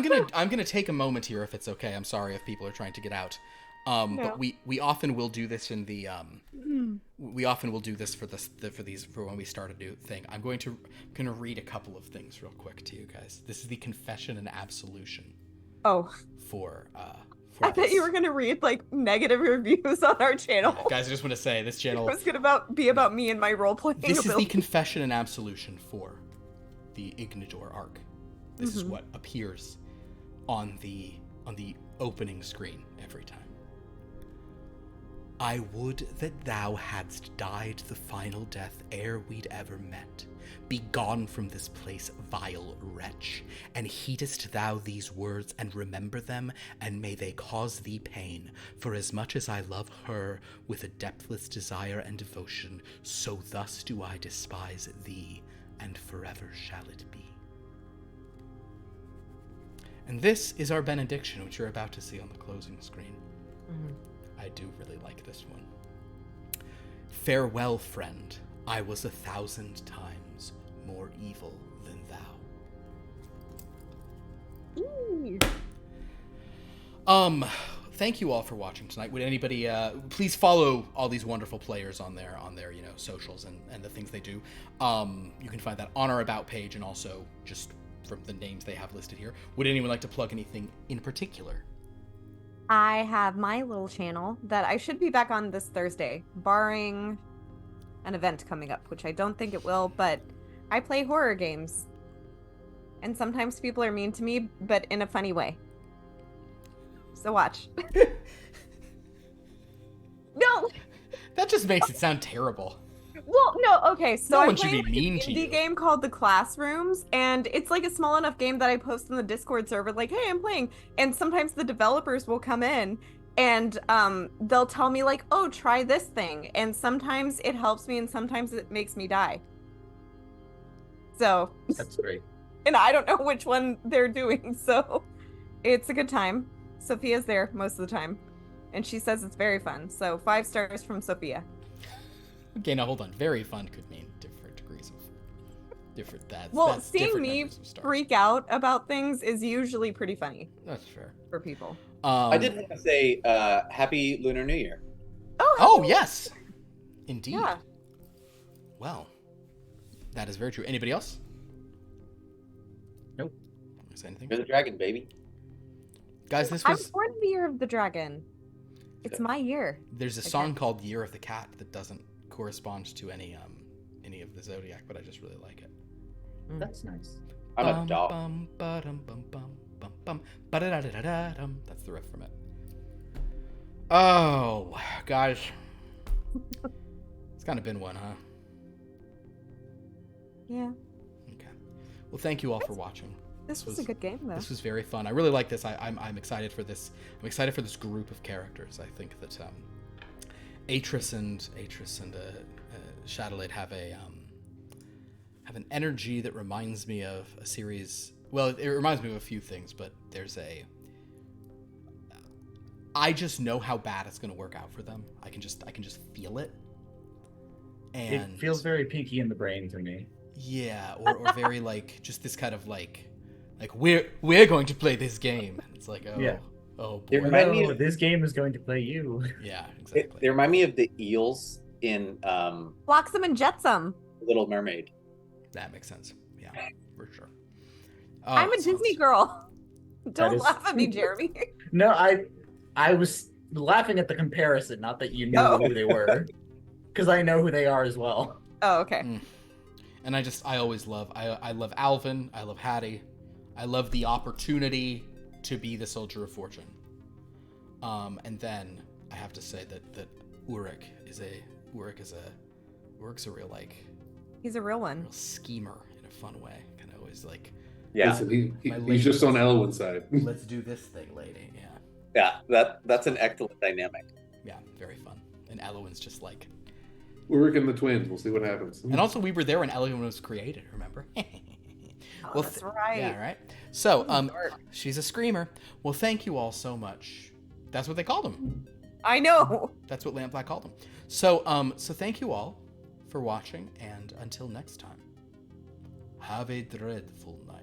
gonna take a moment here if it's okay. I'm sorry if people are trying to get out. No. But we often will do this in the we often will do this for when we start a new thing. I'm gonna read a couple of things real quick to you guys. This is the confession and absolution. Oh. For I thought you were gonna read like negative reviews on our channel. Yeah, guys, I just want to say this channel. It was gonna be about me and my role playing. This is the confession and absolution for the Ignador arc. This is what appears on the opening screen every time. I would that thou hadst died the final death ere we'd ever met. Be gone from this place, vile wretch, and heedest thou these words, and remember them, and may they cause thee pain. For as much as I love her with a depthless desire and devotion, so thus do I despise thee, and forever shall it be. And this is our benediction, which you're about to see on the closing screen. I do really like this one. Farewell, friend. I was 1,000 times more evil than thou. Thank you all for watching tonight. Would anybody please follow all these wonderful players on their socials and the things they do. You can find that on our about page and also just from the names they have listed here. Would anyone like to plug anything in particular? I have my little channel that I should be back on this Thursday, barring an event coming up, which I don't think it will, but I play horror games. And sometimes people are mean to me, but in a funny way. So watch. No! That just makes it sound terrible. Well, no, okay, so No one I'm should be playing mean an to indie you. game called The Classrooms, and it's like a small enough game that I post in the Discord server, like, hey, I'm playing. And sometimes the developers will come in and they'll tell me like, oh, try this thing. And sometimes it helps me and sometimes it makes me die. So, That's great. and I don't know which one they're doing, so it's a good time. Sophia's there most of the time, and she says it's very fun. So 5 stars from Sophia. Okay, now hold on. Very fun could mean different degrees of different. Well, that's seeing different me numbers of stars. freak out about things is usually pretty funny That's fair. for people. I did want to say Happy Lunar New Year. Oh yes, indeed. Yeah. Well, that is very true. Anybody else? Nope. Is there anything? You're the dragon, baby. Guys, this I'm was. born the year of the dragon. It's my year. There's a Okay. song called "Year of the Cat" that doesn't correspond to any of the zodiac, but I just really like it. That's nice. I'm a dog. Bum, ba-dum, bum, bum, bum, bum, ba-da-da-da-da-dum. That's the riff from it. Oh, guys. It's kind of been one, huh? Yeah. Okay. Well, thank you all for watching. This was a good game, though. This was very fun. I really like this. I'm excited for this. I'm excited for this group of characters. I think that Atris and Chadelaid have an energy that reminds me of a series. Well, it reminds me of a few things, but there's I just know how bad it's going to work out for them. I can just feel it. And It feels very Pinky in the Brain to me. yeah, or very like just this kind of like we're going to play this game. It's like Yeah. oh It boy. remind me of- This game is going to play you. Yeah, exactly. They remind me of the eels in Flotsam and Jetsam. Little Mermaid. That makes sense. Yeah, for sure. I'm a it Disney sounds- girl. Don't is- laugh at me, Jeremy. No, I was laughing at the comparison, not that you knew Oh. who they were. Because I know who they are as well. Oh, okay. And I always love I love Alvin, I love Hattie, I love the opportunity to be the Soldier of Fortune. And then I have to say that Urrek is a real He's a real one. real schemer in a fun way. Kind of always like, Yeah, Listen, My he's just on ladies. Elwin's side. let's do this thing, lady. yeah. That's an excellent dynamic. Yeah, very fun. And Elwin's just like, We're working the twins. We'll see what happens. and also we were there when Elwin was created. Remember? Oh, Well, that's right. Yeah, right. So, she's a screamer. Well, thank you all so much. That's what they called him. I know. That's what Lampblack called him. So, so thank you all for watching, and until next time, have a dreadful night.